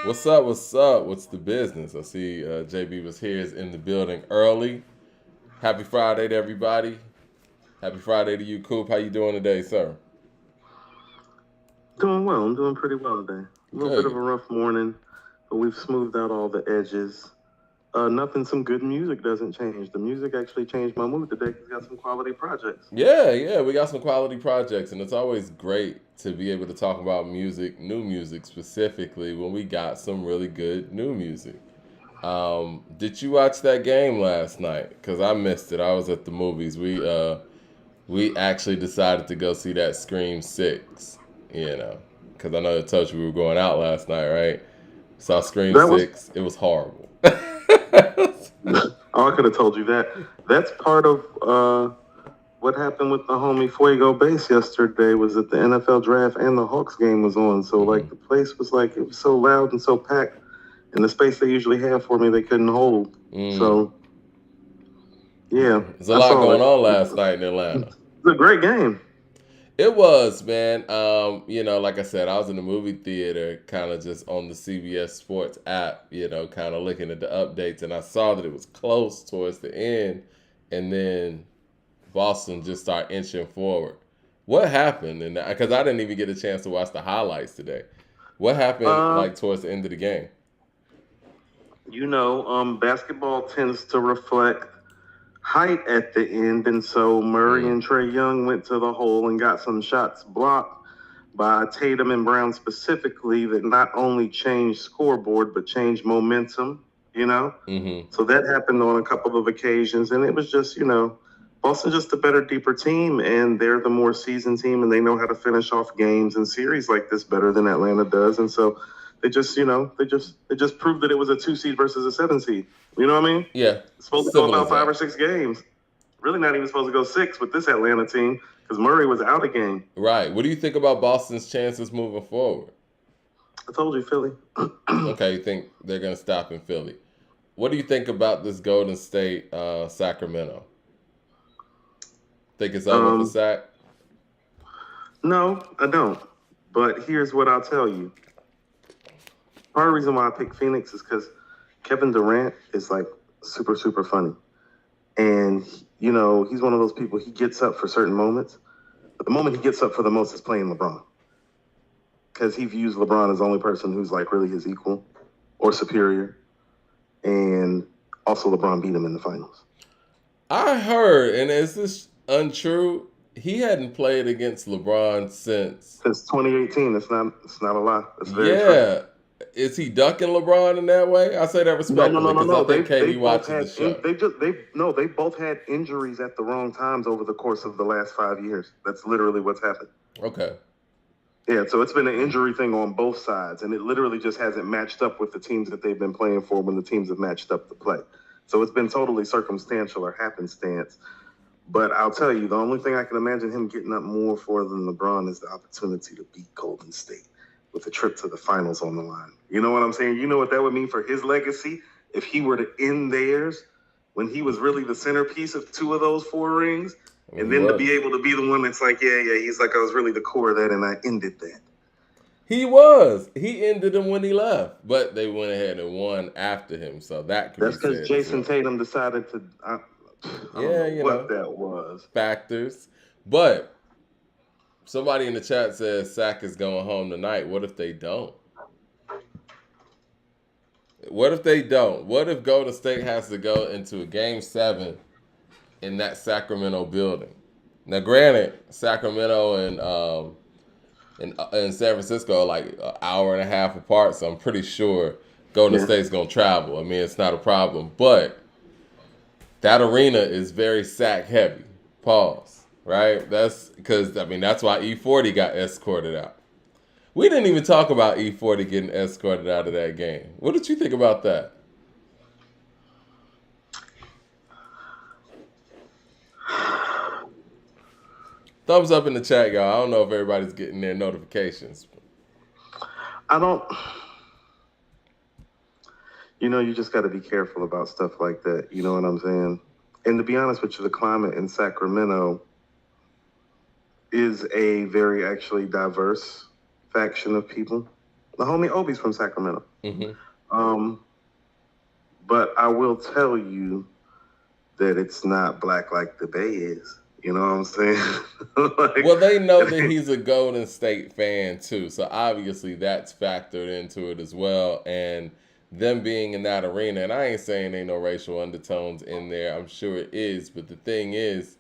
What's up? What's up? What's the business? I see JB was here is in the building early. Happy Friday to everybody. Happy Friday to you, Coop. How you doing today, sir? Doing well. I'm doing pretty well today. A little bit of a Good. rough morning, but we've smoothed out all the edges. Nothing some good music doesn't change. The music actually changed my mood today because it's got some quality projects. Yeah, we got some quality projects, and it's always great to be able to talk about music, new music specifically, when we got some really good new music. Did you watch that game last night? Because I missed it. I was at the movies. We actually decided to go see that Scream Six. You know, because I know I told you we were going out last night, right? Saw Scream That was, Six. It was horrible. oh, I could have told you that. That's part of what happened with the homie Fuego Base yesterday was that the NFL draft and the Hawks game was on. So, Hmm. like, the place was like, it was so loud and so packed. And the space they usually have for me, they couldn't hold. Mm. So, yeah, There's a I lot saw going it. on last night in Atlanta. It's a great game. It was, man. Like I said, I was in the movie theater, kind of just on the CBS Sports app, kind of looking at the updates, and I saw that it was close towards the end, and then Boston just started inching forward. What happened? And because I didn't even get a chance to watch the highlights today. What happened, Uh, like towards the end of the game? basketball tends to reflect height at the end, and so Murray Mm, and Trey Young went to the hole and got some shots blocked by Tatum and Brown specifically that not only changed scoreboard but changed momentum. You know, mm-hmm. so that happened on a couple of occasions, and it was just Boston just a better, deeper team, and they're the more seasoned team, and they know how to finish off games and series like this better than Atlanta does, and so they just proved that it was a 2 seed versus a 7 seed. You know what I mean? Yeah, It's supposed to go simple about as five or that. six games. Really, not even supposed to go six with this Atlanta team because Murray was out of game. Right. What do you think about Boston's chances moving forward? I told you, Philly. Okay, you think they're going to stop in Philly? What do you think about this Golden State Sacramento? Think it's over for um, Sac? no, I don't. But here's what I'll tell you. Part of the reason why I picked Phoenix is because Kevin Durant is like super, super funny. And, he's one of those people, he gets up for certain moments. But the moment he gets up for the most is playing LeBron. Because he views LeBron as the only person who's like really his equal or superior. And also, LeBron beat him in the finals. I heard, and is this untrue? He hadn't played against LeBron since. Since 2018, it's not a lie. It's very true. Yeah. Is he ducking LeBron in that way? I say that No, no, no, respectfully no, because I no. think They KD both watches the had show. they both had injuries at the wrong times over the course of the last 5 years. That's literally what's happened. Okay. Yeah, so it's been an injury thing on both sides, and it literally just hasn't matched up with the teams that they've been playing for when the teams have matched up to play. So it's been totally circumstantial or happenstance. But I'll tell you, the only thing I can imagine him getting up more for than LeBron is the opportunity to beat Golden State with a trip to the finals on the line. You know what I'm saying? You know what that would mean for his legacy if he were to end theirs when he was really the centerpiece of two of those four rings, Well, and he then to be was. able to be the one that's like, yeah, he's like, I was really the core of that, and I ended that. He was. He ended him when he left, but they went ahead and won after him, so that could be That's because said as Jason well. Tatum decided to. I don't Yeah, know what that was. factors. But somebody in the chat says Sack is going home tonight. What if they don't? What if they don't? What if Golden State has to go into a game 7 in that Sacramento building? Now, granted, Sacramento and San Francisco are like an hour and a half apart, so I'm pretty sure Golden Yeah, State's gonna travel. I mean, it's not a problem, but that arena is very sack heavy. Pause. Right? That's because I mean that's why E40 got escorted out. We didn't even talk about E40 getting escorted out of that game. What did you think about that? Thumbs up in the chat, y'all. I don't know if everybody's getting their notifications. I don't. You just got to be careful about stuff like that. You know what I'm saying? And to be honest with you, the climate in Sacramento is a very actually diverse faction of people. The homie Obi's from Sacramento. Mm-hmm. But I will tell you that it's not black like the Bay is. You know what I'm saying? Like, Well, they know that he's a Golden State fan too, so obviously that's factored into it as well. And them being in that arena, and I ain't saying ain't no racial undertones in there. I'm sure it is, but the thing is,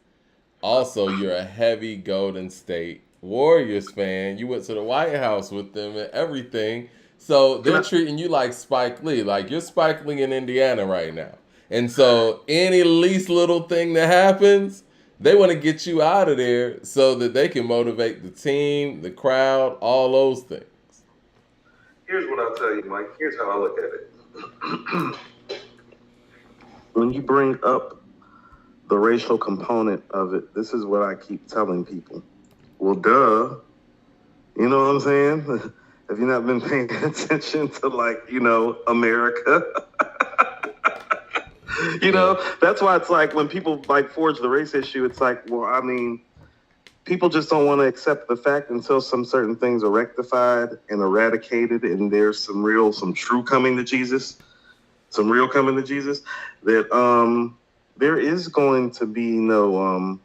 also you're a heavy Golden State Warriors fan. You went to the White House with them and everything, so they're treating you like Spike Lee, like you're Spike Lee in Indiana right now. And so any least little thing that happens, they want to get you out of there so that they can motivate the team, the crowd, all those things. Here's what I'll tell you, Mike. Here's how I look at it. When you bring up the racial component of it, this is what I keep telling people. Well, duh. You know what I'm saying? Have you not been paying attention to, like, you know, America? You know, that's why it's like when people like forge the race issue, it's like, well, I mean, people just don't want to accept the fact until some certain things are rectified and eradicated, and there's some true coming to Jesus, some real coming to Jesus, that there is going to be no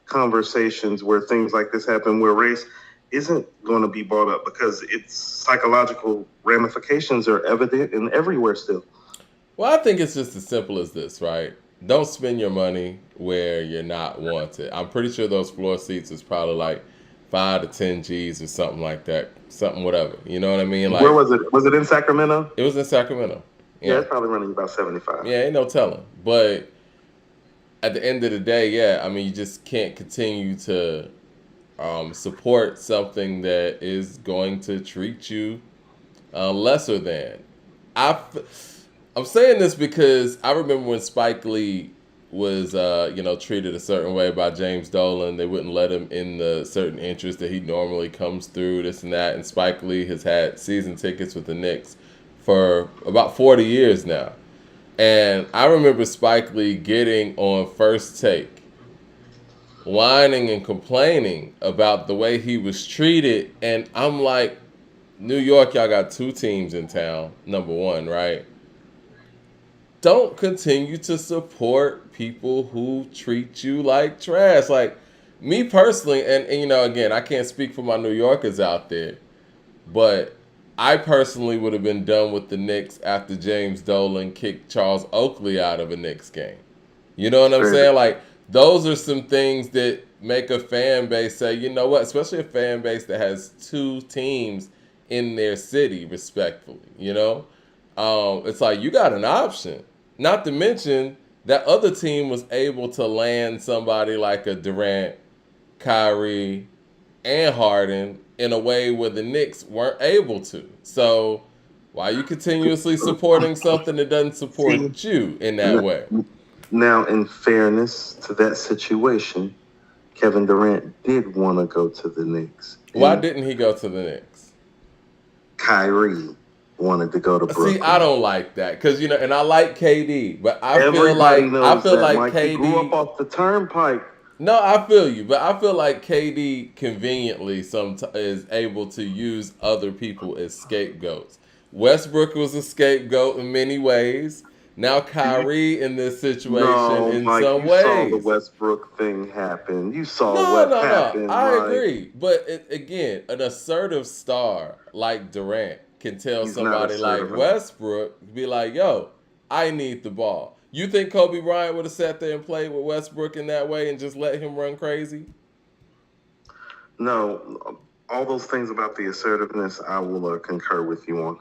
conversations where things like this happen, where race isn't going to be brought up because its psychological ramifications are evident and everywhere still. Well, I think it's just as simple as this, right? Don't spend your money where you're not wanted. I'm pretty sure those floor seats is probably like 5 to 10 G's or something like that. Something whatever. You know what I mean? Like, where was it? Was it in Sacramento? It was in Sacramento. Yeah, it's probably running about 75. Yeah, ain't no telling. But at the end of the day, yeah, I mean, you just can't continue to support something that is going to treat you lesser than. I'm saying this because I remember when Spike Lee was, treated a certain way by James Dolan. They wouldn't let him in the certain interest that he normally comes through, this and that. And Spike Lee has had season tickets with the Knicks for about 40 years now. And I remember Spike Lee getting on First Take, whining and complaining about the way he was treated. And I'm like, New York, y'all got 2 teams in town, number one, right? Don't continue to support people who treat you like trash. Like, me personally, and again, I can't speak for my New Yorkers out there, but I personally would have been done with the Knicks after James Dolan kicked Charles Oakley out of a Knicks game. You know what I'm saying? Like, those are some things that make a fan base say, you know what, especially a fan base that has 2 teams in their city, respectfully, you know? It's like, you got an option. Not to mention, that other team was able to land somebody like a Durant, Kyrie, and Harden in a way where the Knicks weren't able to. So why are you continuously supporting something that doesn't support you in that way? Now, in fairness to that situation, Kevin Durant did want to go to the Knicks. Why didn't he go to the Knicks? Kyrie wanted to go to Brooklyn. See, I don't like that because and I like KD, but I feel like Mike, KD he grew up off the turnpike. No, I feel you, but I feel like KD conveniently is able to use other people as scapegoats. Westbrook was a scapegoat in many ways. Now Kyrie in this situation in Mike, some you ways. saw the Westbrook thing happen. You saw what happened. I agree, but again, an assertive star like Durant can tell somebody like Westbrook, be like, yo, I need the ball. You think Kobe Bryant would have sat there and played with Westbrook in that way and just let him run crazy? No. All those things about the assertiveness, I will concur with you on.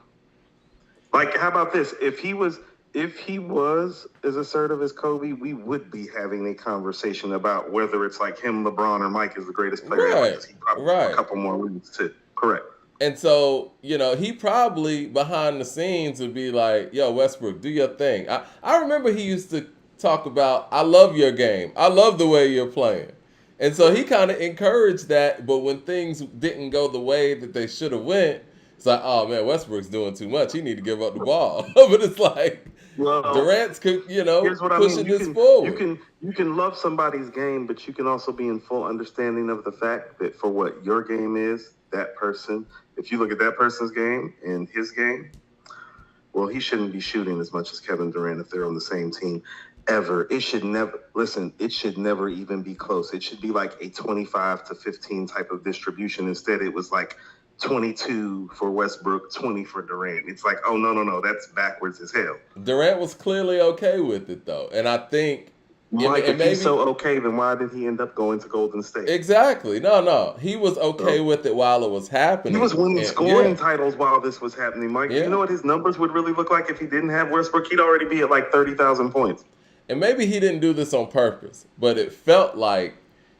Like, how about this? If he was as assertive as Kobe, we would be having a conversation about whether it's like him, LeBron, or Mike is the greatest player ever. Because he probably a couple more rings too. Correct. And so, he probably behind the scenes would be like, yo, Westbrook, do your thing. I remember he used to talk about, I love your game. I love the way you're playing. And so he kind of encouraged that. But when things didn't go the way that they should have went, it's like, oh, man, Westbrook's doing too much. He need to give up the ball. But it's like, Durant's, pushing this forward. You can love somebody's game, but you can also be in full understanding of the fact that for what your game is, that person, if you look at that person's game and his game, well, he shouldn't be shooting as much as Kevin Durant if they're on the same team ever. It should never, listen, it should never even be close. It should be like a 25 to 15 type of distribution. Instead, it was like 22 for Westbrook, 20 for Durant. It's like, oh, no, that's backwards as hell. Durant was clearly okay with it, though. And I think... Mike, if he's so okay, then why did he end up going to Golden State? Exactly. No. He was okay with it while it was happening. He was winning scoring titles while this was happening, Mike. You know what his numbers would really look like if he didn't have Westbrook? He'd already be at like 30,000 points. And maybe he didn't do this on purpose, but it felt like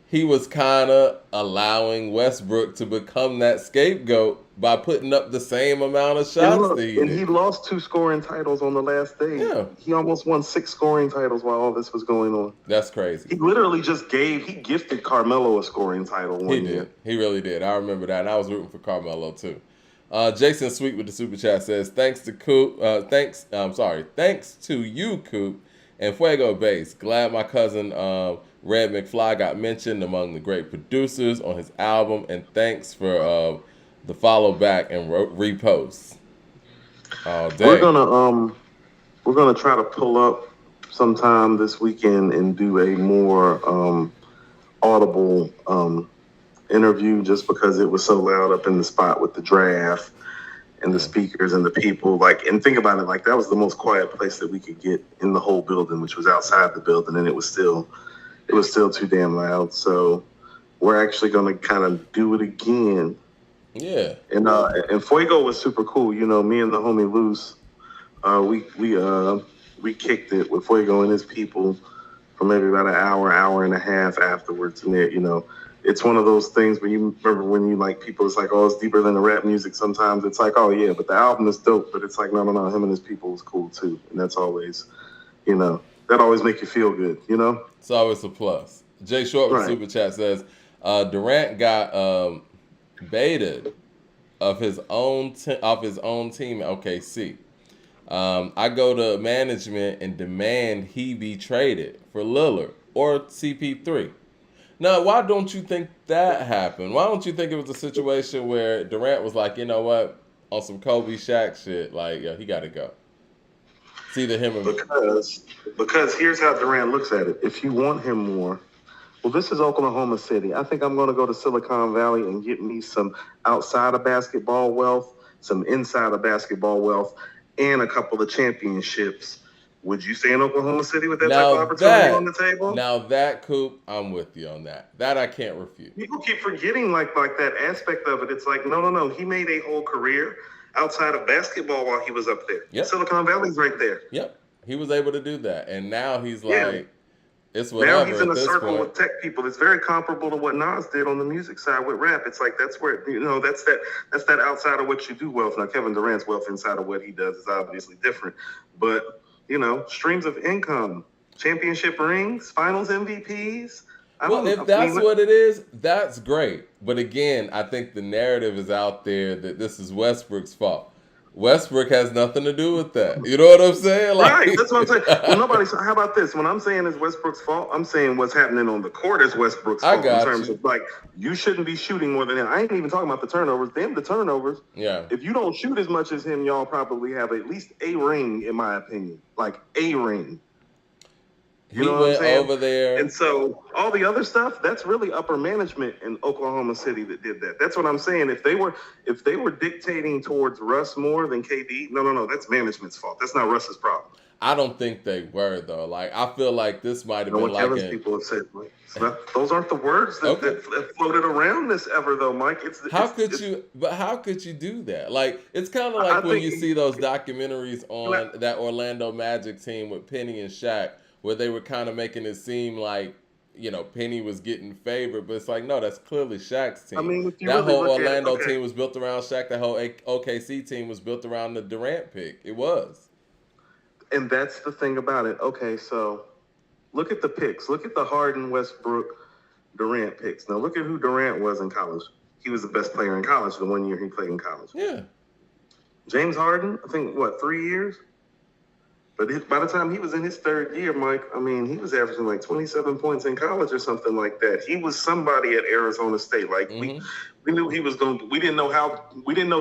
he was kind of allowing Westbrook to become that scapegoat by putting up the same amount of shots that he did. And he lost 2 scoring titles on the last day. Yeah. He almost won 6 scoring titles while all this was going on. That's crazy. He literally he gifted Carmelo a scoring title one year. He really did. I remember that. And I was rooting for Carmelo too. Jason Sweet with the super chat says, thanks to you, Coop, and Fuego Bass. Glad my cousin Red McFly got mentioned among the great producers on his album, and thanks for the follow back and repost. We're gonna try to pull up sometime this weekend and do a more audible interview, just because it was so loud up in the spot with the draft and the speakers and the people. Like, and think about it, like that was the most quiet place that we could get in the whole building, which was outside the building, and it was still too damn loud. So we're actually gonna kind of do it again. Yeah. And Fuego was super cool. You know, me and the homie Luce, we kicked it with Fuego and his people for maybe about an hour and a half afterwards. And you know, it's one of those things where you remember when you like people, it's like, oh, it's deeper than the rap music. Sometimes it's like, oh yeah, but the album is dope. But it's like, no, him and his people was cool too. And that's always, you know, that always make you feel good, you know? It's always a plus. Jay Short with Super Chat says, Durant got baited of his own team at OKC. I go to management and demand he be traded for Lillard or CP3. Now, why don't you think that happened? Why don't you think it was a situation where Durant was like, you know what, on some Kobe Shaq shit, like, yo, he got to go. It's either him or me. Because here's how Durant looks at it. If you want him more, well, this is Oklahoma City. I think I'm going to go to Silicon Valley and get me some outside of basketball wealth, some inside of basketball wealth, and a couple of championships. Would you stay in Oklahoma City with that type of opportunity on the table? Now that, Coop, I'm with you on that. That I can't refute. People keep forgetting like that aspect of it. It's like, no. He made a whole career outside of basketball while he was up there. Yep. Silicon Valley's right there. Yep. He was able to do that. And now he's like, it's whatever. Now he's in a circle with tech people. It's very comparable to what Nas did on the music side with rap. It's like, that's where, you know, that's that outside of what you do wealth. Now, Kevin Durant's wealth inside of what he does is obviously different. But, you know, streams of income, championship rings, finals MVPs. If that's what it is, that's great. But again, I think the narrative is out there that this is Westbrook's fault. Westbrook has nothing to do with that. You know what I'm saying? Like, right, that's what I'm saying. Well, how about this? When I'm saying it's Westbrook's fault, I'm saying what's happening on the court is Westbrook's fault. In terms of, like, you shouldn't be shooting more than him. I ain't even talking about the turnovers. Damn the turnovers. Yeah. If you don't shoot as much as him, y'all probably have at least a ring, in my opinion. Like, a ring. You know what I'm saying? Over there. And so all the other stuff, that's really upper management in Oklahoma City that did that. That's what I'm saying. If they were dictating towards Russ more than KD, no, that's management's fault. That's not Russ's problem. I don't think they were, though. Like, I feel like this might have been like Kevin's people have said, those aren't the words that floated around this ever, though, Mike. How could you do that? Like, it's kind of like when you see those documentaries on that Orlando Magic team with Penny and Shaq, where they were kind of making it seem like, you know, Penny was getting favored, but it's like, no, that's clearly Shaq's team. I mean, that whole Orlando team was built around Shaq. The whole OKC team was built around the Durant pick. It was. And that's the thing about it. Okay, so look at the picks. Look at the Harden, Westbrook, Durant picks. Now look at who Durant was in college. He was the best player in college the 1 year he played in college. Yeah. James Harden, I think, 3 years? But by the time he was in his third year, Mike, I mean, he was averaging like 27 points in college or something like that. He was somebody at Arizona State. Like we knew he was going to, we didn't know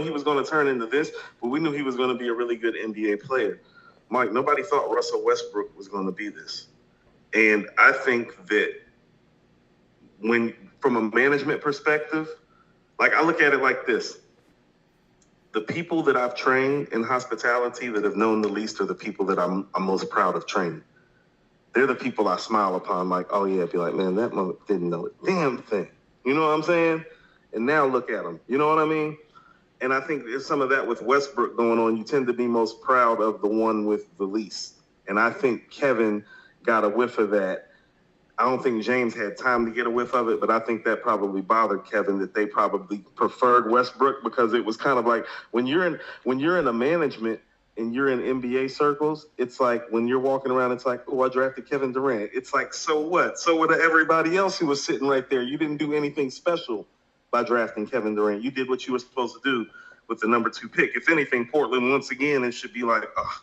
he was going to turn into this, but we knew he was going to be a really good NBA player. Mike, nobody thought Russell Westbrook was going to be this. And I think that from a management perspective, like I look at it like this. The people that I've trained in hospitality that have known the least are the people that I'm most proud of training. They're the people I smile upon, like, oh yeah, be like, man, that mother didn't know a damn thing. You know what I'm saying? And now look at him. You know what I mean? And I think there's some of that with Westbrook going on. You tend to be most proud of the one with the least. And I think Kevin got a whiff of that. I don't think James had time to get a whiff of it, but I think that probably bothered Kevin that they probably preferred Westbrook, because it was kind of like when you're in a management and you're in NBA circles, it's like when you're walking around, it's like, oh, I drafted Kevin Durant. It's like, so what? So what everybody else who was sitting right there? You didn't do anything special by drafting Kevin Durant. You did what you were supposed to do with the number 2 pick. If anything, Portland, once again, it should be like, oh,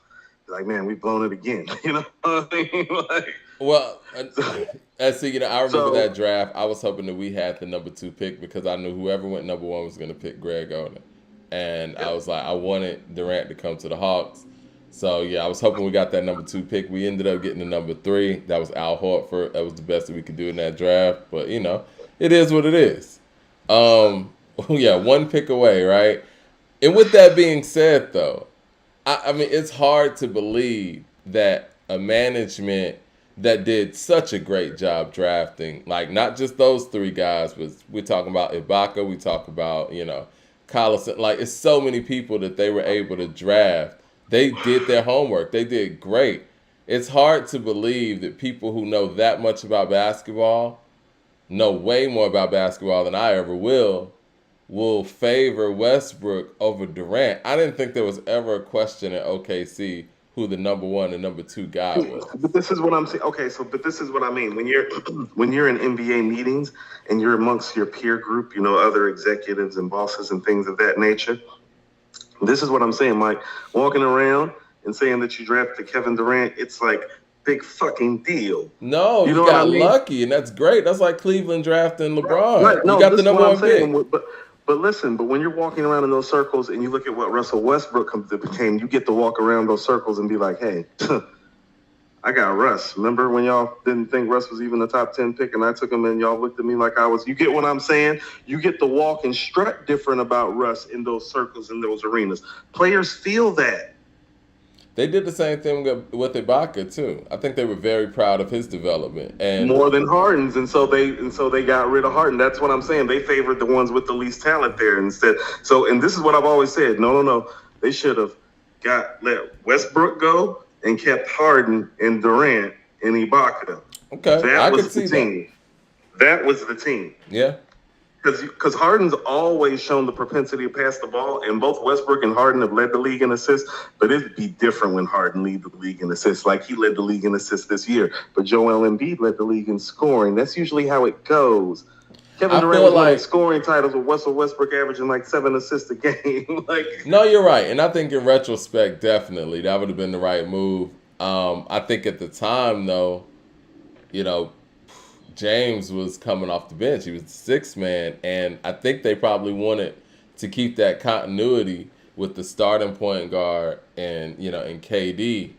like, man, we've blown it again. You know what I mean? Like, well, see, I remember that draft. I was hoping that we had the number 2 pick because I knew whoever went number 1 was going to pick Greg Oden. And I was like, I wanted Durant to come to the Hawks. So, yeah, I was hoping we got that number 2 pick. We ended up getting the number 3. That was Al Horford. That was the best that we could do in that draft. But, it is what it is. Yeah, 1 pick away, right? And with that being said, though, I mean, it's hard to believe that a management that did such a great job drafting, like not just those 3 guys, but we're talking about Ibaka, we talk about, Collison, like it's so many people that they were able to draft. They did their homework. They did great. It's hard to believe that people who know that much about basketball, know way more about basketball than I ever will favor Westbrook over Durant. I didn't think there was ever a question at OKC who the number 1 and number 2 guy was. But this is what I'm saying. Okay, but this is what I mean. When you're in NBA meetings and you're amongst your peer group, other executives and bosses and things of that nature, this is what I'm saying, Mike. Walking around and saying that you drafted Kevin Durant, it's like big fucking deal. No, you got lucky, and that's great. That's like Cleveland drafting LeBron. Right. No, you got the number 1 pick. But listen, when you're walking around in those circles and you look at what Russell Westbrook became, you get to walk around those circles and be like, hey, I got Russ. Remember when y'all didn't think Russ was even a top 10 pick and I took him and y'all looked at me like I was? You get what I'm saying? You get to walk and strut different about Russ in those circles, in those arenas. Players feel that. They did the same thing with Ibaka too. I think they were very proud of his development, and more than Harden's, and so they got rid of Harden. That's what I'm saying. They favored the ones with the least talent there instead. So, and this is what I've always said. No. They should have let Westbrook go and kept Harden and Durant and Ibaka. Okay, that was the team. That was the team. Yeah. Because Harden's always shown the propensity to pass the ball, and both Westbrook and Harden have led the league in assists, but it'd be different when Harden led the league in assists. Like he led the league in assists this year, but Joel Embiid led the league in scoring. That's usually how it goes. Kevin Durant was winning scoring titles with Russell Westbrook averaging like 7 assists a game. No, you're right, and I think in retrospect, definitely, that would have been the right move. I think at the time, though, James was coming off the bench. He was the 6th man, and I think they probably wanted to keep that continuity with the starting point guard and and KD,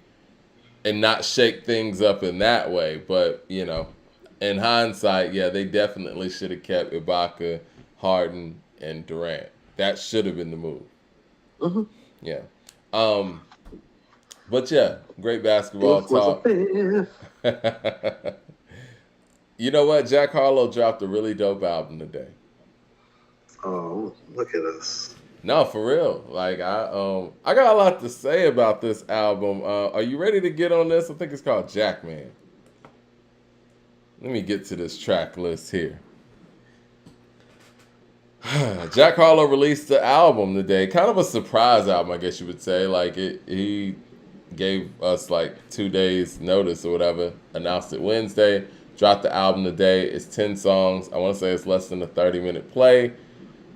and not shake things up in that way. But in hindsight, yeah, they definitely should have kept Ibaka, Harden, and Durant. That should have been the move. Mm-hmm. Yeah. But yeah, great basketball talk. You know what? Jack Harlow dropped a really dope album today. Oh, look at us. No, for real. Like I got a lot to say about this album. Are you ready to get on this? I think it's called Jackman. Let me get to this track list here. Jack Harlow released the album today. Kind of a surprise album, I guess you would say. Like he gave us like 2 days notice or whatever. Announced it Wednesday. Dropped the album today. It's 10 songs. I want to say it's less than a 30-minute play.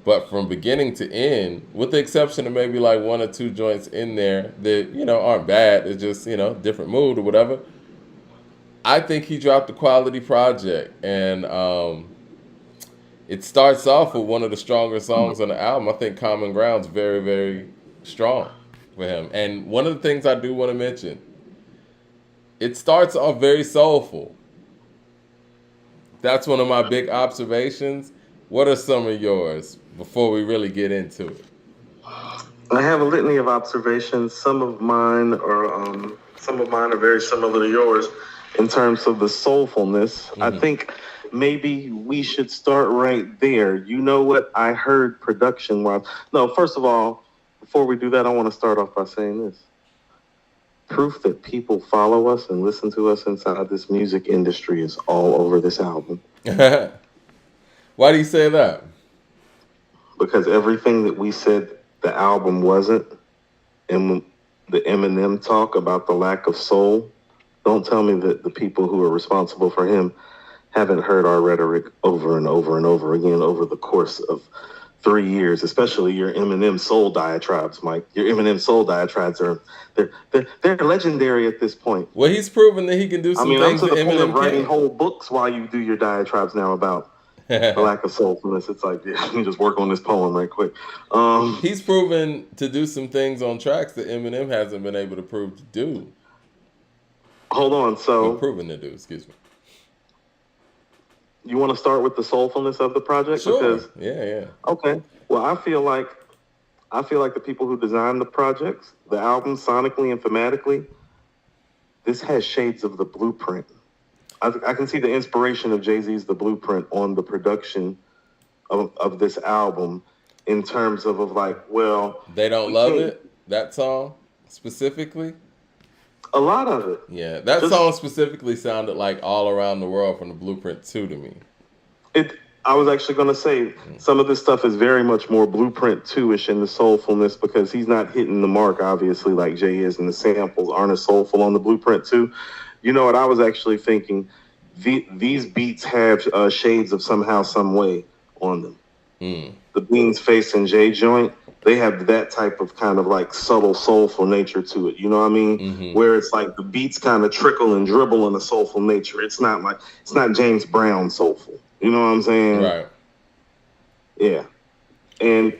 But from beginning to end, with the exception of maybe like one or two joints in there that, aren't bad, it's just, different mood or whatever, I think he dropped a quality project. And it starts off with one of the stronger songs on the album. I think Common Ground's very, very strong for him. And one of the things I do want to mention, it starts off very soulful. That's one of my big observations. What are some of yours before we really get into it? I have a litany of observations. Some of mine are very similar to yours in terms of the soulfulness. Mm-hmm. I think maybe we should start right there. You know what I heard production-wise? No, first of all, before we do that, I want to start off by saying this. Proof that people follow us and listen to us inside this music industry is all over this album. Why do you say that? Because everything that we said the album wasn't, and the Eminem talk about the lack of soul, don't tell me that the people who are responsible for him haven't heard our rhetoric over and over and over again over the course of 3 years, especially your Eminem soul diatribes, Mike. Your Eminem soul diatribes they're legendary at this point. Well, he's proven that he can do some things. I'm to the point of writing whole books while you do your diatribes now about the lack of soulfulness. It's like, yeah, let me just work on this poem right quick. He's proven to do some things on tracks that Eminem hasn't been able to prove to do. Hold on, so proven to do. Excuse me. You want to start with the soulfulness of the project? Sure. Because, yeah. Okay. Well, I feel like the people who designed the projects, the album, sonically and thematically, this has shades of The Blueprint. I can see the inspiration of Jay-Z's The Blueprint on the production of this album in terms of like, well... They Don't Love It? That song specifically? A lot of it. Yeah, that song specifically sounded like All Around the World from The Blueprint 2 to me. I was actually going to say some of this stuff is very much more Blueprint 2-ish in the soulfulness because he's not hitting the mark, obviously, like Jay is, and the samples aren't as soulful on the Blueprint 2. You know what? I was actually thinking these beats have shades of Somehow, Some Way on them. The Beans Face and Jay joint, they have that type of kind of like subtle, soulful nature to it. You know what I mean? Mm-hmm. Where it's like the beats kind of trickle and dribble in a soulful nature. It's not James Brown soulful. You know what I'm saying? Right. Yeah. And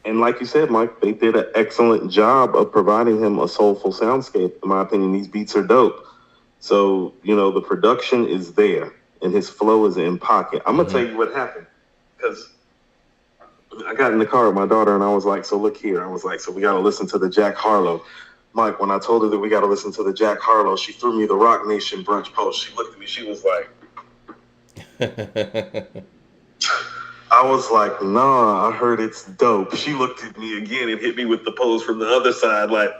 like you said, Mike, they did an excellent job of providing him a soulful soundscape. In my opinion, these beats are dope. So, the production is there and his flow is in pocket. I'm going to tell you what happened because I got in the car with my daughter and I was like, so look here. I was like, so we got to listen to the Jack Harlow. Mike, when I told her that we got to listen to the Jack Harlow, she threw me the Rock Nation brunch post. She looked at me. She was like, I was like, nah, I heard it's dope. She looked at me again and hit me with the pose from the other side. Like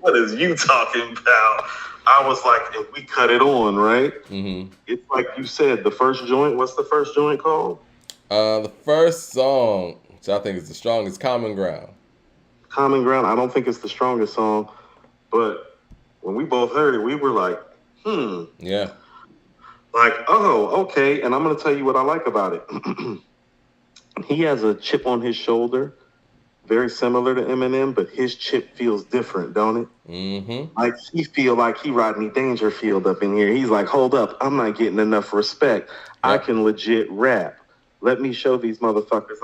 what is you talking about? I was like, if we cut it on, right? Mm-hmm. It's like you said, the first joint, what's the first joint called? The first song, which I think is the strongest, Common Ground. Common Ground, I don't think it's the strongest song, but when we both heard it, we were like, Yeah. Like, oh, okay. And I'm going to tell you what I like about it. He has a chip on his shoulder, very similar to Eminem, but his chip feels different, don't it? Mm-hmm. Like, he feel like he Rodney Dangerfield up in here. He's like, hold up, I'm not getting enough respect. Yep. I can legit rap. Let me show these motherfuckers.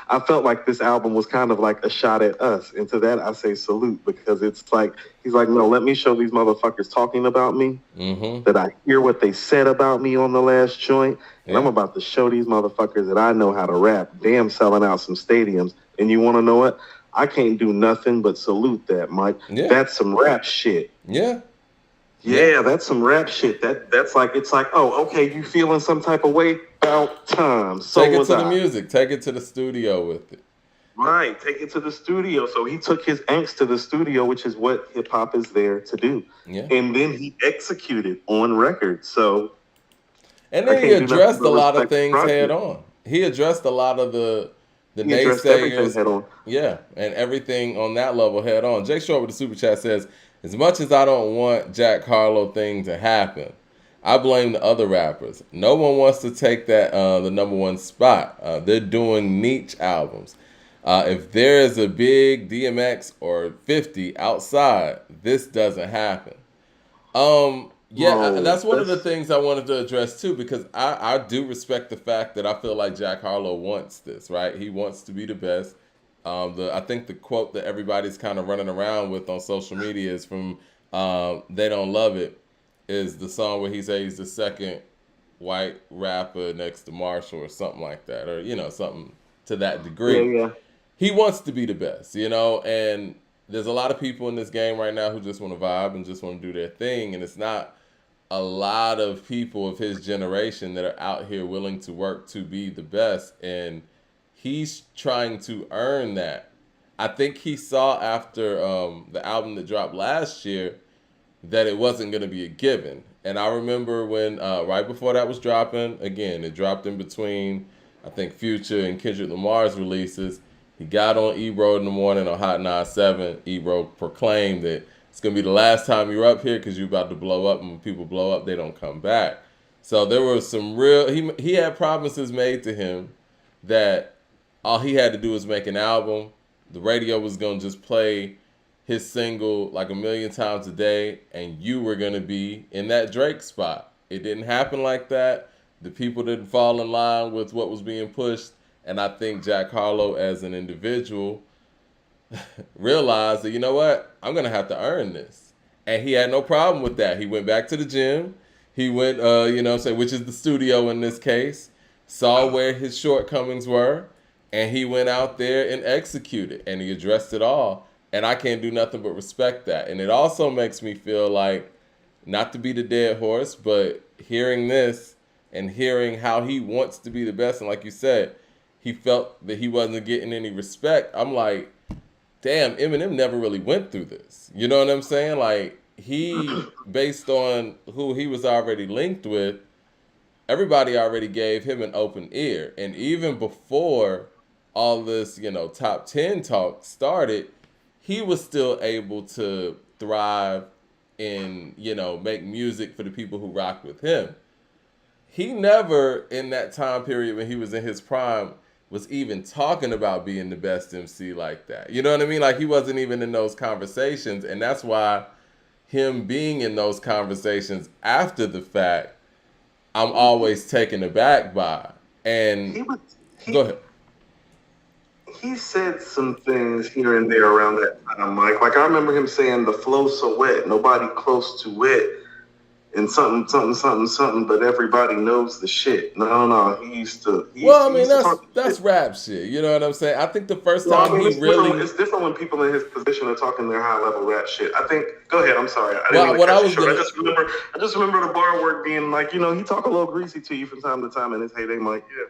I felt like this album was kind of like a shot at us. And to that, I say salute because it's like, he's like, no, let me show these motherfuckers talking about me, that I hear what they said about me on the last joint. And I'm about to show these motherfuckers that I know how to rap. Damn, selling out some stadiums. And you want to know what? I can't do nothing but salute that, Mike. Yeah. That's some rap shit. Yeah. Yeah, that's some rap shit. That's like, it's like, oh, okay, you feeling some type of way? About time. So take it to the music. Take it to the studio with it. Right, take it to the studio. So he took his angst to the studio, which is what hip hop is there to do. Yeah. And then he executed on record. So, and then he addressed a lot of things head on. He addressed a lot of the naysayers. Head on. Yeah, and everything on that level head on. Jake Short with the super chat says, as much as I don't want Jack Harlow thing to happen, I blame the other rappers. No one wants to take that the number one spot. They're doing niche albums. If there is a big DMX or 50 outside, this doesn't happen. Yeah, Bro, that's one of the that's things I wanted to address too, because I do respect the fact that I feel like Jack Harlow wants this, right? He wants to be the best. I think the quote that everybody's kind of running around with on social media is from "They Don't Love It," is the song where he says he's the second white rapper next to Marshall or something like that, or something to that yeah, degree. yeah. He wants to be the best, and there's a lot of people in this game right now who just want to vibe and just want to do their thing, and it's not a lot of people of his generation that are out here willing to work to be the best, and he's trying to earn that. I think he saw after the album that dropped last year that it wasn't going to be a given. And I remember when right before that was dropping, again, it dropped in between, I think, Future and Kendrick Lamar's releases. He got on Ebro in the morning on Hot 97. Ebro proclaimed that it's going to be the last time you're up here because you're about to blow up, and when people blow up, they don't come back. So there was some real, he had promises made to him that all he had to do was make an album. The radio was going to just play his single like a million times a day, and you were going to be in that Drake spot. It didn't happen like that. The people didn't fall in line with what was being pushed, and I think Jack Harlow as an individual realized that, you know what, I'm going to have to earn this. And he had no problem with that. He went back to the gym. He went, which is the studio in this case, saw where his shortcomings were, and he went out there and executed, and he addressed it all. And I can't do nothing but respect that. And it also makes me feel like, not to be the dead horse, but hearing this and hearing how he wants to be the best, and like you said, he felt that he wasn't getting any respect. I'm like, damn, Eminem never really went through this. You know what I'm saying? Like, he, based on who he was already linked with, everybody already gave him an open ear. And even before all this, top 10 talk started, he was still able to thrive and, make music for the people who rock with him. He never, in that time period when he was in his prime, was even talking about being the best MC like that. You know what I mean? Like, he wasn't even in those conversations. And that's why him being in those conversations after the fact, I'm always taken aback by. And He was go he ahead. he said some things here and there around that time, Mike. Like I remember him saying the flow so wet, nobody close to it, and something, something, something, something, but everybody knows the shit. No. Well, I He mean, used to that's talk that's shit. rap shit. You know what I'm saying? I think the first Well, I time mean, he it's really, different when people in his position are talking their high level rap shit. I think. Go ahead. I'm sorry. I didn't mean well, to what I cut you was short. gonna, I just remember the bar work being like, he talk a little greasy to you from time to time in his heyday. Mike, yeah.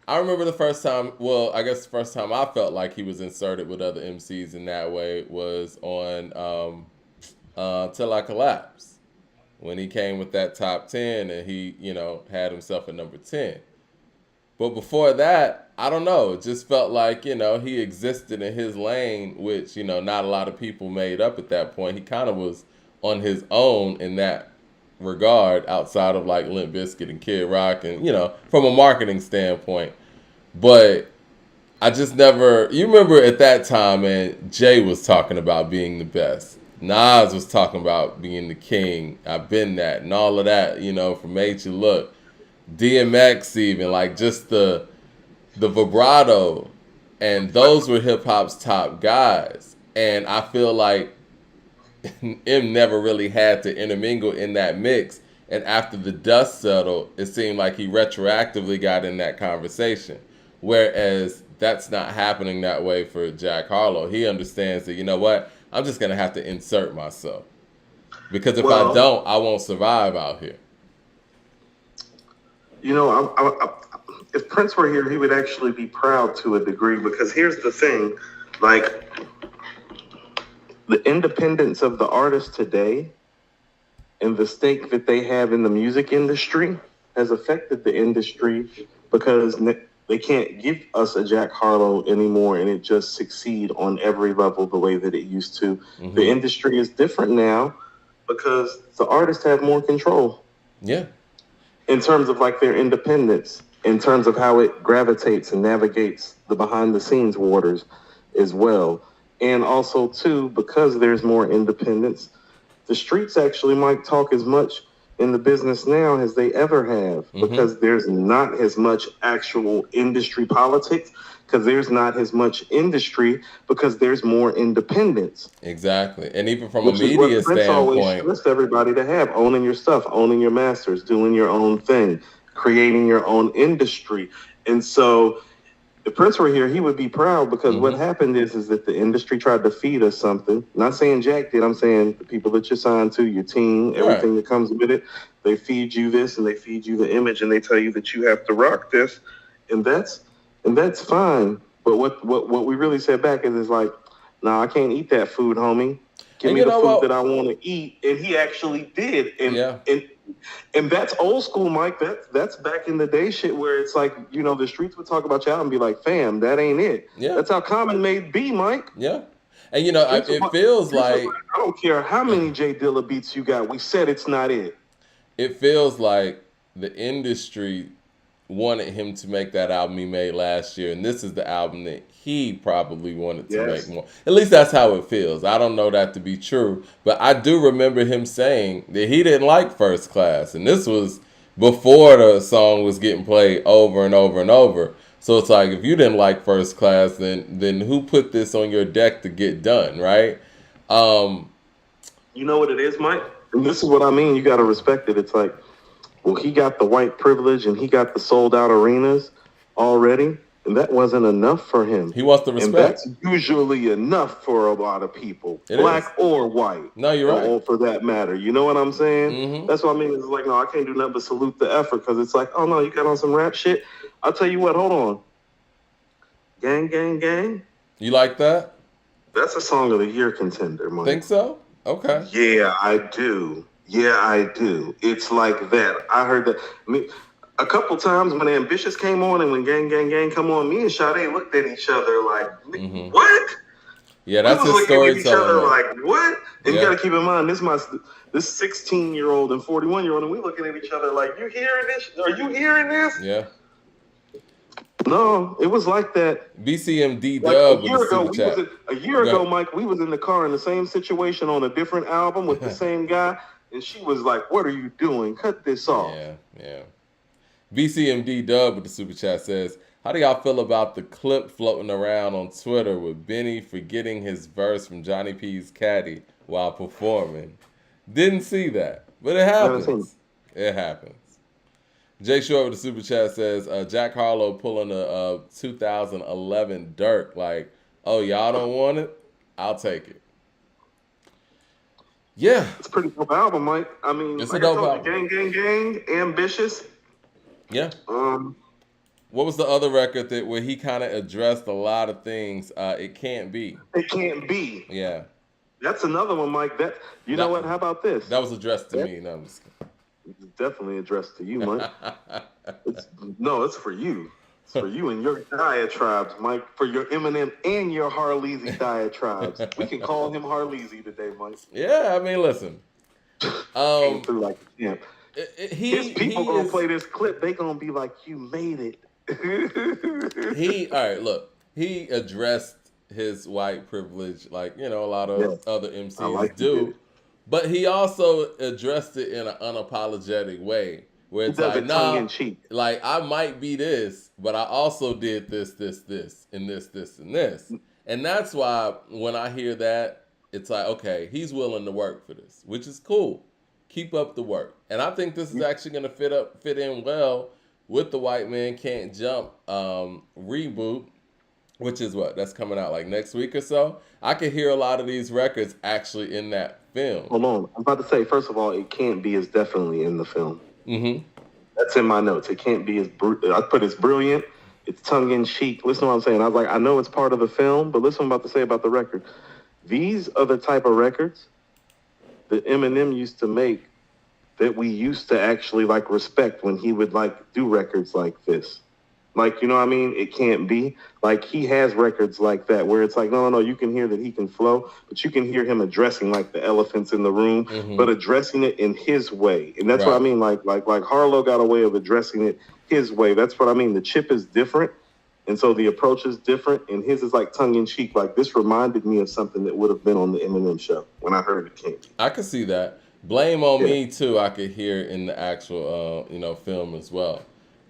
I remember the first time. Well, I guess the first time I felt like he was inserted with other MCs in that way was on "Till I Collapse," when he came with that top 10 and he, had himself at number 10. But before that, I don't know. It just felt like, he existed in his lane, which, not a lot of people made up at that point. He kind of was on his own in that regard outside of like Limp Bizkit and Kid Rock and, from a marketing standpoint. But I just never, you remember at that time, man, Jay was talking about being the best. Nas was talking about being the king. I've been that and all of that, from Made You Look. DMX even, like just the vibrato, and those were hip hop's top guys. And I feel like M never really had to intermingle in that mix. And after the dust settled, it seemed like he retroactively got in that conversation. Whereas that's not happening that way for Jack Harlow. He understands that, you know what, I'm just going to have to insert myself. Because if I Well, don't, I won't survive out here. if Prince were here, he would actually be proud to a degree because here's the thing, like the independence of the artist today and the stake that they have in the music industry has affected the industry because they can't give us a Jack Harlow anymore and it just succeed on every level the way that it used to. Mm-hmm. The industry is different now because the artists have more control. Yeah. in terms of like their independence, in terms of how it gravitates and navigates the behind the scenes waters as well. And also too, because there's more independence, the streets actually might talk as much in the business now as they ever have, because there's not as much actual industry politics, because there's not as much industry, because there's more independence. Exactly. And even from a Which is what media Prince always standpoint, stressed everybody to have: owning your stuff, owning your masters, doing your own thing, creating your own industry. And so if Prince were here, he would be proud, because what happened is that the industry tried to feed us something. Not saying Jack did, I'm saying the people that you're signed to, your team, everything that comes with it, they feed you this and they feed you the image and they tell you that you have to rock this. And that's fine. But what we really said back is like, nah, I can't eat that food, homie. Give me the food that I want to eat. And he actually did. And that's old school, Mike. That's back in the day shit where it's like, you know, the streets would talk about y'all and be like, fam, that ain't it. Yeah. That's how Common made be, Mike. Yeah. And, you know, it feels like... I don't care how many J Dilla beats you got. We said it's not it. It feels like the industry wanted him to make that album he made last year, and this is the album that he probably wanted to make more. At least that's how it feels. I don't know that to be true, but I do remember him saying that he didn't like First Class, and this was before the song was getting played over and over and over. So it's like, if you didn't like First Class, then who put this on your deck to get done, right? You know what it is, Mike? And this is what I mean. You got to respect it. It's like, well, he got the white privilege and he got the sold out arenas already, and that wasn't enough for him. He wants the respect. And that's usually enough for a lot of people, black or white. No, you're right. Or for that matter. You know what I'm saying? That's what I mean. It's like, no, I can't do nothing but salute the effort, because it's like, oh, no, you got on some rap shit. I'll tell you what, hold on. Gang, gang, gang. You like that? That's a Song of the Year contender, Mike. Think so? Okay. Yeah, I do. It's like that. I heard that. I mean, a couple times when Ambitious came on and when Gang Gang Gang come on, me and Sade looked at each other like, what? Yeah, that's his storytelling. Each other like, what? And you got to keep in mind, this 16-year-old and 41-year-old, and we looking at each other like, you hearing this? Are you hearing this? Yeah. No, it was like that. BCMD Dub with the super chat. A year ago, Mike, we was in the car in the same situation on a different album with the same guy, and she was like, what are you doing? Cut this off. Yeah. BCMD Dub with the super chat says, how do y'all feel about the clip floating around on Twitter with Benny forgetting his verse from Johnny P's Caddy while performing? Didn't see that, but it happens. It happens. Jay Short with the super chat says, Jack Harlow pulling a 2011 Dirk, like, oh, y'all don't want it? I'll take it. Yeah. It's a pretty dope album, Mike. I mean, it's like a dope album. Gang, gang, gang, Ambitious. Yeah. What was the other record where he kind of addressed a lot of things? It Can't Be. It Can't Be. Yeah. That's another one, Mike. You know what? How about this? That was addressed to me. No, I'm just kidding. It's definitely addressed to you, Mike. It's for you. It's for you and your diatribes, Mike. For your Eminem and your Harleezy diatribes. We can call him Harleezy today, Mike. Yeah, I mean, listen. Came through like a champ. His people gonna play this clip. They gonna be like, "You made it." All right. Look, he addressed his white privilege, like a lot of other MCs do. But he also addressed it in an unapologetic way, where it's like, nah, like I might be this, but I also did this, and this, and this. And that's why when I hear that, it's like, okay, he's willing to work for this, which is cool. Keep up the work. And I think this is actually going to fit in well with the White Man Can't Jump reboot, which is that's coming out like next week or so. I could hear a lot of these records actually in that film. Hold on. I'm about to say, first of all, It Can't Be is definitely in the film. Mm-hmm. That's in my notes. It Can't Be I put it's brilliant. It's tongue-in-cheek. Listen to what I'm saying. I was like, I know it's part of the film, but listen what I'm about to say about the record. These are the type of records that Eminem used to make that we used to actually respect when he would do records like this. Like, you know what I mean? It can't be. Like, he has records like that where it's like, no, you can hear that he can flow, but you can hear him addressing like the elephants in the room, but addressing it in his way. And that's what I Right. mean. Like Harlow got a way of addressing it his way. That's what I mean. The chip is different. And so the approach is different, and his is like tongue in cheek. Like, this reminded me of something that would have been on the Eminem show when I heard it came. I could see that. Blame on Yeah. Me too. I could hear in the actual, film as well.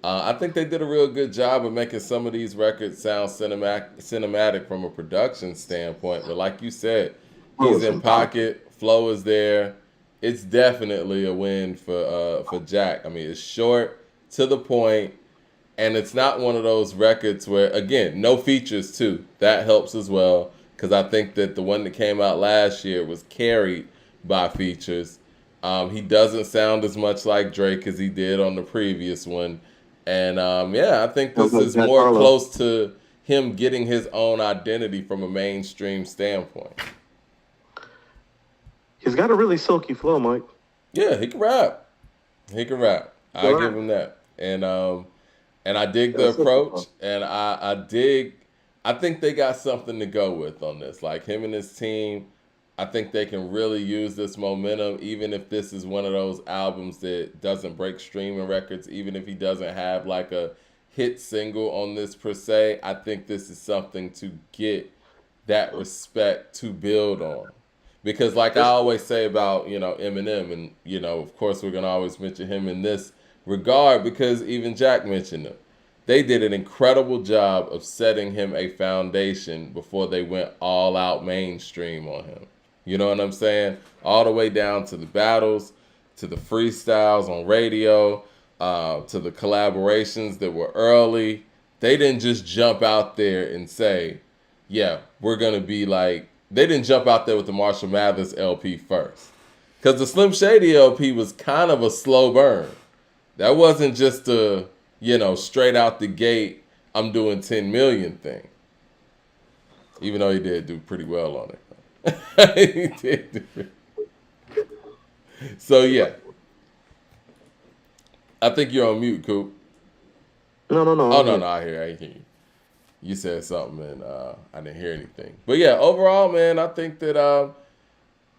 I think they did a real good job of making some of these records sound cinematic from a production standpoint. But like you said, he's in pocket. Flow is there. It's definitely a win for Jack. I mean, it's short, to the point, and it's not one of those records where, again, no features too. That helps as well, because I think that the one that came out last year was carried by features. He doesn't sound as much like Drake as he did on the previous one. And yeah, I think this is Jack more Harlow. close to him getting his own identity from a mainstream standpoint. He's got a really silky flow, Mike. Yeah, he can rap. He can rap. I give him that. And I dig the That's it. approach, and I dig. I think they got something to go with on this. Like him and his team, I think they can really use this momentum, even if this is one of those albums that doesn't break streaming records, even if he doesn't have like a hit single on this per se. I think this is something to get that respect to build on. Because like I always say about, Eminem, and, of course we're going to always mention him in this regard because even Jack mentioned him. They did an incredible job of setting him a foundation before they went all out mainstream on him. You know what I'm saying? All the way down to the battles, to the freestyles on radio, to the collaborations that were early. They didn't just jump out there and say, yeah, we're going to be like, they didn't jump out there with the Marshall Mathers LP first. Because the Slim Shady LP was kind of a slow burn. That wasn't just a, straight out the gate, I'm doing 10 million thing. Even though he did do pretty well on it. He did. So, yeah. I think you're on mute, Coop. No. Oh, no, I hear you. You said something and I didn't hear anything. But yeah, overall, man, I think that,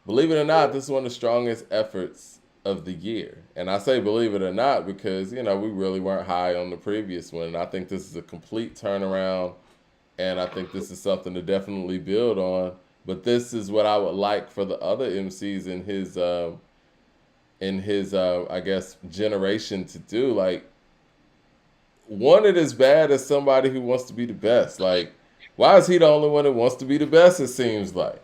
believe it or not, this is one of the strongest efforts of the year. And I say believe it or not because, we really weren't high on the previous one. And I think this is a complete turnaround. And I think this is something to definitely build on. But this is what I would like for the other MCs in his I guess, generation to do. Like, want it as bad as somebody who wants to be the best. Like, why is he the only one that wants to be the best, it seems like?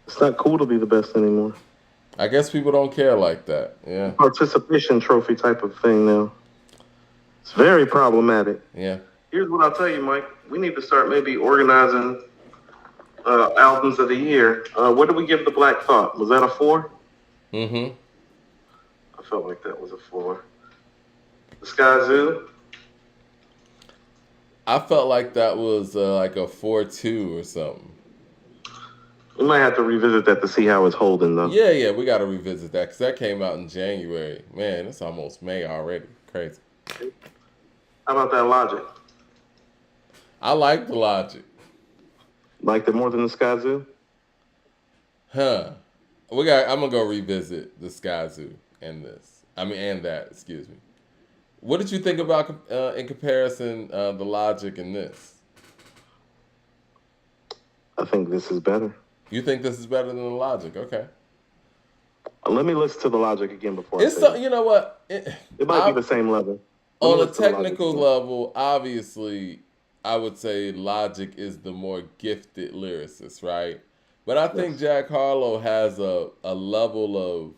It's not cool to be the best anymore. I guess people don't care like that. Yeah. Participation trophy type of thing now. It's very problematic. Yeah. Here's what I'll tell you, Mike. We need to start maybe organizing albums of the year. What did we give the Black Thought? Was that a 4? Mm-hmm. I felt like that was a 4. The Sky Zoo? I felt like that was like a 4-2 or something. We might have to revisit that to see how it's holding, though. Yeah, we got to revisit that because that came out in January. Man, it's almost May already. Crazy. How about that Logic? I like the Logic. Liked it more than the Sky Zoo? Huh. I'm gonna go revisit the Sky Zoo and that. Excuse me. What did you think about in comparison the Logic and this? I think this is better. You think this is better than the Logic? Okay. Let me listen to the Logic again before. You know what? It might be the same level. On a technical level, obviously, I would say Logic is the more gifted lyricist, right? But I think Jack Harlow has a level of,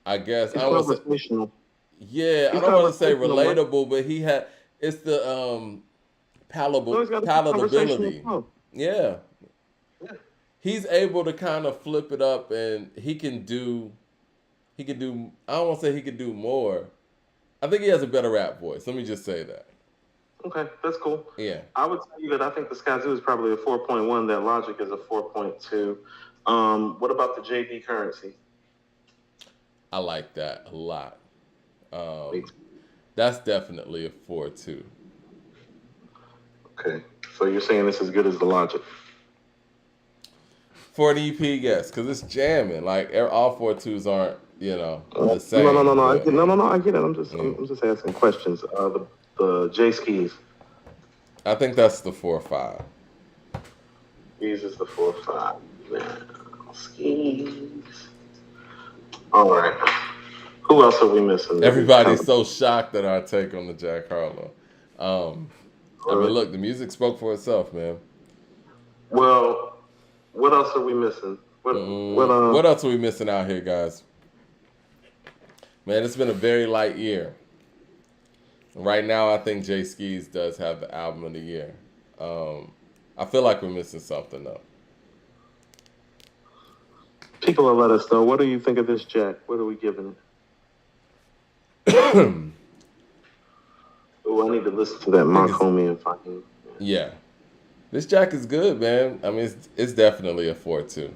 I guess, I don't want to say, I don't want to say relatable, but it's the palatability. Yeah. He's able to kind of flip it up, and he can do, I don't want to say he can do more. I think he has a better rap voice. Let me just say that. Okay, that's cool. Yeah. I would tell you that I think the Sky Zoo is probably a 4.1. That Logic is a 4.2. What about the JD Currency? I like that a lot. That's definitely a 4-2. Okay, so you're saying it's as good as the Logic? For an EP, yes, because it's jamming. Like all 4-2s aren't, the No, no, no, same. no. But I get it. yeah. I'm just asking questions. The J skis. I think that's the 4-5. Skis is the 4-5. Now, skis. All right. Who else are we missing? Everybody's so shocked at our take on the Jack Harlow. I mean, look, the music spoke for itself, man. Well, what else are we missing? What else are we missing out here, guys? Man, it's been a very light year. Right now, I think Jay Skis does have the album of the year. I feel like we're missing something, though. People will let us know. What do you think of this, Jack? What are we giving it? Oh, I need to listen to that Mark Homie and fucking. Yeah. This Jack is good, man. I mean, it's definitely a 4-2.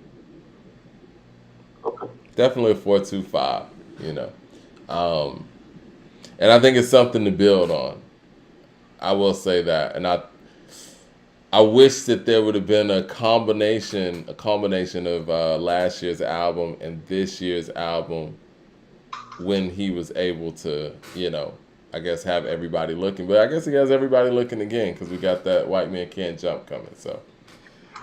Okay. Definitely a 4-2-5, And I think it's something to build on. I will say that. And I wish that there would have been a combination of last year's album and this year's album when he was able to, I guess have everybody looking. But I guess he has everybody looking again because we got that White Man Can't Jump coming. So,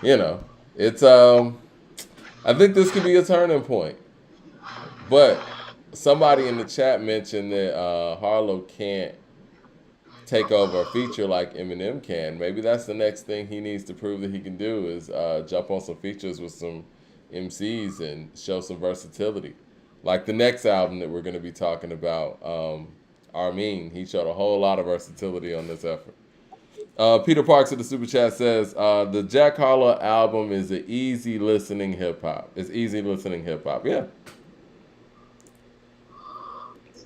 it's I think this could be a turning point. But somebody in the chat mentioned that Harlow can't take over a feature like Eminem can. Maybe that's the next thing he needs to prove that he can do is jump on some features with some MCs and show some versatility. Like the next album that we're going to be talking about, Armeen, he showed a whole lot of versatility on this effort. Peter Parks of the Super Chat says, the Jack Harlow album is an easy listening hip-hop. It's easy listening hip-hop, yeah.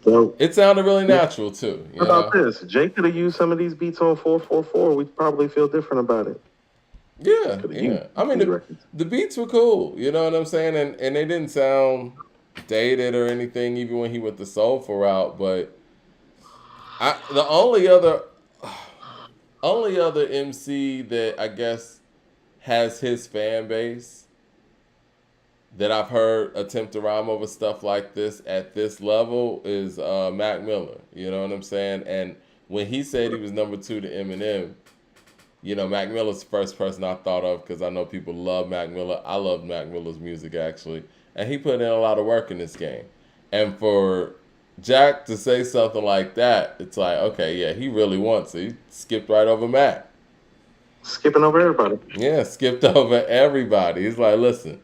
So, it sounded really natural, too. What about this? Jay could have used some of these beats on 444. We'd probably feel different about it. Yeah. I mean, the beats were cool, you know what I'm saying? And they didn't sound dated or anything, even when he went the soulful route, but the only other MC that I guess has his fan base that I've heard attempt to rhyme over stuff like this at this level is Mac Miller. You know what I'm saying? And when he said he was number 2 to Eminem, Mac Miller's the first person I thought of because I know people love Mac Miller. I love Mac Miller's music, actually. And he put in a lot of work in this game. And for Jack to say something like that, it's like, okay, yeah, he really wants it. He skipped right over Mac. Skipping over everybody. Yeah, skipped over everybody. He's like, listen,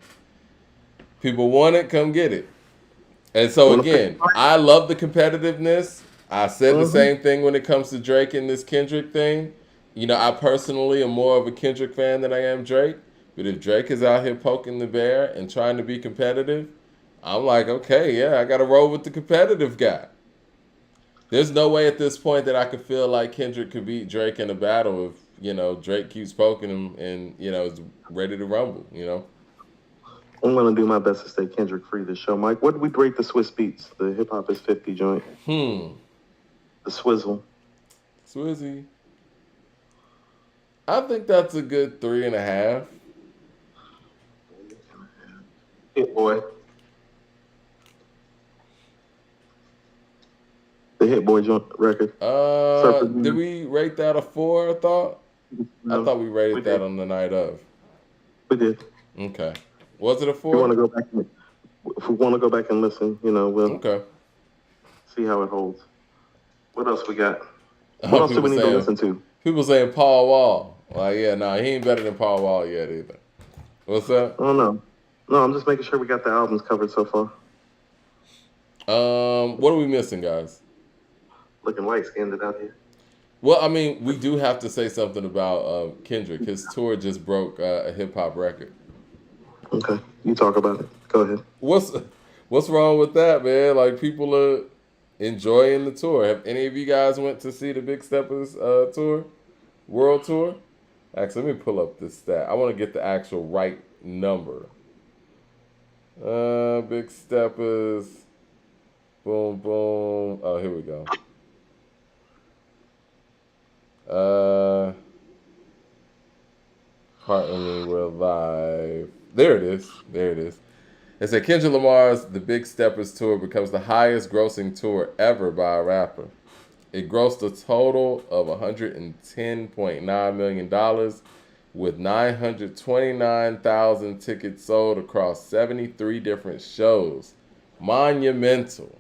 people want it, come get it. And so again, I love the competitiveness. I said the same thing when it comes to Drake and this Kendrick thing. I personally am more of a Kendrick fan than I am Drake. But if Drake is out here poking the bear and trying to be competitive, I'm like, okay, yeah, I got to roll with the competitive guy. There's no way at this point that I could feel like Kendrick could beat Drake in a battle if, Drake keeps poking him and, is ready to rumble, I'm going to do my best to stay Kendrick free this show. Mike, what did we rate the Swiss Beats? The Hip Hop is 50 joint. The Swizzle. Swizzy. I think that's a good 3.5. Hit Boy. The Hit Boy joint record. Did we rate that a 4, I thought? No, I thought we rated that on the night of. We did. Okay. Was it a 4? If we want to go back and listen, we'll see how it holds. What else we got? What else do we need to listen to? People saying Paul Wall. Like, yeah, he ain't better than Paul Wall yet either. What's that? Oh, no. No, I'm just making sure we got the albums covered so far. What are we missing, guys? Looking light-skinned out here. Well, I mean, we do have to say something about Kendrick. His tour just broke a hip-hop record. Okay, you talk about it. Go ahead. What's wrong with that, man? Like, people are enjoying the tour. Have any of you guys went to see the Big Steppers tour, world tour? Actually, let me pull up this stat. I want to get the actual right number. Big Steppers. Boom, boom. Oh, here we go. Uh, Pardon me, we're live. There it is. There it is. It said Kendrick Lamar's The Big Steppers tour becomes the highest grossing tour ever by a rapper. It grossed a total of $110.9 million with 929,000 tickets sold across 73 different shows. Monumental.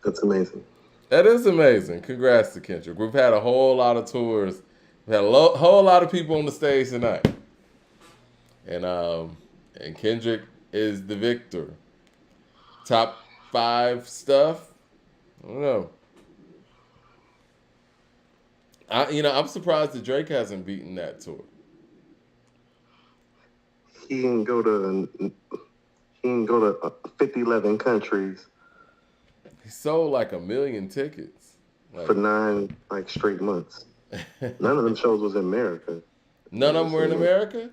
That's amazing. That is amazing. Congrats to Kendrick. We've had a whole lot of tours. We've had a whole lot of people on the stage tonight. And Kendrick is the victor. Top 5 stuff? I don't know. I'm surprised that Drake hasn't beaten that tour. He can go to 11 countries. He sold like 1 million tickets For 9 straight months. None of them shows was in America. None of them were in America?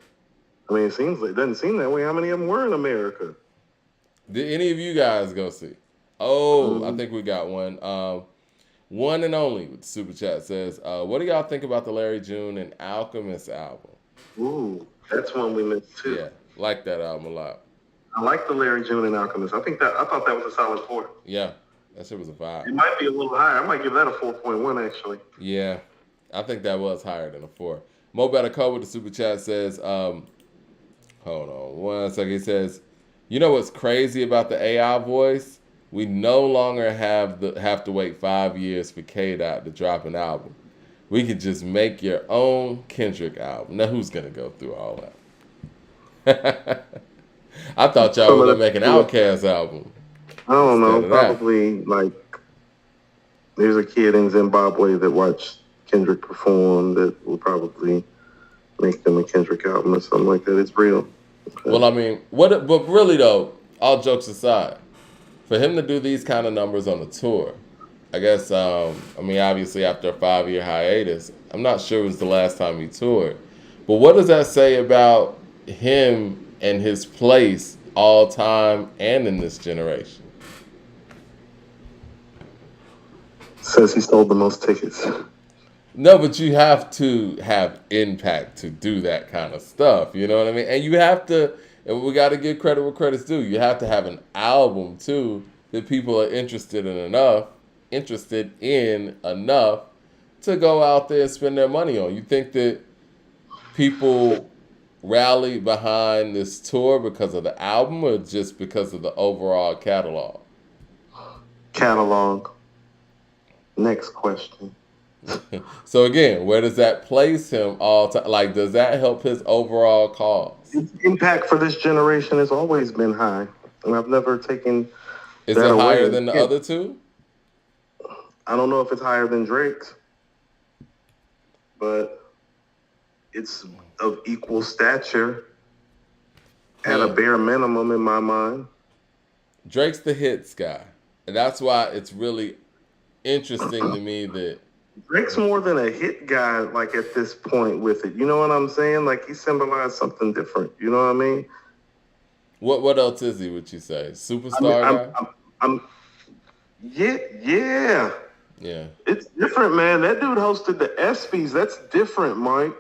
I mean, it doesn't seem that way. How many of them were in America? Did any of you guys go see? Oh, I think we got one. One and only with the super chat says, what do y'all think about the Larry June and Alchemist album? Ooh, that's one we missed too. Yeah, like that album a lot. I like the Larry June and Alchemist. I thought that was a solid 4. Yeah, that shit was a vibe. It might be a little higher. I might give that a 4.1 actually. Yeah, I think that was higher than a 4. Mo Better Code with the super chat says, hold on one second. He says, you know what's crazy about the AI voice? We no longer have to wait 5 years for K-Dot to drop an album. We could just make your own Kendrick album. Now, who's going to go through all that? I thought y'all were going to make an Outkast album. I don't know. Probably, there's a kid in Zimbabwe that watched Kendrick perform that will probably make them a Kendrick album or something like that. It's real. Okay. Well, I mean, but really, though, all jokes aside, for him to do these kind of numbers on the tour, I guess, obviously after a 5-year hiatus, I'm not sure it was the last time he toured. But what does that say about him and his place all time and in this generation? Says he stole the most tickets. No, but you have to have impact to do that kind of stuff. You know what I mean? And you have to, and we got to give credit where credit's due. You have to have an album, too, that people are interested in enough to go out there and spend their money on. You think that people rally behind this tour because of the album or just because of the overall catalog? Catalog. Next question. So again, where does that place him all time? Like, does that help his overall cause? His impact for this generation has always been high, and I've never taken. Is it higher than the other two? I don't know if it's higher than Drake's, but it's of equal stature at a bare minimum in my mind. Drake's the hits guy, and that's why it's really interesting to me that Drake's more than a hit guy, at this point with it. You know what I'm saying? He symbolized something different. You know what I mean? What else is he, would you say? Superstar guy? Yeah. Yeah. It's different, man. That dude hosted the ESPYs. That's different, Mike.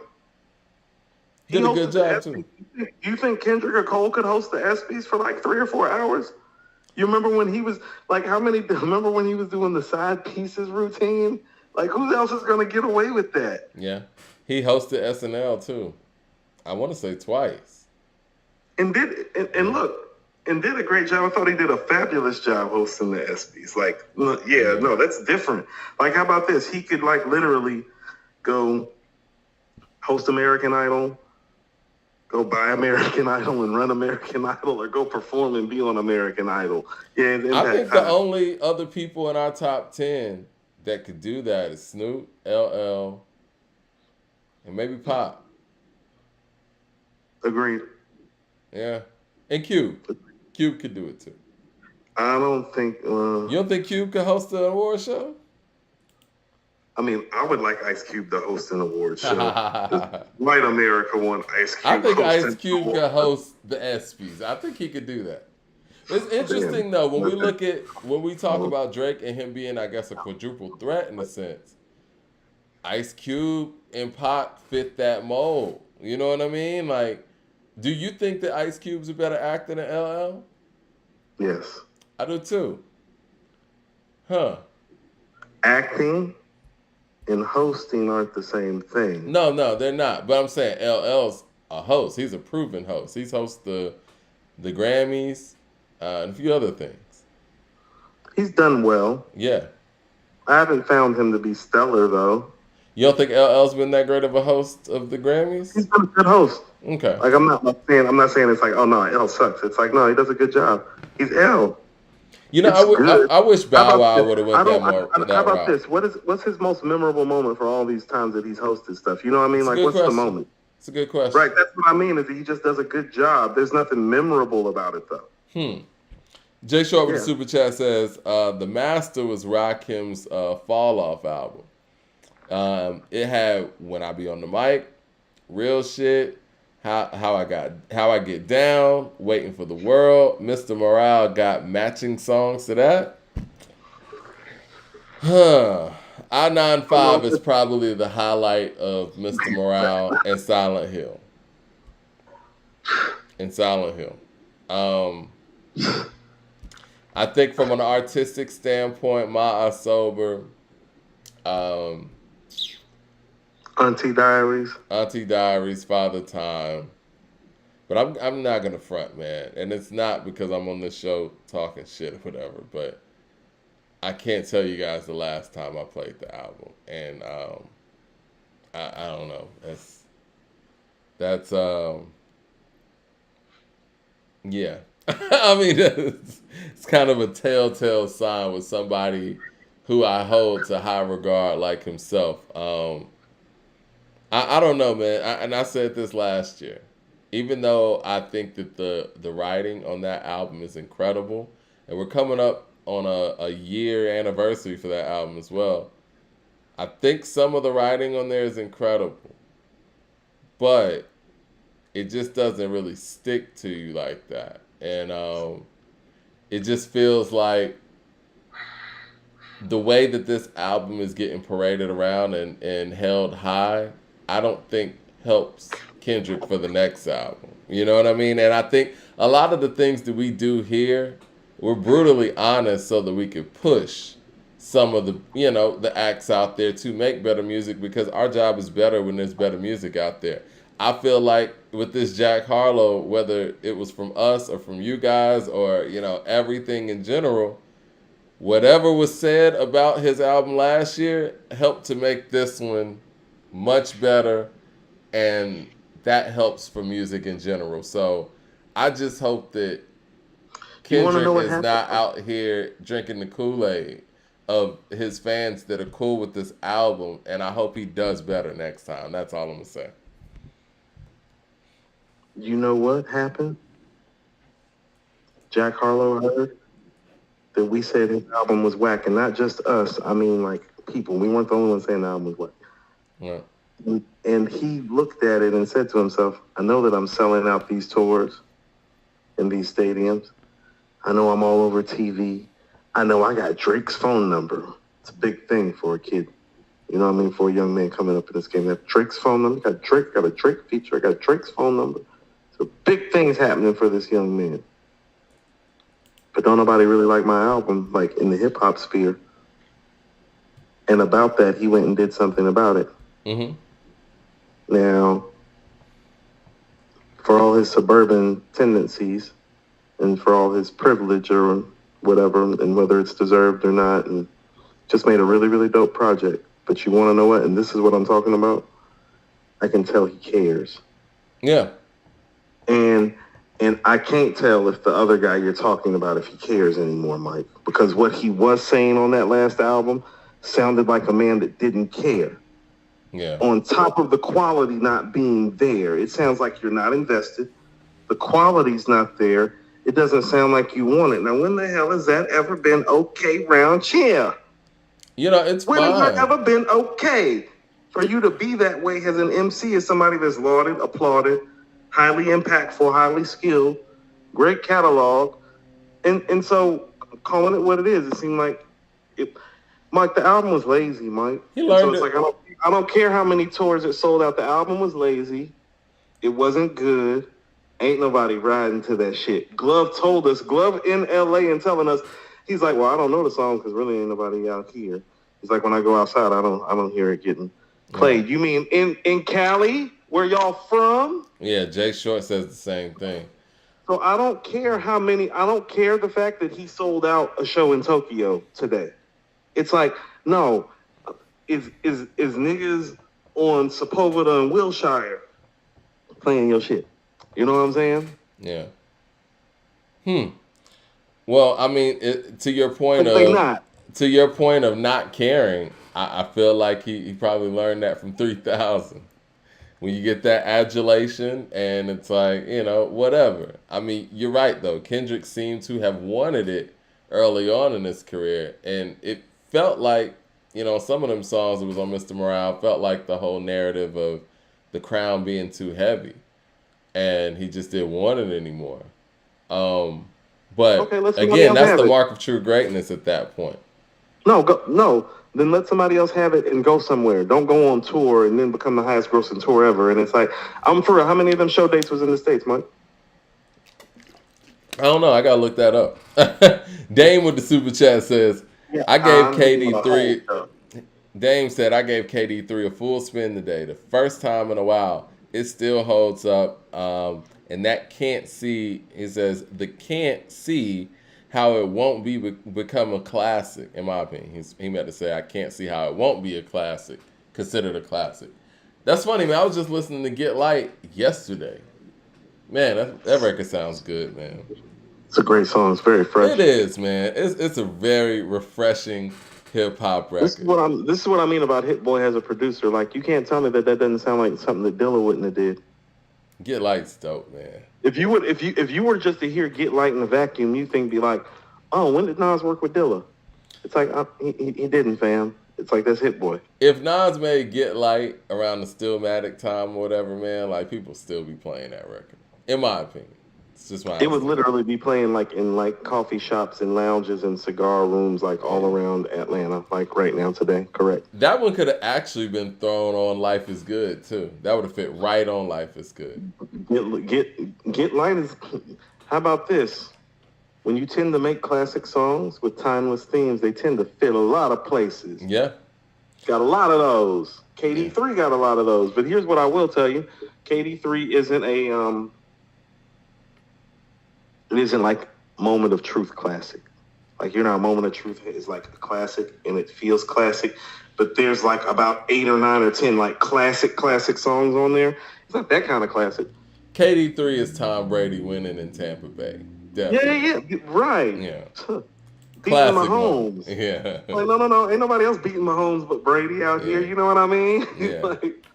Did a good job, too. Do you think Kendrick or Cole could host the ESPYs for 3 or 4 hours? You remember when he was, remember when he was doing the side pieces routine? Who else is going to get away with that? Yeah. He hosted SNL, too. I want to say twice. And did a great job. I thought he did a fabulous job hosting the ESPYs. No, that's different. How about this? He could, literally go host American Idol, go buy American Idol and run American Idol, or go perform and be on American Idol. Yeah, I think the only other people in our top 10 that could do that is Snoop, LL, and maybe Pop. Agreed. Yeah. And Cube. Cube could do it too. I don't think... you don't think Cube could host an award show? I mean, I would like Ice Cube to host an award show. White America won Ice Cube. I think Ice Cube could host the ESPYs. I think he could do that. It's interesting though when we look at when we talk Oh, about Drake and him being, I guess, a quadruple threat in a sense. Ice Cube and Pac fit that mold. You know what I mean? Like, do you think that Ice Cube's a better actor than LL? yes. I do too. Huh? Acting and hosting aren't the same thing. No, they're not. But I'm saying LL's a host. He's a proven host. He's host the Grammys and a few other things. He's done well. Yeah. I haven't found him to be stellar though. You don't think LL's been that great of a host of the Grammys? He's been a good host. Okay. Like I'm not saying it's like, oh no, L sucks. It's like, no, he does a good job. He's L. You know, I wish Bow Wow would have went that more. How about this? What's his most memorable moment for all these times that he's hosted stuff? You know what I mean? Like, what's the moment? It's a good question. Right, that's what I mean. Is that he just does a good job. There's nothing memorable about it though. Jay Short with the super chat says the Master was Rakim's Fall Off album. It had When I Be on the Mic, Real Shit, how I Get Down, Waiting for the World. Mr. Morale got matching songs to that. I-95 is probably the highlight of Mr. Morale and Silent Hill. I think from an artistic standpoint, Ma Are Sober, Auntie Diaries, Father Time. But I'm not gonna front, man, and it's not because I'm on this show talking shit or whatever. But I can't tell you guys the last time I played the album, and I don't know. That's yeah. I mean, it's kind of a telltale sign with somebody who I hold to high regard like himself. I don't know, man. And I said this last year. Even though I think that the writing on that album is incredible, and we're coming up on a year anniversary for that album as well, I think some of the writing on there is incredible, but it just doesn't really stick to you like that. And it just feels like the way that this album is getting paraded around and held high, I don't think helps Kendrick for the next album. You know what I mean? And I think a lot of the things that we do here, we're brutally honest so that we could push some of the acts out there to make better music, because our job is better when there's better music out there. I feel like with this Jack Harlow, whether it was from us or from you guys or, everything in general, whatever was said about his album last year helped to make this one much better, and that helps for music in general. So I just hope that Kendrick is not out here drinking the Kool-Aid of his fans that are cool with this album, and I hope he does better next time. That's all I'm going to say. You know what happened? Jack Harlow heard that we said his album was whack, and not just us. I mean, like, people. We weren't the only ones saying the album was whack. Yeah. And he looked at it and said to himself, I know that I'm selling out these tours and these stadiums. I know I'm all over TV. I know I got Drake's phone number. It's a big thing for a kid. You know what I mean? For a young man coming up in this game. That Drake's phone number. Got a Drake feature. I got Drake's phone number. So big things happening for this young man. But don't nobody really like my album, like in the hip hop sphere. And about that, he went and did something about it. Mm-hmm. Now, for all his suburban tendencies and for all his privilege or whatever, and whether it's deserved or not, and just made a really, really dope project. But you want to know what? And this is what I'm talking about. I can tell he cares. Yeah. And I can't tell if the other guy you're talking about, if he cares anymore, Mike. Because what he was saying on that last album sounded like a man that didn't care. Yeah. On top of the quality not being there, it sounds like you're not invested. The quality's not there. It doesn't sound like you want it. Now, when the hell has that ever been okay round here? It's when fine. When has that ever been okay for you to be that way as an MC, as somebody that's lauded, applauded, highly impactful, highly skilled, great catalog, And so calling it what it is, it seemed like it. Mike, the album was lazy, Mike. He And so learned it's it. like I don't care how many tours it sold out. The album was lazy. It wasn't good. Ain't nobody riding to that shit. Glove told us. Glove in L.A. and telling us, he's like, well, I don't know the songs because really ain't nobody out here. He's like, when I go outside, I don't hear it getting played. Yeah. You mean in Cali, where y'all from? Yeah, Jay Short says the same thing. So I don't care how many. I don't care the fact that he sold out a show in Tokyo today. It's like, no, is niggas on Sepulveda and Wilshire playing your shit? You know what I'm saying? Yeah. Well, I mean, to your point They of not. not caring, I feel like he probably learned that from 3000. When you get that adulation and it's like, whatever. I mean, you're right, though. Kendrick seemed to have wanted it early on in his career. And it felt like, some of them songs that was on Mr. Morale felt like the whole narrative of the crown being too heavy. And he just didn't want it anymore. But Okay, let somebody again, else that's have the it. mark of true greatness at that point. No. Then let somebody else have it and go somewhere. Don't go on tour and then become the highest grossing tour ever. And it's like, I'm for real. How many of them show dates was in the States, Mike? I don't know. I gotta look that up. Dame with the super chat says, Yeah, I gave I'm KD three. 3. Dame said, I gave KD 3 a full spin today. The first time in a while. It still holds up. And that can't see, he says, the can't see how it won't become a classic, in my opinion. He meant to say, I can't see how it won't be a classic, considered a classic. That's funny, man. I was just listening to Get Light yesterday. Man, that record sounds good, man. It's a great song. It's very fresh. It is, man. It's a very refreshing hip hop record. This is what I mean about Hit Boy as a producer. Like, you can't tell me that doesn't sound like something that Dilla wouldn't have did. Get Light's dope, man. If you were just to hear Get Light in a vacuum, you think be like, oh, when did Nas work with Dilla? It's like he didn't, fam. It's like that's Hit Boy. If Nas made Get Light around the Stillmatic time or whatever, man, like people still be playing that record. In my opinion. It's just my It would literally be playing like in like coffee shops and lounges and cigar rooms like all around Atlanta, like right now today. Correct. That one could have actually been thrown on Life is Good too. That would have fit right on Life is Good. Get Light is. How about this? When you tend to make classic songs with timeless themes, they tend to fit a lot of places. Yeah. Got a lot of those. KD3 got a lot of those. But here's what I will tell you. KD3 isn't it isn't like Moment of Truth classic. Like, you're not a Moment of Truth is like a classic and it feels classic. But there's like about 8 or 9 or 10 like classic songs on there. It's not that kind of classic. KD3 is Tom Brady winning in Tampa Bay. Definitely. Yeah, right. Yeah. Beating Mahomes. Yeah. Like, no. Ain't nobody else beating Mahomes but Brady out here. You know what I mean? Yeah. Like,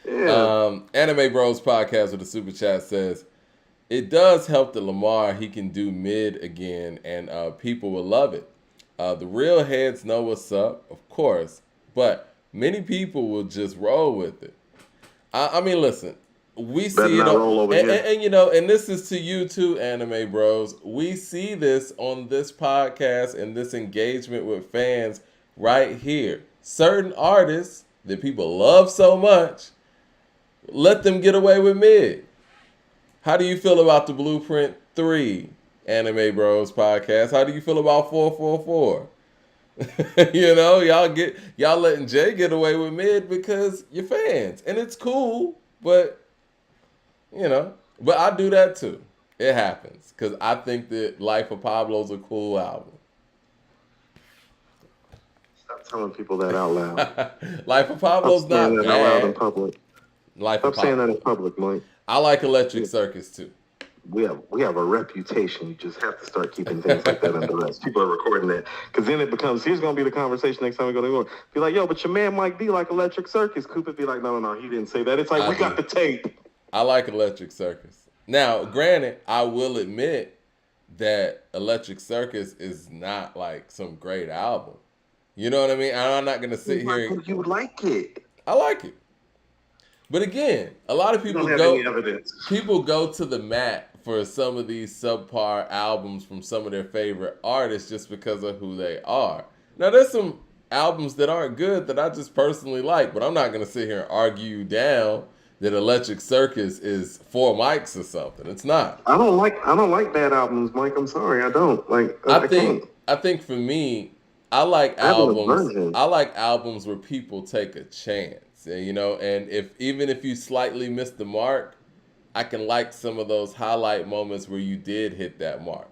yeah. Anime Bros Podcast with the super chat says, it does help that Lamar, he can do mid again, and people will love it. The real heads know what's up, of course, but many people will just roll with it. I mean, listen, we see it on, and this is to you too, Anime Bros. We see this on this podcast and this engagement with fans right here. Certain artists that people love so much, let them get away with mid. How do you feel about the Blueprint 3 Anime Bros podcast? How do you feel about 444? Y'all letting Jay get away with mid because you're fans. And it's cool, but I do that too. It happens. Because I think that Life of Pablo's a cool album. Stop telling people that out loud. Life of Pablo's not bad. Out loud in public. Stop saying that in public, Mike. I like Electric Circus too. We have a reputation. You just have to start keeping things like that under wraps. People are recording that because then it becomes. Here's gonna be the conversation next time we go to New Be like, yo, but your man Mike D like Electric Circus. Cooper be like, no, he didn't say that. It's like we got the tape. I like Electric Circus. Now, granted, I will admit that Electric Circus is not like some great album. You know what I mean? I'm not gonna sit here. You would like it. I like it. But again, a lot of You don't have any evidence. people go to the mat for some of these subpar albums from some of their favorite artists just because of who they are. Now, there's some albums that aren't good that I just personally like, but I'm not going to sit here and argue you down that Electric Circus is four mics or something. It's not. I don't like bad albums, Mike. I'm sorry, I don't like. I think for me, I like albums. I like albums where people take a chance, and, and even if you slightly miss the mark, I can like some of those highlight moments where you did hit that mark.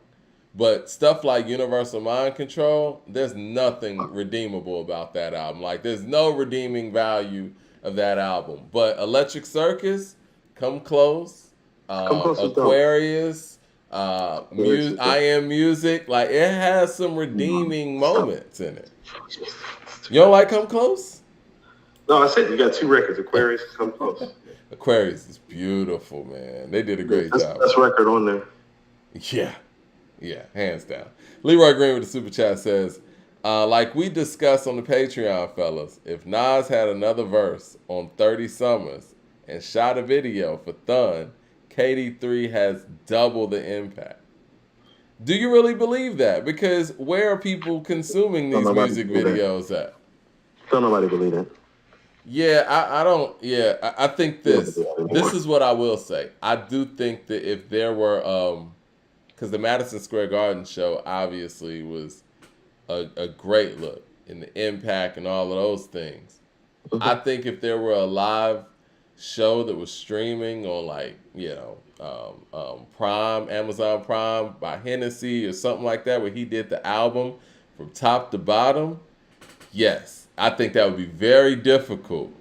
But stuff like Universal Mind Control, there's nothing redeemable about that album. Like, there's no redeeming value of that album. But Electric Circus, Come Close, Aquarius, I Am Music, like, it has some redeeming moments in it. You don't like Come Close? No, I said you got two records, Aquarius, Come Close. Aquarius is beautiful, man. They did a great job. Best record on there. Yeah, hands down. Leroy Green with the super chat says, like we discussed on the Patreon, fellas, if Nas had another verse on 30 Summers and shot a video for Thun, KD3 has double the impact. Do you really believe that? Because where are people consuming these music videos at? Don't nobody believe that. Yeah, I don't. Yeah, I think this is what I will say. I do think that if there were, because the Madison Square Garden show obviously was a great look in the impact and all of those things. Mm-hmm. I think if there were a live show that was streaming on Prime, Amazon Prime by Hennessy or something like that, where he did the album from top to bottom, yes. I think that would be very difficult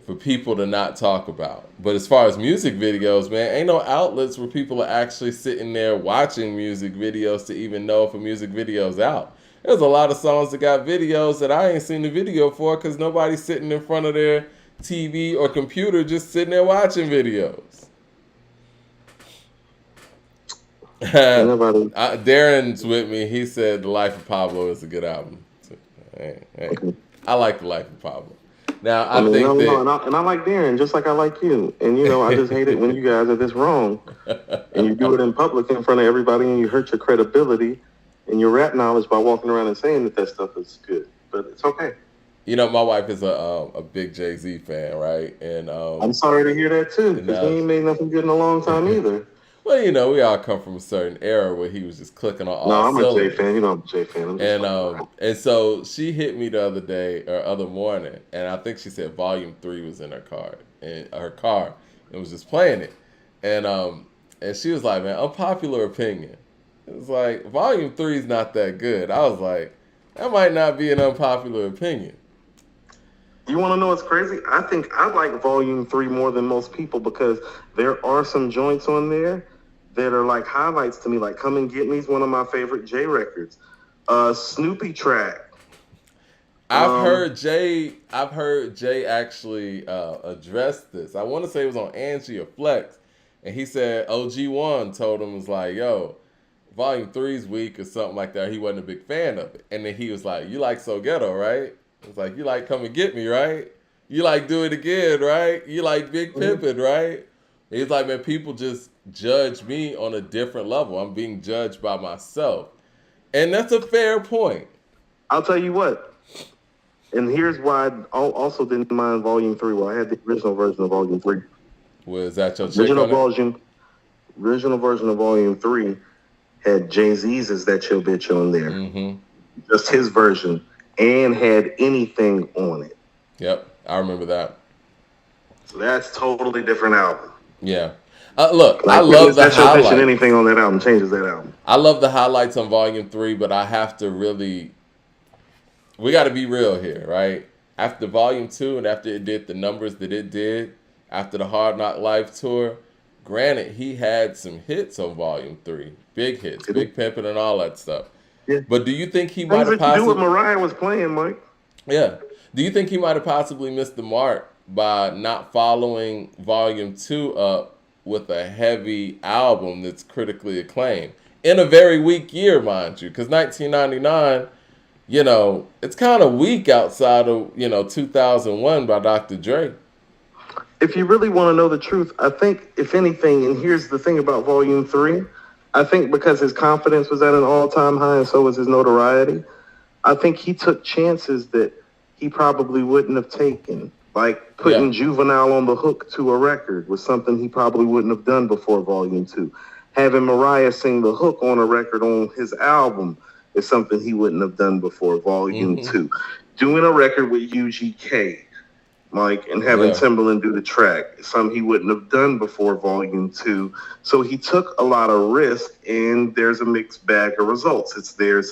for people to not talk about. But as far as music videos, man, ain't no outlets where people are actually sitting there watching music videos to even know if a music video's out. There's a lot of songs that got videos that I ain't seen the video for because nobody's sitting in front of their TV or computer just sitting there watching videos. Darren's with me. He said The Life of Pablo is a good album. Hey. I like The Life of Pablo. Now, I like Darren, just like I like you. And, I just hate it when you guys are this wrong. And you do it in public in front of everybody and you hurt your credibility and your rap knowledge by walking around and saying that stuff is good. But it's okay. My wife is a big Jay-Z fan, right? And I'm sorry to hear that, too, because he ain't made nothing good in a long time either. Well, we all come from a certain era where he was just clicking on all cylinders. I'm a Jay fan. And so she hit me the other morning, and I think she said Volume 3 was in her car, and was just playing it. And she was like, man, unpopular opinion. It was like, Volume 3 is not that good. I was like, that might not be an unpopular opinion. You want to know what's crazy? I think I like Volume 3 more than most people because there are some joints on there that are like highlights to me, like Come and Get Me is one of my favorite Jay records. Snoopy track. I've heard Jay actually address this. I want to say it was on Angie or Flex, and he said OG1 told him, was like, yo, Volume 3's weak or something like that. He wasn't a big fan of it. And then he was like, you like So Ghetto, right? It's like, you like Come and Get Me, right? You like Do It Again, right? You like Big Pimpin', right? He's like, man, people just judge me on a different level. I'm being judged by myself. And that's a fair point. I'll tell you what. And here's why I also didn't mind Volume 3. Well, I had the original version of Volume 3. Was that your original version of Volume 3 had Jay-Z's Is That Your Bitch on there. Mm-hmm. Just his version. And had Anything on it. Yep, I remember that. So that's totally different album. Yeah. Look, I love the highlights. Anything on that album changes that album. I love the highlights on Volume 3, but I have to we got to be real here, right? After Volume 2 and after it did the numbers that it did, after the Hard Knock Life tour, granted, he had some hits on Volume 3. Big hits, Big Pimpin' and all that stuff. Yeah. But do you think he might have possibly... do what Mariah was playing, Mike. Yeah. Do you think he might have possibly missed the mark by not following Volume 2 up with a heavy album that's critically acclaimed? In a very weak year, mind you, because 1999, it's kind of weak outside of, 2001 by Dr. Dre. if you really want to know the truth, I think, if anything, and here's the thing about Volume 3, I think because his confidence was at an all-time high and so was his notoriety, I think he took chances that he probably wouldn't have taken. Like putting Juvenile on the hook to a record was something he probably wouldn't have done before Volume 2. Having Mariah sing the hook on a record on his album is something he wouldn't have done before Volume 2. Doing a record with UGK, Mike, and having Timbaland do the track, something he wouldn't have done before Volume 2. So he took a lot of risk, and there's a mixed bag of results. There's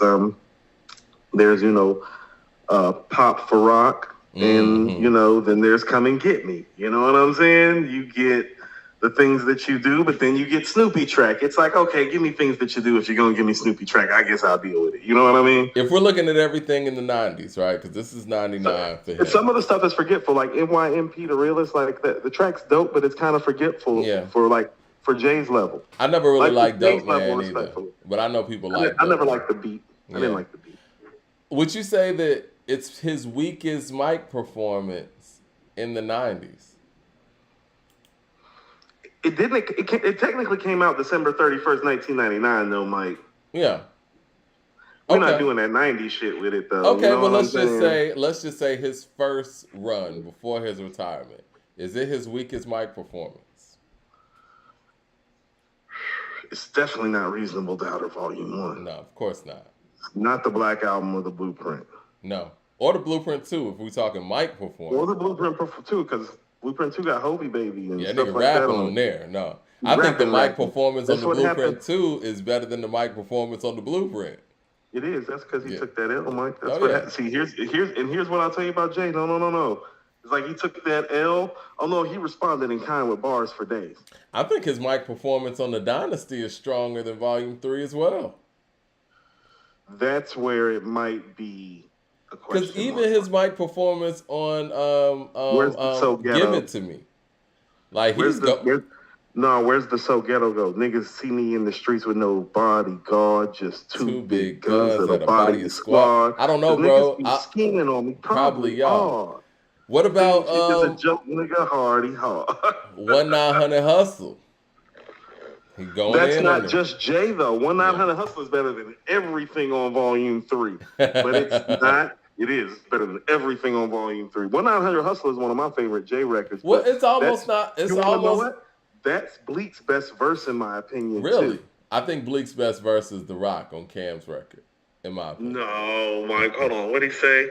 Pop for Rock, and then there's Come and Get Me. You know what I'm saying? You get the things that you do, but then you get Snoopy track. It's like, okay, give me things that you do. If you're gonna give me Snoopy track, I guess I'll deal with it. You know what I mean? If we're looking at everything in the 90s, right? Because this is 99 for him. Some of the stuff is forgetful, like NYMP, The Realist, like the track's dope, but it's kind of forgetful for Jay's level. I never really liked Dope Man either, but I know people like I never liked the beat. I didn't like the beat. Would you say that it's his weakest mic performance in the 90s? It didn't. It technically came out December 31st, 1999, though, Mike. Yeah. We're not doing that 90s shit with it, though. Okay, well, let's just say his first run before his retirement. Is it his weakest mic performance? It's definitely not Reasonable Doubt or Volume 1. No, of course not. Not the Black Album or the Blueprint. No. Or the Blueprint 2, if we're talking mic performance. Or the Blueprint 2, because Blueprint 2 got Hobie Baby and stuff nigga like rapping that on there. No. I think the mic performance on the Blueprint 2 is better than the mic performance on the Blueprint. It is. That's because he took that L, Mike. That's what happened. See, here's what I'll tell you about Jay. No. It's like he took that L. Oh, no, he responded in kind with bars for days. I think his mic performance on the Dynasty is stronger than Volume 3 as well. That's where it might be a question. Because even his mic performance on Give It To Me. Like, where's the So Ghetto go? Niggas see me in the streets with no bodyguard, just two big guns and a body squad. I don't know, bro. Niggas be scheming on me. Probably y'all. What about a joke, nigga, hardy hard. 1-900 Hustle? He going That's in not just Jay though. 1-900 Hustle is better than everything on Volume 3, but it's not. It is better than everything on Volume 3. 1-900 Hustle is one of my favorite Jay records. Well, it's almost not. It's almost. That's Bleak's best verse, in my opinion. Really? Too. I think Bleak's best verse is The Rock on Cam's record, in my opinion. No, Mike, hold on. What'd he say?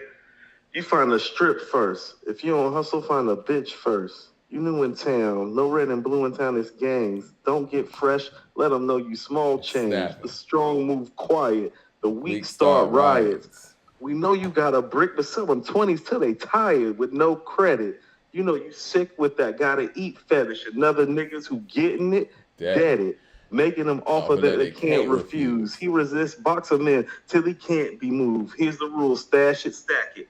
You find a strip first. If you don't hustle, find a bitch first. You new in town. No red and blue in town is gangs. Don't get fresh. Let them know you small change. The strong move quiet. The weak start riots. We know you got a brick, but selling 20s till they tired with no credit. You know you sick with that gotta eat fetish. Another niggas who getting it, dead it. Making them offer that they can't refuse. He resists boxer men till he can't be moved. Here's the rule, stash it, stack it.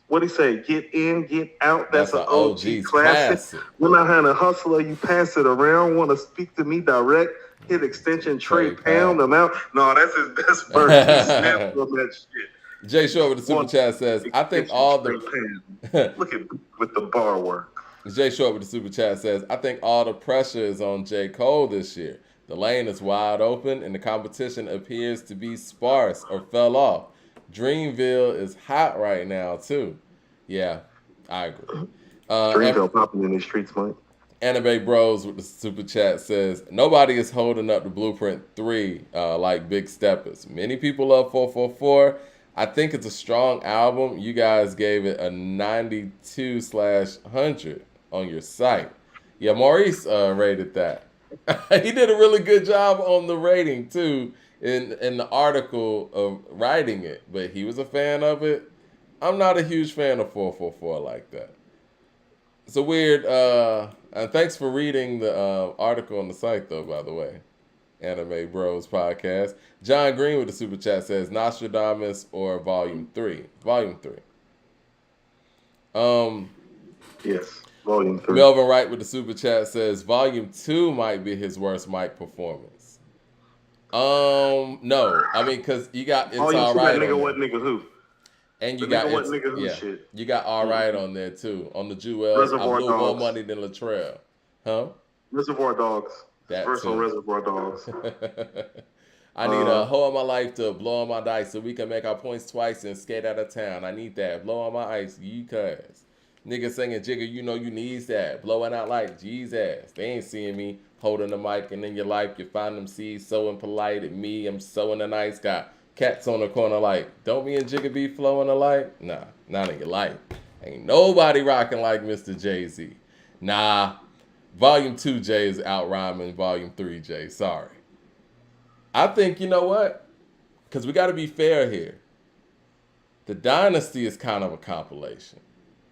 What'd he say? Get in, get out. That's an OG classic. When I had a hustler, you pass it around. Want to speak to me direct? Hit extension, trade, pound them out. No, that's his best verse. He snapped on that shit. Jay Short with the super chat says, I think all the look at with the bar work. Jay Short with the super chat says, I think all the pressure is on J. Cole this year. The lane is wide open and the competition appears to be sparse or fell off. Dreamville is hot right now too. Yeah, I agree. Dreamville popping in the streets, Mike. Anime Bros with the super chat says, nobody is holding up the Blueprint 3 like Big Steppers. Many people love 444. I think it's a strong album. You guys gave it a 92/100 on your site. Yeah, Maurice rated that. He did a really good job on the rating too in the article of writing it, but he was a fan of it. I'm not a huge fan of 444 like that. It's a weird, and thanks for reading the article on the site though, by the way. Anime Bros Podcast. John Green with the super chat says Nostradamus or Volume 3. Volume 3. Yes, Volume 3. Melvin Wright with the super chat says Volume 2 might be his worst mic performance. No. I mean, because you got It's Alright. Nigga, what nigga who? And The you got nigga what nigga who yeah, shit. you got all right on there too. On the Jewels, I Reservoir blew more Dogs. money than Latrell. Huh? Reservoir Dogs. His That verse on too. Reservoir Dogs. I need a hoe in my life to blow on my dice so we can make our points twice and skate out of town. I need that. Blow on my ice, you cuz. Niggas singing Jigger, you know you needs that. Blowing out like Jesus. They ain't seeing me holding the mic, and in your life you find them seeds so impolite at me. I'm so in the nice guy. Cats on the corner like, don't me and Jigger be flowing alike? Nah, not in your life. Ain't nobody rocking like Mr. Jay-Z. Nah, Volume 2 Jay is out rhyming Volume 3 Jay. Sorry. I think, you know what? Because we got to be fair here. The Dynasty is kind of a compilation.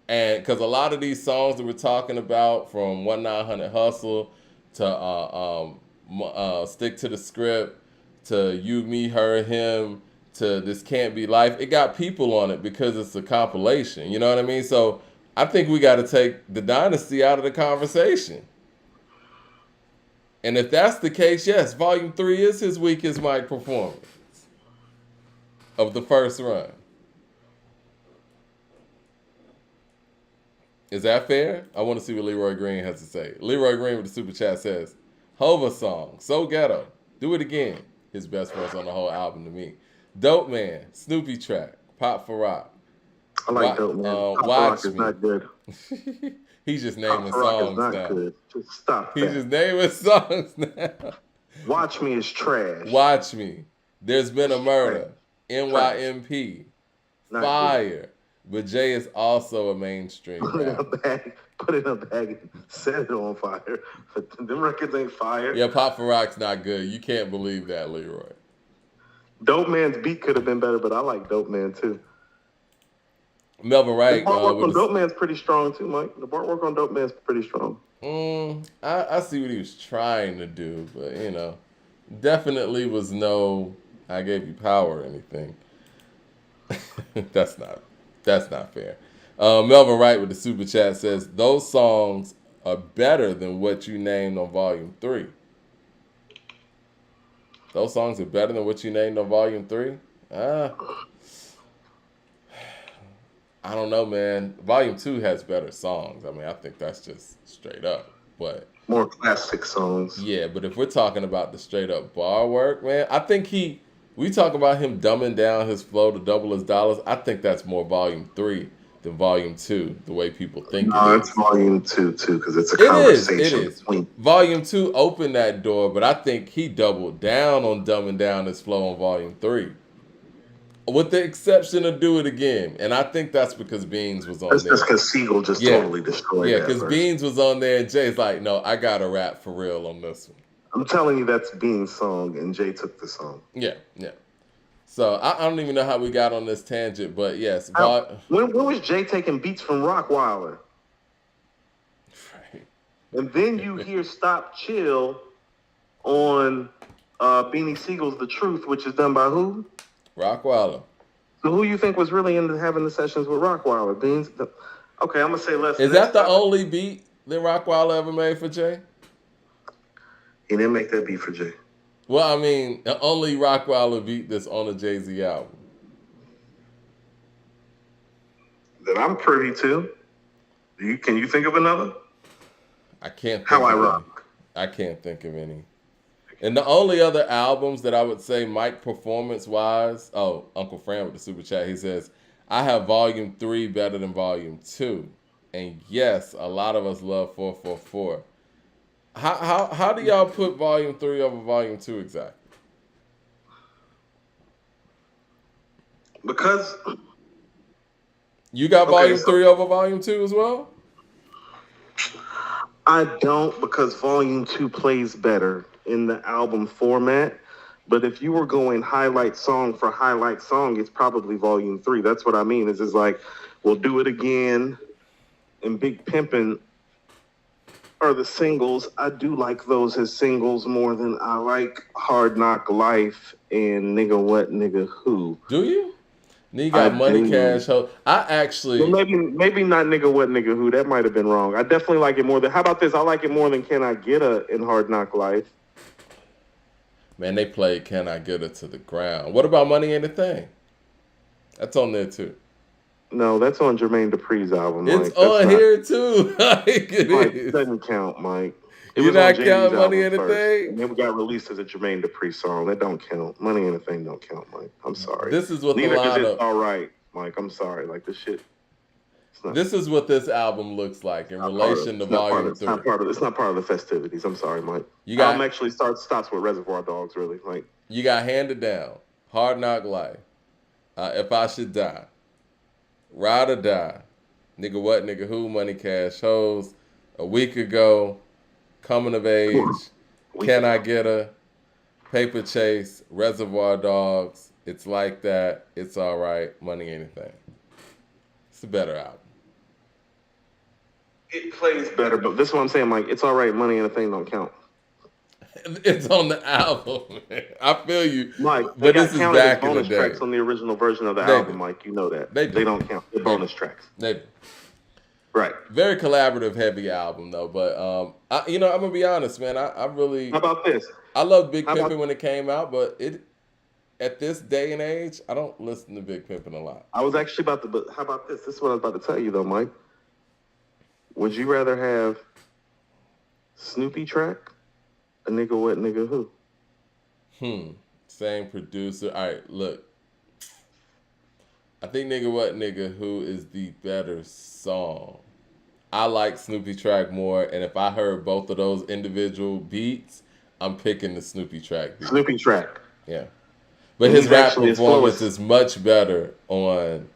And because a lot of these songs that we're talking about, from 1-900 Hustle to Stick to the Script to You, Me, Her, Him to This Can't Be Life, it got people on it because it's a compilation. You know what I mean? So I think we got to take the Dynasty out of the conversation. And if that's the case, yes, Volume 3 is his weakest mic performance of the first run. Is that fair? I want to see what Leroy Green has to say. Leroy Green with the super chat says, Hova song, so ghetto. Do it again. His best verse on the whole album to me. Dope Man, Snoopy track, Pop for Rock. I like Dope Man. Pop Watch Rock is Me. not good. He's just Pop naming for Rock is songs not now. good. Just stop He's that. just naming songs now. Watch Me is trash. Watch Me. There's Been a Murder. NYMP. Not Fire. good. But Jay is also a mainstream Put it in a rapper. bag. Put it in a bag and set it on fire. Them records ain't fire. Yeah, Pop for Rock's not good. You can't believe that, Leroy. Dope Man's beat could have been better, but I like Dope Man too. Melvin Wright. The bar work on Dope Man's pretty strong too, Mike. The bar work on Dope Man's pretty strong. I see what he was trying to do, but you know, definitely was no I gave you power or anything. That's not fair. Melvin Wright with the super chat says those songs are better than what you named on Volume 3. Those songs are better than what you named on Volume 3? I don't know, man. Volume 2 has better songs. I mean, I think that's just straight up. But more classic songs. Yeah, but if we're talking about the straight up bar work, man, I think we talk about him dumbing down his flow to double his dollars. I think that's more Volume 3 than Volume 2, the way people think it is. It's Volume 2 too, because it's a conversation. It is. Volume 2 opened that door, but I think he doubled down on dumbing down his flow on Volume 3. With the exception of Do It Again. And I think that's because Beans was on there. That's just because Siegel just totally destroyed that. Yeah, because Beans was on there and Jay's like, no, I got to rap for real on this one. I'm telling you, that's Beans' song, and Jay took the song. Yeah. So I don't even know how we got on this tangent, but yes. When was Jay taking beats from Rockweiler? Right. And then you hear Stop Chill on Beanie Siegel's The Truth, which is done by who? Rockweiler. So who you think was really into having the sessions with Rockweiler? Beans? Okay, I'm going to say less. Is that the only beat that Rockweiler ever made for Jay? He didn't make that beat for Jay. Well, I mean, the only Rockweiler beat that's on a Jay-Z album. That I'm privy to. Can you think of another? I can't think How I of Rock. Any. I can't think of any. And the only other albums that I would say Mike performance-wise, Uncle Fran with the super chat, he says, I have Volume 3 better than Volume 2. And yes, a lot of us love 444. How do y'all put Volume 3 over Volume 2 exactly? Because you got Volume 3 over Volume 2 as well? I don't, because Volume 2 plays better in the album format. But if you were going highlight song for highlight song, it's probably Volume 3. That's what I mean. It's like, we'll Do It Again and Big Pimpin' are the singles. I do like those as singles more than I like Hard Knock Life and Nigga What, Nigga Who. Do you? Then you got Money Cash. I actually... Well, maybe not Nigga What, Nigga Who. That might have been wrong. I definitely like it more than... How about this? I like it more than Can I Get Her in Hard Knock Life. Man, they played Can I Get Her to the ground. What about Money Ain't a Thing? That's on there too. No, that's on Jermaine Dupri's album, It's Mike. That's on not. here too. Like it Mike, is. doesn't count, Mike. It You're was on not Jay-Z's counting money album in the first, thing. and then it got released as a Jermaine Dupri song. That don't count. Money and the Thing don't count, Mike. I'm sorry. This is what the Neither does It's lineup. All Right, Mike. I'm sorry. Like this shit. It's not. This is what this album looks like in Not part of. relation to It's not part of. Volume It's not 3. part of. It's not part of the festivities. I'm sorry, Mike. You Album got actually stops with Reservoir Dogs. Really, like you got Handed Down, Hard Knock Life, If I Should Die, Ride or Die, Nigga What, Nigga Who, Money Cash Hoes, A Week Ago, Coming of Age, Can I Get Her, Paper Chase, Reservoir Dogs, It's Like That, It's Alright, Money Anything. It's a better album. it plays better, but this is what I'm saying, Mike. It's all right. Money and the Thing don't count. It's on the album. I feel you. Mike, they But got this is counted as back in the bonus day. tracks on the original version of the They album, do. Mike. You know that. They do. They don't count. They're bonus tracks. They, Right. very collaborative, heavy album though. But I'm gonna be honest, man. I really How about this? I loved Big How about- Pimpin' when it came out, but it at this day and age, I don't listen to Big Pimpin' a lot. I was actually about to, but how about this? This is what I was about to tell you though, Mike. Would you rather have Snoopy track, a Nigga What, Nigga Who? Same producer. All right, look. I think Nigga What Nigga Who is the better song. I like Snoopy track more, and if I heard both of those individual beats, I'm picking the Snoopy track beat. Snoopy track. Yeah. But And his he's rap actually- his flow performance is- is much better on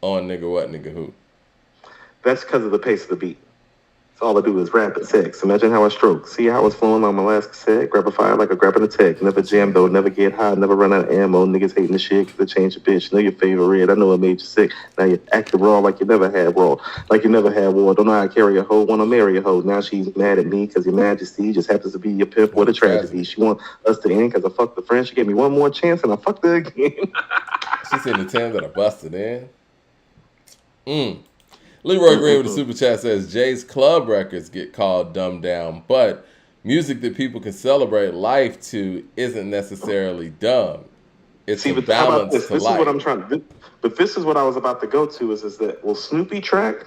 Nigga What Nigga Who. That's because of the pace of the beat. That's all I do is rap and sex. Imagine how I stroke. See how it's flowing on my last cassette? Grab a fire like a grabbing a tech. Never jam though, never get high, never run out of ammo. Niggas hating the shit because they changed your bitch. Know your favorite. I know it made you sick. Now you acting raw like you never had raw. Like you never had war. Don't know how to carry a hoe. Wanna marry a hoe. Now she's mad at me because your majesty just happens to be your pimp. What a tragedy. She want us to end because I fucked the friend. She gave me one more chance and I fucked her again. She said the Thames that I busted in. Leroy Green with the super chat says Jay's club records get called dumbed down, but music that people can celebrate life to isn't necessarily dumb. It's a but how about balance this? to This life. is what I'm trying to do. But this is what I was about to go to is that, well, Snoopy track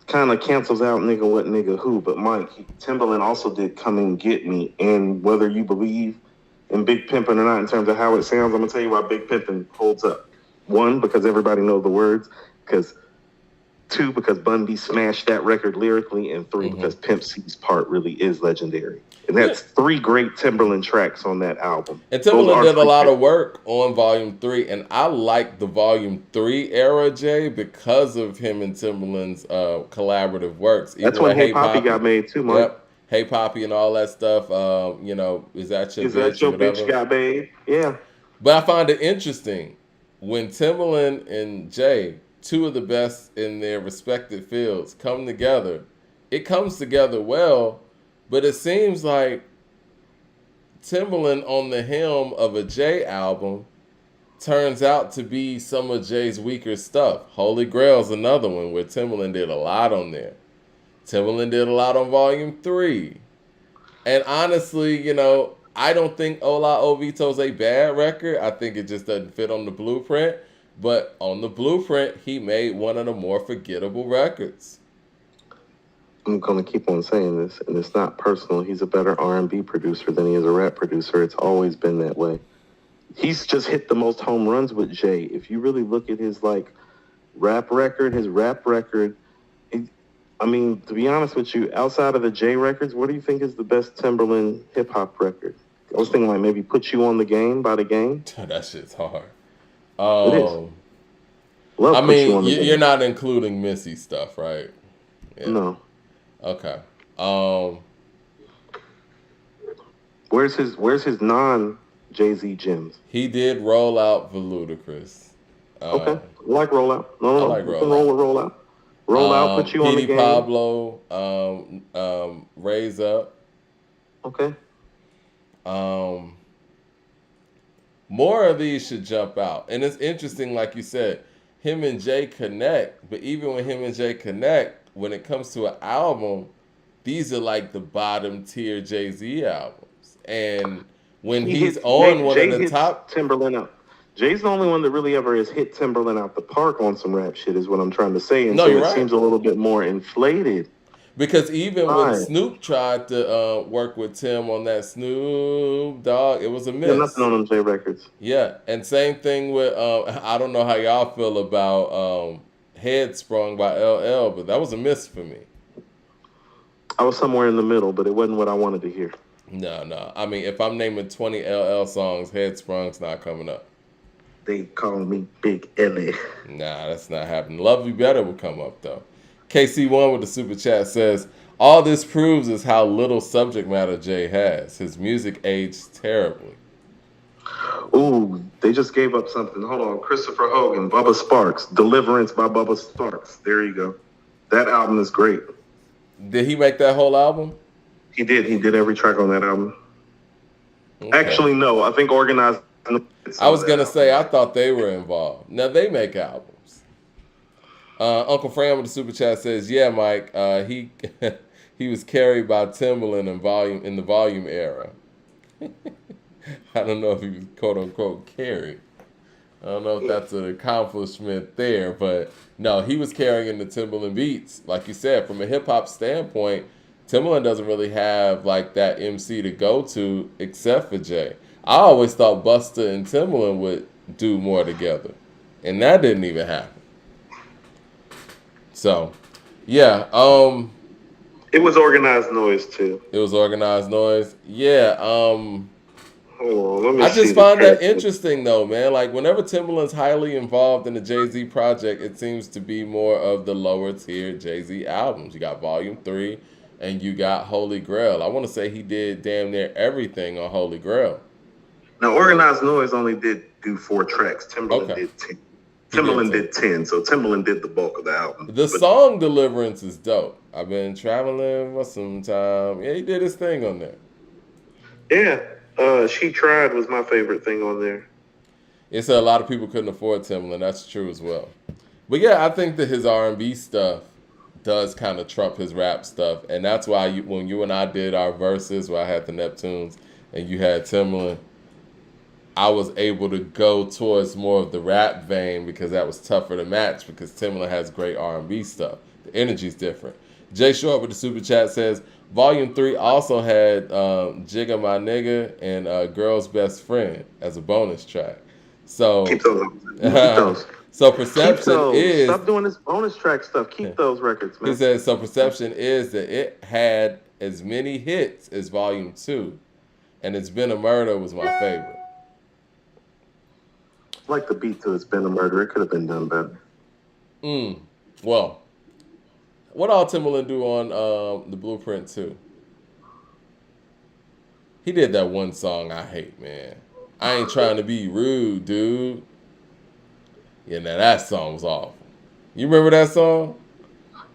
kind of cancels out Nigga What, Nigga Who. But Mike, Timbaland also did Come and Get Me. And whether you believe in Big Pimpin' or not in terms of how it sounds, I'm going to tell you why Big Pimpin' holds up. One, because everybody knows the words. Because two, because Bun B smashed that record lyrically. And three, because Pimp C's part really is legendary. And that's three great Timbaland tracks on that album. And Timbaland did a lot of work on Volume 3, and I like the Volume 3 era, Jay, because of him and Timbaland's collaborative works. That's Even when with Hey Poppy got made too, Mike. Yep. Hey Poppy and all that stuff. Is that your Is bitch? that your or whatever. bitch got made? Yeah. But I find it interesting when Timbaland and Jay, two of the best in their respective fields, come together. It comes together well, but it seems like Timbaland on the helm of a Jay album turns out to be some of Jay's weaker stuff. Holy Grail's another one where Timbaland did a lot on there. Timbaland did a lot on Volume 3. And honestly, I don't think Ola Ovito's a bad record. I think it just doesn't fit on the blueprint. But on the blueprint, he made one of the more forgettable records. I'm going to keep on saying this, and it's not personal. He's a better R&B producer than he is a rap producer. It's always been that way. He's just hit the most home runs with Jay. If you really look at his rap record, to be honest with you, outside of the Jay records, what do you think is the best Timbaland hip-hop record? I was thinking maybe Put You on the Game by The Game. That shit's hard. It is. Love Put You on the Game. You're not including Missy stuff, right? Yeah. No. Okay. Where's his non Jay-Z gems? He did roll out for Ludacris. Okay. I like Roll Out. No. I like You Roll can roll with Roll Out. Roll Out, Put You on the Petey Game. Pablo, Raise Up. Okay. More of these should jump out. And it's interesting, like you said, him and Jay connect, but even when him and Jay connect, when it comes to an album, these are like the bottom tier Jay-Z albums. And when he's on one of the top... Timberland up. Jay's the only one that really ever has hit Timberland out the park on some rap shit, is what I'm trying to say. And No, so you're it right. seems a little bit more inflated. Because even when Right. Snoop tried to work with Tim on that Snoop Dogg, it was a Yeah, nothing miss. on them Jay records. Yeah, and same thing with I don't know how y'all feel about Head Sprung by LL, but that was a miss for me. I was somewhere in the middle, but it wasn't what I wanted to hear. No. I mean, if I'm naming 20 LL songs, Head Sprung's not coming up. They call me Big Ellie. Nah, that's not happening. Love You Better would come up though. KC1 with the super chat says, all this proves is how little subject matter Jay has. His music aged terribly. Ooh, they just gave up something. Hold on. Christopher Hogan, Bubba Sparks, Deliverance by Bubba Sparks. There you go. That album is great. Did he make that whole album? He did. He did every track on that album. Okay. Actually, no. I think Organized. I was going to say, I thought they were involved. Now, they make albums. Uncle Fran with the super chat says, yeah, Mike, he he was carried by Timbaland in the volume era. I don't know if he was quote unquote carried. I don't know if that's an accomplishment there, but no, he was carrying the Timbaland beats. Like you said, from a hip hop standpoint, Timbaland doesn't really have like that MC to go to except for Jay. I always thought Busta and Timbaland would do more together, and that didn't even happen. So, yeah, it was Organized Noise too. It was Organized Noise. Yeah, Hold on, let me I just see find the that track. interesting though, man. Like whenever Timbaland's highly involved in the Jay-Z project, it seems to be more of the lower tier Jay-Z albums. You got Volume 3 and you got Holy Grail. I want to say he did damn near everything on Holy Grail. Now, Organized Noise only did do 4 tracks. Timbaland Okay. did 10. Timbaland did 10, so Timbaland did the bulk of the album. The song Deliverance is dope. I've been traveling for some time. Yeah, he did his thing on there. Yeah, She Tried was my favorite thing on there. It's a lot of people couldn't afford Timbaland. That's true as well. But yeah, I think that his R&B stuff does kind of trump his rap stuff. And that's why when you and I did our verses, where I had the Neptunes and you had Timbaland, I was able to go towards more of the rap vein because that was tougher to match because Timbaland has great R&B stuff. The energy's different. Jay Short with the super chat says, Volume 3 also had Jigga My Nigga and Girl's Best Friend as a bonus track. So keep those. Keep those. So Perception is... Stop doing this bonus track stuff. Keep those records, man. He says, so Perception is that it had as many hits as Volume 2. And It's Been a Murder was my favorite. I like the beat to It's Been a Murder. It could have been done better. Well, what all Timbaland do on the Blueprint 2? He did that one song I hate, man. I ain't trying to be rude, dude. Yeah, now that song was awful. You remember that song?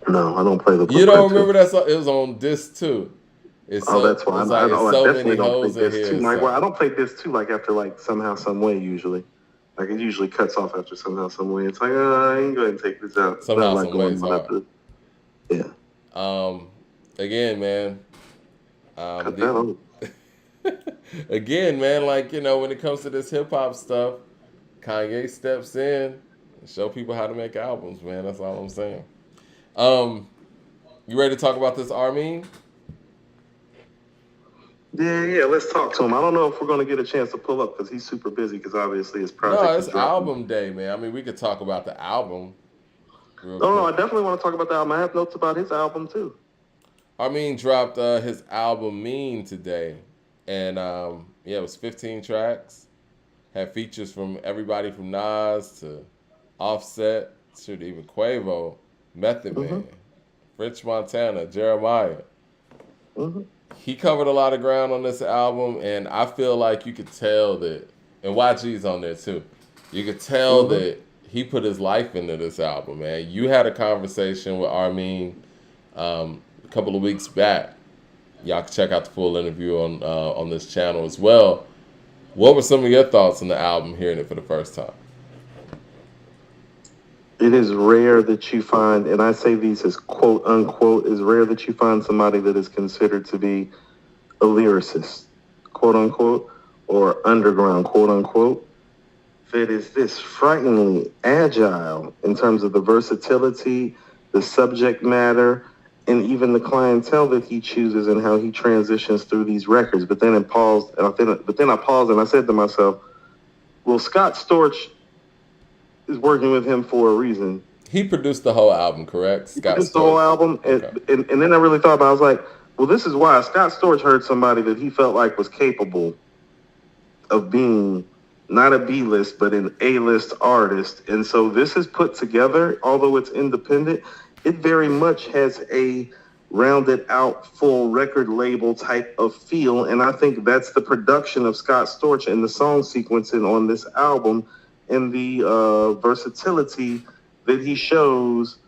No, I don't play the Blueprint. You don't remember that song? It was on Disc 2. That's why. It's like, I so definitely many don't hoes play in Disc here. 2. Like, I don't play Disc 2 like after like Somehow, Some Way usually. Like it usually cuts off after Somehow, Some Way. It's like, I ain't going to take this out. Somehow, like Some Way is hard. Yeah. Again, man. Cut that out. Again, man, like, you know, when it comes to this hip hop stuff, Kanye steps in and show people how to make albums, man. That's all I'm saying. You ready to talk about this Armeen? Yeah, let's talk to him. I don't know if we're going to get a chance to pull up because he's super busy because obviously his project No, is it's dropping. album day, man. I mean, we could talk about the album. No, I definitely want to talk about the album. I have notes about his album, too. Armeen dropped his album Mean today. And, it was 15 tracks. Had features from everybody from Nas to Offset to even Quavo, Method Man, Rich Montana, Jeremiah. He covered a lot of ground on this album, and I feel like you could tell that, and YG's on there too, you could tell that he put his life into this album, man. You had a conversation with Armeen a couple of weeks back. Y'all can check out the full interview on this channel as well. What were some of your thoughts on the album, hearing it for the first time? It is rare that you find, and I say these as quote unquote, is rare that you find somebody that is considered to be a lyricist, quote unquote, or underground, quote unquote, that is this frighteningly agile in terms of the versatility, the subject matter, and even the clientele that he chooses and how he transitions through these records. But then it paused, but then I paused and I said to myself, "Well, Scott Storch is working with him for a reason. He produced the whole album, correct? He Scott produced the whole Storch. album, Okay. and then I really thought about it. I was like, well, this is why Scott Storch heard somebody that he felt like was capable of being not a B list, but an A list artist. And so this is put together, although it's independent, it very much has a rounded out full record label type of feel. And I think that's the production of Scott Storch and the song sequencing on this album and the versatility that he shows.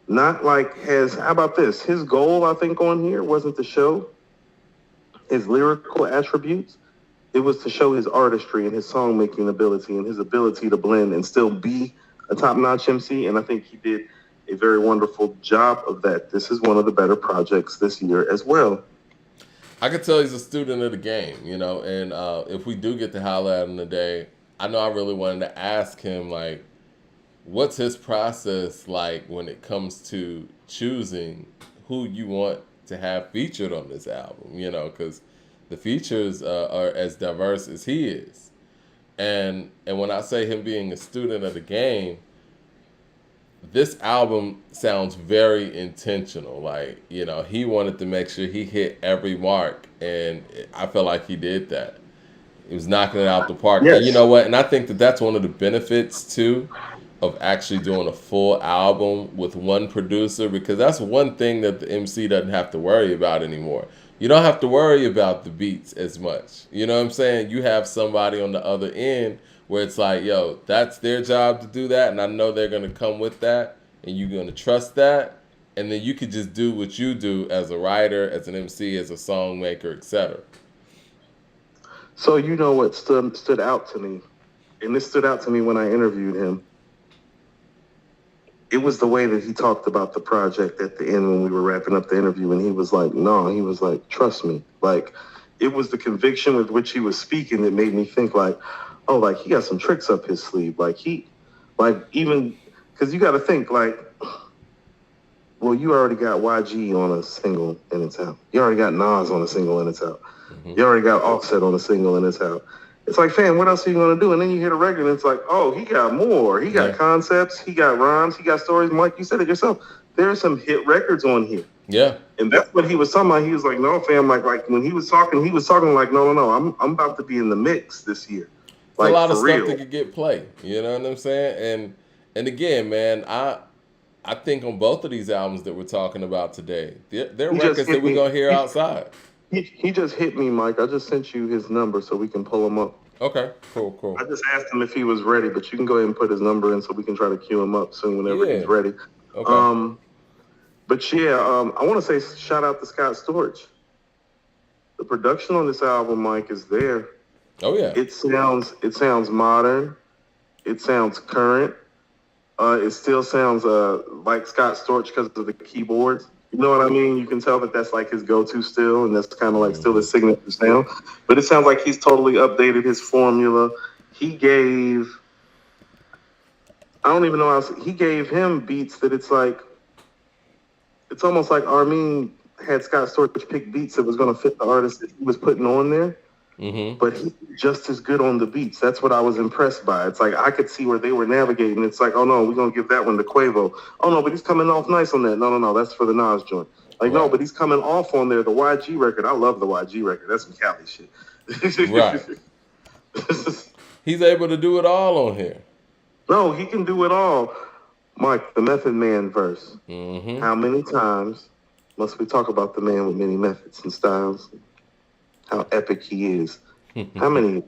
Not like how about this? His goal, I think, on here wasn't to show his lyrical attributes. It was to show his artistry and his song making ability and his ability to blend and still be a top notch MC. And I think he did a very wonderful job of that. This is one of the better projects this year as well. I could tell he's a student of the game, you know, and if we do get to holler at him today, I know I really wanted to ask him, like, what's his process like when it comes to choosing who you want to have featured on this album, you know, because the features are as diverse as he is. And when I say him being a student of the game, this album sounds very intentional. Like, you know, he wanted to make sure he hit every mark, and I felt like he did that. He was knocking it out the park. And you Yes. know what? And I think that that's one of the benefits too of actually doing a full album with one producer, because that's one thing that the MC doesn't have to worry about anymore. You don't have to worry about the beats as much. You know what I'm saying? You have somebody on the other end where it's like, yo, that's their job to do that, and I know they're gonna come with that, and you're gonna trust that, and then you could just do what you do as a writer, as an MC, as a song maker, etc. So you know what stood out to me, and this stood out to me when I interviewed him. It was the way that he talked about the project at the end when we were wrapping up the interview, and he was like, no, he was like, trust me. Like, it was the conviction with which he was speaking that made me think like, oh, like he got some tricks up his sleeve. Like even, because you got to think like, well, you already got YG on a single and it's out. You already got Nas on a single and it's out. Mm-hmm. You already got Offset on a single and it's out. It's like, fam, what else are you going to do? And then you hit a record and it's like, oh, he got more. He got concepts. He got rhymes. He got stories. Mike, you said it yourself. There are some hit records on here. Yeah. And that's what he was talking about. He was like, no, fam, like when he was talking like, no. I'm about to be in the mix this year. Like, a lot of real. stuff that could get played. You know what I'm saying? And again, man, I think on both of these albums that we're talking about today, they're records that we're going to hear outside. He just hit me, Mike. I just sent you his number so we can pull him up. Okay, cool. I just asked him if he was ready, but you can go ahead and put his number in so we can try to queue him up soon whenever he's ready. Okay. But yeah, I want to say shout out to Scott Storch. The production on this album, Mike, is there. Oh yeah. It sounds modern. It sounds current. It still sounds like Scott Storch because of the keyboards. You know what I mean? You can tell that that's like his go-to still, and that's kind of like still his signature sound. But it sounds like he's totally updated his formula. He gave him beats that it's almost like Armeen had Scott Storch pick beats that was going to fit the artist that he was putting on there. Mm-hmm. But he's just as good on the beats. That's what I was impressed by. It's like I could see where they were navigating. It's like, oh no, we're gonna give that one to Quavo. Oh no, but he's coming off nice on that. No, that's for the Nas joint. Like no, but he's coming off on there. The YG record. I love the YG record. That's some Cali shit. Right. He's able to do it all on here. No, he can do it all. Mike, the Method Man verse. Mm-hmm. How many times must we talk about the man with many methods and styles? How epic he is. How many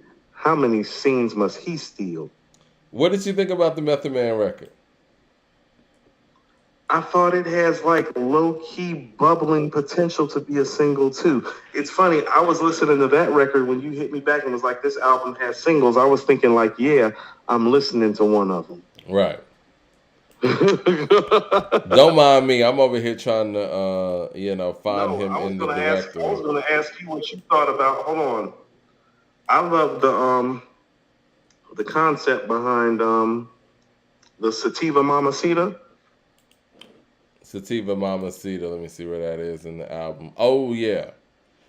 scenes must he steal? What did you think about the Method Man record? I thought it has like low-key bubbling potential to be a single too. It's funny, I was listening to that record when you hit me back and was like, this album has singles. I was thinking like, yeah, I'm listening to one of them. Right. Don't mind me. I'm over here trying to, find him in the directory. I was going to ask you what you thought about. Hold on. I love the concept behind the Sativa Mamacita. Sativa Mamacita. Let me see where that is in the album. Oh yeah,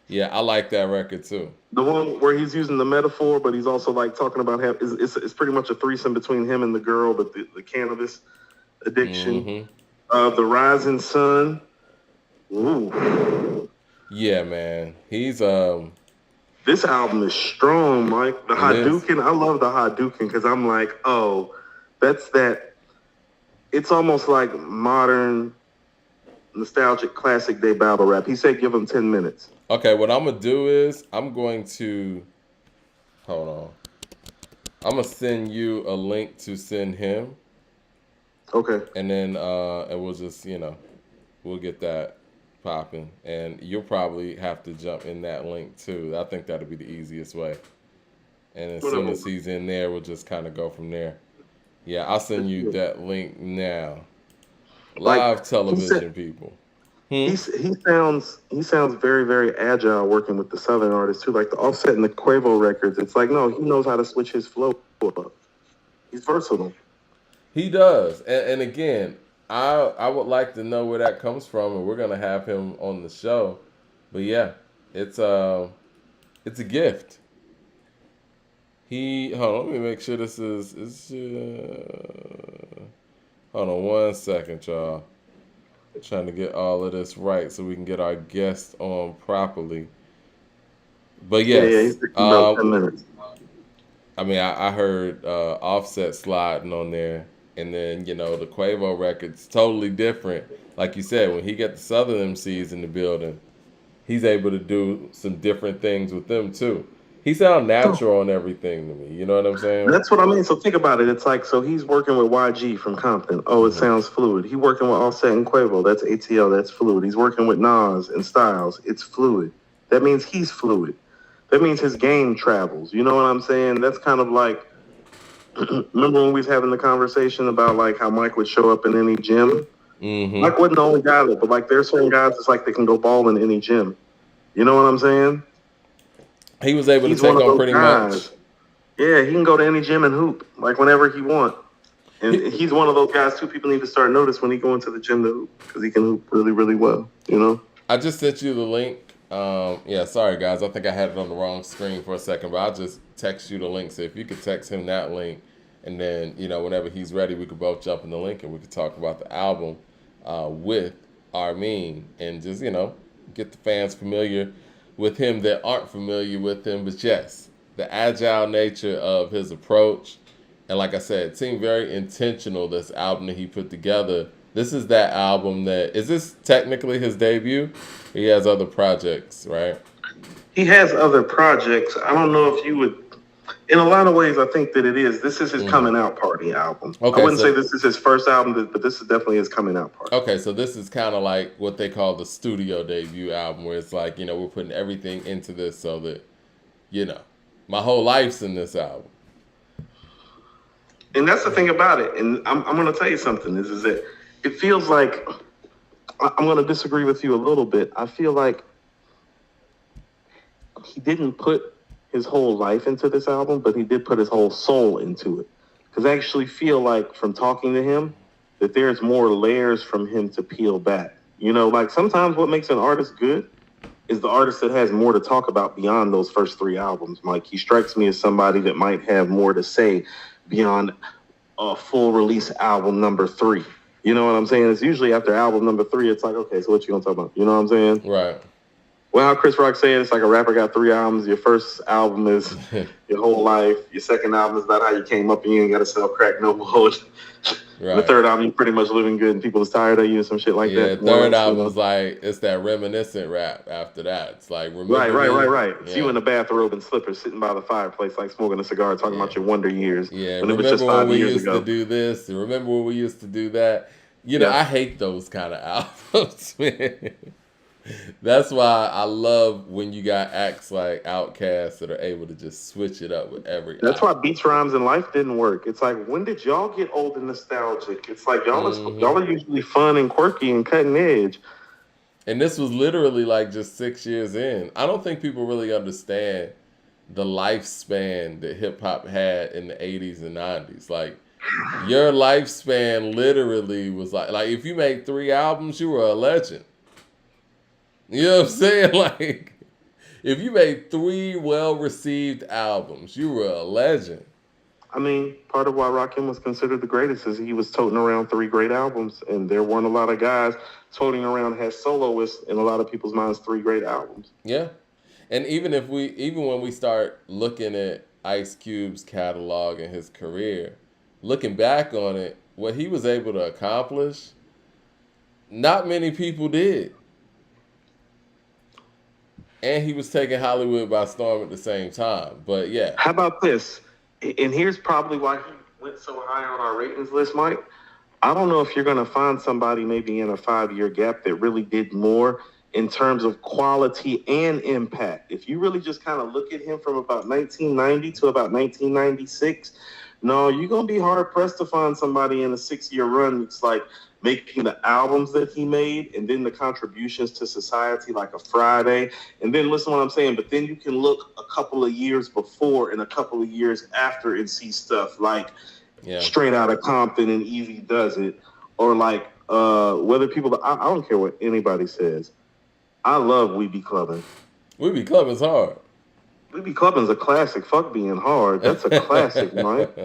yeah. I like that record too. The one where he's using the metaphor, but he's also like talking about it's pretty much a threesome between him and the girl, but the cannabis addiction. Mm-hmm. The Rising Sun. Ooh. Yeah, man. He's This album is strong, Mike. The Hadouken, I love the Hadouken because I'm like, oh, that's that. It's almost like modern, nostalgic, classic day battle rap. He said give him 10 minutes. Okay, what I'm going to do is I'm going to, hold on. I'm going to send you a link to send him. Okay. And then, and we'll just, we'll get that popping, and you'll probably have to jump in that link too. I think that'll be the easiest way. And as soon as he's in there, we'll just kind of go from there. Yeah, I'll send you that link now. Live television, people. He sounds very, very agile working with the Southern artists too. Like the Offset and the Quavo records, it's like no, he knows how to switch his flow up. He's versatile. He does, and again, I would like to know where that comes from, and we're gonna have him on the show. But yeah, it's a gift. Hold on, let me make sure this is. Hold on one second, y'all. I'm trying to get all of this right so we can get our guest on properly. But yes, about 10 minutes. I mean, I heard Offset sliding on there. And then, the Quavo record's totally different. Like you said, when he got the Southern MCs in the building, he's able to do some different things with them, too. He sounds natural on everything to me. You know what I'm saying? That's what I mean. So think about it. It's like, so he's working with YG from Compton. Oh, it sounds fluid. He's working with Offset and Quavo. That's ATL. That's fluid. He's working with Nas and Styles. It's fluid. That means he's fluid. That means his game travels. You know what I'm saying? That's kind of like, remember when we was having the conversation about like how Mike would show up in any gym? Mm-hmm. Mike wasn't the only guy though, but like there's certain guys that's like they can go ball in any gym. You know what I'm saying? He was able to take on pretty much. Yeah, he can go to any gym and hoop like whenever he wants. And he's one of those guys too. People need to start notice when he go into the gym to hoop because he can hoop really, really well. You know. I just sent you the link. Yeah, sorry guys. I think I had it on the wrong screen for a second, but I'll just text you the link. So if you could text him that link, and then whenever he's ready, we could both jump in the link and we could talk about the album with Armeen and just get the fans familiar with him that aren't familiar with him. But yes, the agile nature of his approach, and like I said, it seemed very intentional. This album that he put together. This is that album that is this technically his debut? He has other projects, right? He has other projects. I don't know if you would. In a lot of ways, I think that it is. This is his coming out party album. Okay, I wouldn't say this is his first album, but this is definitely his coming out party. Okay, so this is kind of like what they call the studio debut album, where it's like, we're putting everything into this so that, my whole life's in this album. And that's the thing about it. And I'm going to tell you something. Is that it feels like, I'm going to disagree with you a little bit. I feel like he didn't put his whole life into this album, but he did put his whole soul into it. Because I actually feel like from talking to him that there's more layers from him to peel back. Like sometimes what makes an artist good is the artist that has more to talk about beyond those first three albums. Like he strikes me as somebody that might have more to say beyond a full release album number 3. You know what I'm saying? It's usually after album number 3, it's like, okay, so what you gonna talk about? You know what I'm saying? Right. Well, how Chris Rock said, it's like a rapper got 3 albums. Your first album is your whole life. Your second album is about how you came up and you ain't got to sell crack no more. Right. The third album, you pretty much living good and people is tired of you and some shit like that. Yeah, third album is like, it's that reminiscent rap after that. It's like, remember Right. Yeah. It's you in a bathrobe and slippers sitting by the fireplace like smoking a cigar talking about your wonder years. Yeah, remember when we used to do this? Remember when we used to do that? I hate those kind of albums, man. That's why I love when you got acts like Outkast that are able to just switch it up with every That's why Beats, Rhymes, and Life didn't work. It's like, when did y'all get old and nostalgic? It's like, y'all are usually fun and quirky and cutting edge. And this was literally like just 6 years in. I don't think people really understand the lifespan that hip hop had in the 80s and 90s. Like your lifespan literally was like if you made 3 albums, you were a legend. You know what I'm saying? Like if you made 3 well-received albums, you were a legend. I mean, part of why Rakim was considered the greatest is he was toting around 3 great albums, and there weren't a lot of guys toting around as soloists in a lot of people's minds 3 great albums. Yeah. And even when we start looking at Ice Cube's catalog and his career, looking back on it, what he was able to accomplish, not many people did. And he was taking Hollywood by storm at the same time. But yeah. How about this? And here's probably why he went so high on our ratings list, Mike. I don't know if you're going to find somebody maybe in a 5-year gap that really did more in terms of quality and impact. If you really just kind of look at him from about 1990 to about 1996, no, you're going to be hard pressed to find somebody in a 6-year run that's like making the albums that he made and then the contributions to society like a Friday. And then listen to what I'm saying, but then you can look a couple of years before and a couple of years after and see stuff like Straight Outta Compton and Easy Does It, or like whether people, I don't care what anybody says. I love We Be Clubbin'. We Be Clubbin's hard. We Be Clubbin's a classic. Fuck Being Hard. That's a classic, Mike.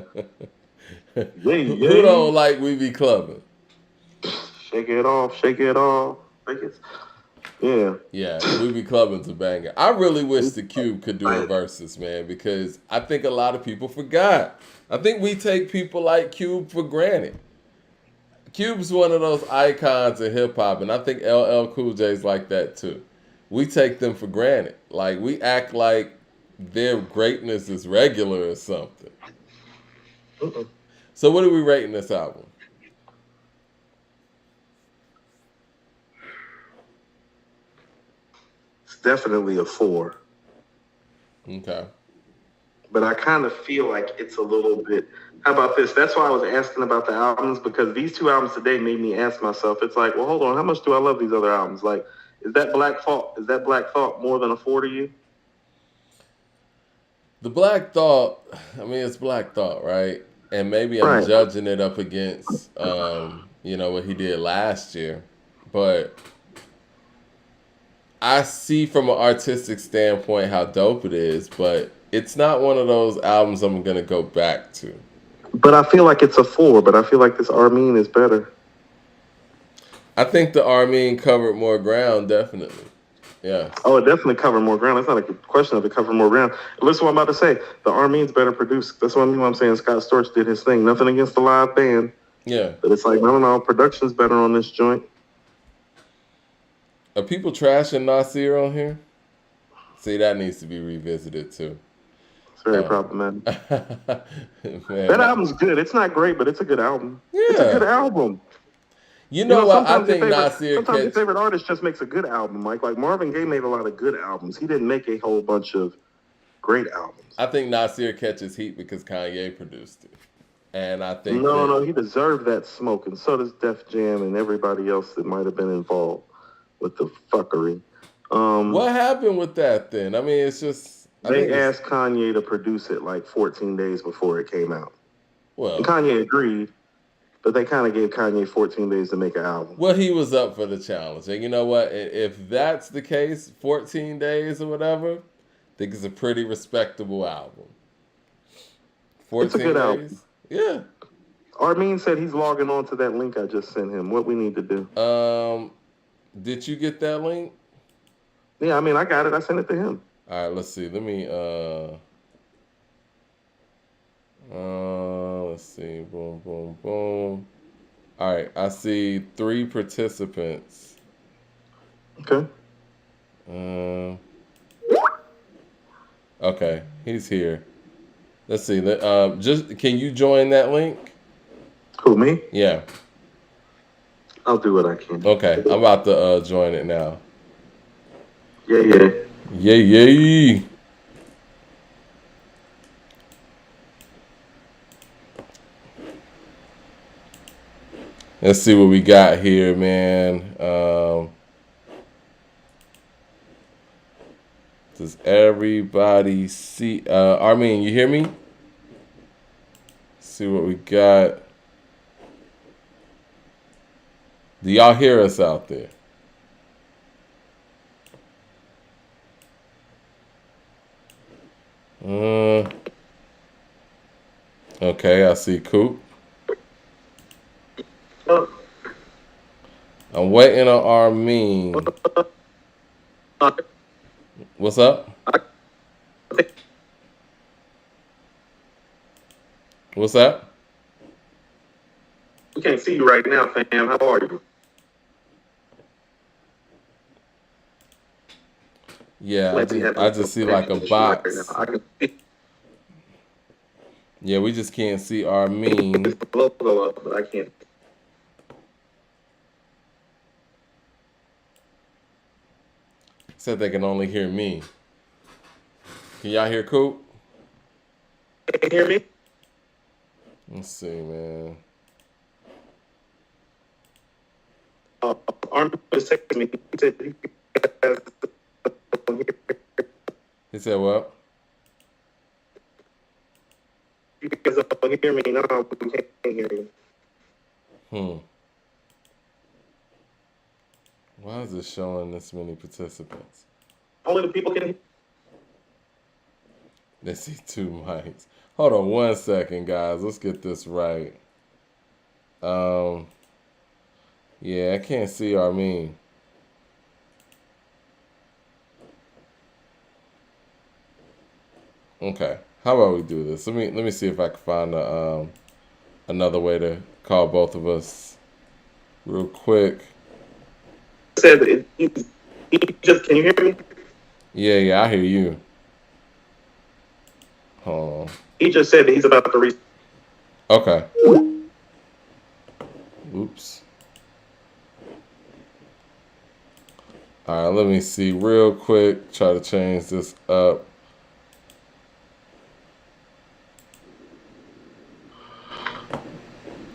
Who don't like We Be Clubbin'? Shake it off, shake it off. Yeah. Yeah, We Be Clubbin's a banger. I really wish the Cube could do a versus, man, because I think a lot of people forgot. I think we take people like Cube for granted. Cube's one of those icons of hip hop, and I think LL Cool J's like that too. We take them for granted. Like we act like their greatness is regular or something. So what are we rating this album? It's definitely a 4. Okay. But I kind of feel like it's a little bit. How about this? That's why I was asking about the albums, because these 2 albums today made me ask myself. It's like, well, hold on, how much do I love these other albums? Like, is that Black Thought more than a 4 to you? The Black Thought, I mean, it's Black Thought, right? And maybe I'm judging it up against, what he did last year. But I see from an artistic standpoint how dope it is, but it's not one of those albums I'm going to go back to. But I feel like it's a 4, but I feel like this Armeen is better. I think the Armeen covered more ground, definitely. Yeah. Oh, it definitely covered more ground. That's not a question of it covered more ground. Listen what I'm about to say. The Armeen's better produced. That's what I'm saying. Scott Storch did his thing. Nothing against the live band. Yeah. But it's like, no, production's better on this joint. Are people trashing Nasir on here? See, that needs to be revisited too. It's very problematic. Man, that album's good. It's not great, but it's a good album. Yeah. It's a good album. You know what? I think Nasir. Sometimes your favorite artist just makes a good album, Mike. Like Marvin Gaye made a lot of good albums. He didn't make a whole bunch of great albums. I think Nasir catches heat because Kanye produced it, and I think no, he deserved that smoke, and so does Def Jam and everybody else that might have been involved with the fuckery. What happened with that then? I mean, it's just they asked Kanye to produce it like 14 days before it came out. Well, and Kanye agreed. But they kind of gave Kanye 14 days to make an album. Well, he was up for the challenge. And you know what? If that's the case, 14 days or whatever, I think it's a pretty respectable album. 14 it's a good album. Yeah. Armeen said he's logging on to that link I just sent him. What we need to do. Did you get that link? Yeah, I mean, I got it. I sent it to him. All right, let's see. Let me... let's see. Boom, boom, boom. All right, I see 3 participants. Okay. Okay, he's here. Let's see. Just can you join that link? Who, me? Yeah. I'll do what I can. Okay, I'm about to join it now. Yeah. Yay. Let's see what we got here, man. Does everybody see? Armeen, you hear me? See what we got. Do y'all hear us out there? Okay, I see Coop. I'm waiting on Armeen. What's up? What's that? We can't see you right now, fam. How are you? Yeah, I just see like a box. Yeah, we just can't see Armeen. It's the logo up, but I can't. Said they can only hear me. Can y'all hear Coop? Can you hear me? Let's see, man. Armeen just texted me. He said what? You guys don't hear me. No, we can't hear you. Why is it showing this many participants? Only the people can hear. Let's see 2 mics. Hold on 1 second, guys. Let's get this right. Yeah, I can't see Armeen. Okay. How about we do this? Let me see if I can find another way to call both of us real quick. Said he just, can you hear me? Yeah, I hear you. Hold on. He just said that he's about to reach. Okay. Oops. All right, let me see real quick. Try to change this up.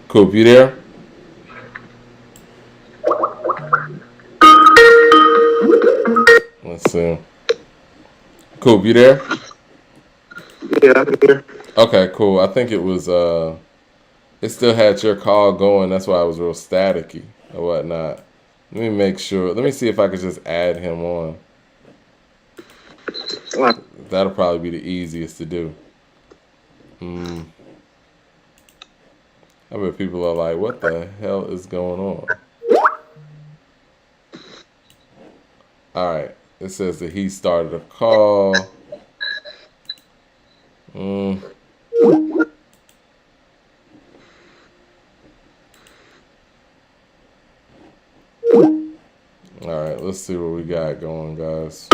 Coop, you there? Let's see. Coop, you there? Yeah, I'm here. Okay, cool. I think it was it still had your call going. That's why it was real staticky or whatnot. Let me make sure. Let me see if I could just add him on. That'll probably be the easiest to do. I bet people are like, what the hell is going on? All right. It says that he started a call. All right, let's see what we got going, guys.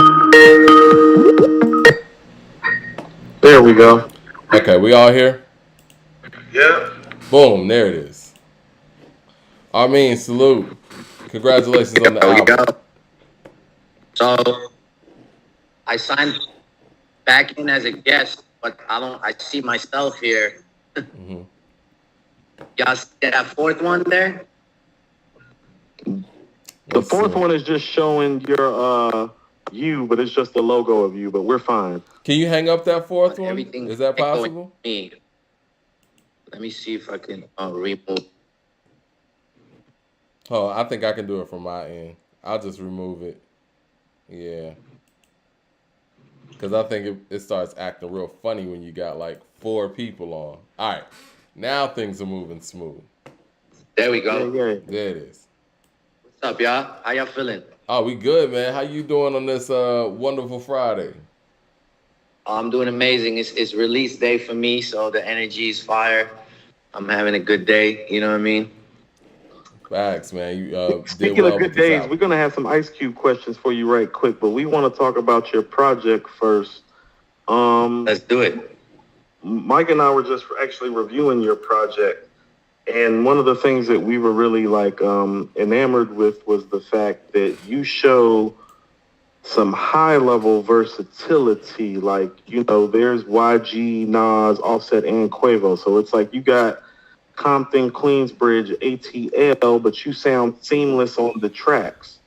There we go. Okay, we all here? Yeah. Boom, there it is. Armeen, salute. Congratulations on the album. Go. So I signed back in as a guest, but I see myself here. Y'all see that 4th one there? The 4th one is just showing your you, but it's just the logo of you, but we're fine. Can you hang up that 4th one? Everything Is that possible? Me. Let me see if I can remove. Oh, I think I can do it from my end. I'll just remove it. Yeah. Because I think it starts acting real funny when you got like 4 people on. All right. Now things are moving smooth. There we go. Yeah. There it is. What's up, y'all? How y'all feeling? Oh, we good, man. How you doing on this wonderful Friday? I'm doing amazing. It's release day for me, so the energy is fire. I'm having a good day. You know what I mean? Facts, man. You Speaking of good days, we're going to have some Ice Cube questions for you right quick, but we want to talk about your project first. Let's do it. Mike and I were just actually reviewing your project, and one of the things that we were really enamored with was the fact that you show some high-level versatility. Like, there's YG, Nas, Offset, and Quavo. So it's like you got Compton, Queensbridge, ATL, but you sound seamless on the tracks.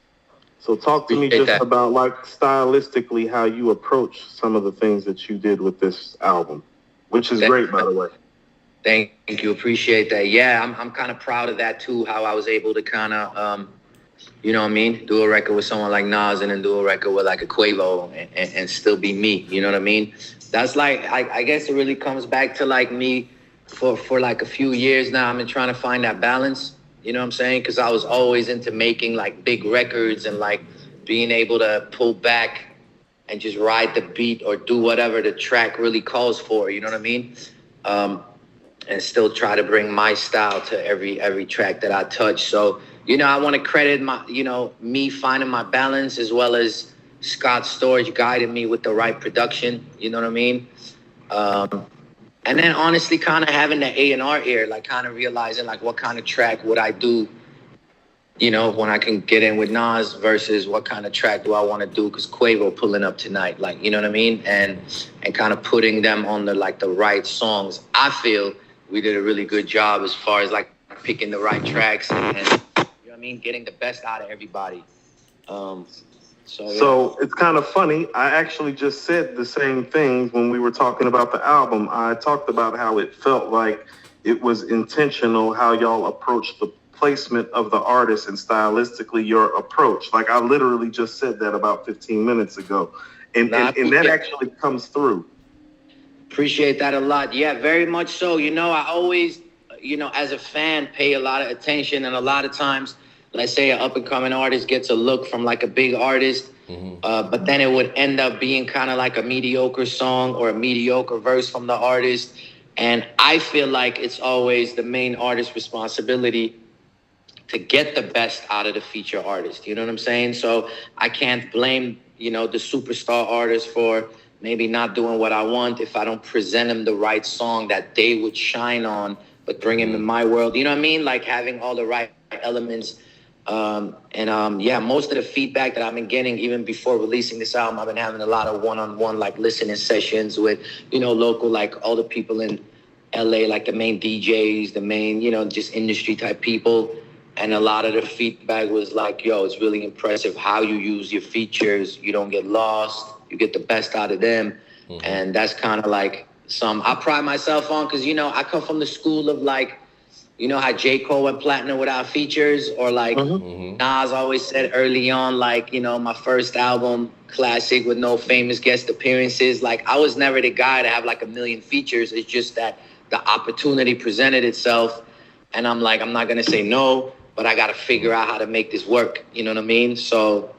So talk to me Appreciate just that. about like stylistically how you approach some of the things that you did with this album, which is great, by the way. Thank you. Appreciate that. Yeah, I'm kind of proud of that too, how I was able to kind of, you know what I mean, do a record with someone like Nas and then do a record with like a Quavo and still be me. You know what I mean? That's like, I guess it really comes back to like me for like a few years now. I've been trying to find that balance. You know what I'm saying? Because I was always into making like big records and like being able to pull back and just ride the beat or do whatever the track really calls for. You know what I mean? And still try to bring my style to every track that I touch. So, you know, I want to credit my, you know, me finding my balance as well as Scott Storch guiding me with the right production. You know what I mean? And then honestly, kind of having the A&R ear, like kind of realizing like what kind of track would I do, you know, when I can get in with Nas versus what kind of track do I want to do? Because Quavo pulling up tonight, like, you know what I mean? And kind of putting them on the like the right songs. I feel we did a really good job as far as like picking the right tracks and you know what I mean, getting the best out of everybody. So it's kind of funny. I actually just said the same thing when we were talking about the album. I talked about how it felt like it was intentional how y'all approached the placement of the artist and stylistically your approach. Like I literally just said that about 15 minutes ago. And that actually comes through. Appreciate that a lot. Yeah, very much so. You know, I always, you know, as a fan, pay a lot of attention. And a lot of times, let's say an up-and-coming artist gets a look from like a big artist, but then it would end up being kind of like a mediocre song or a mediocre verse from the artist. And I feel like it's always the main artist's responsibility to get the best out of the feature artist. You know what I'm saying? So I can't blame, you know, the superstar artist for maybe not doing what I want if I don't present them the right song that they would shine on, but bring him in my world. You know what I mean? Like having all the right elements. Yeah, most of the feedback that I've been getting, even before releasing this album, I've been having a lot of one-on-one like listening sessions with, you know, local, like all the people in LA, like the main DJs, the main, you know, just industry type people. And a lot of the feedback was like, yo, it's really impressive how you use your features. You don't get lost. You get the best out of them. And that's kind of like I pride myself on because, you know, I come from the school of like, you know how J. Cole went platinum without features, or like Nas always said early on, like, you know, my first album, classic with no famous guest appearances. Like I was never the guy to have like a million features. It's just that the opportunity presented itself. And I'm like, I'm not going to say no, but I got to figure out how to make this work. You know what I mean? So,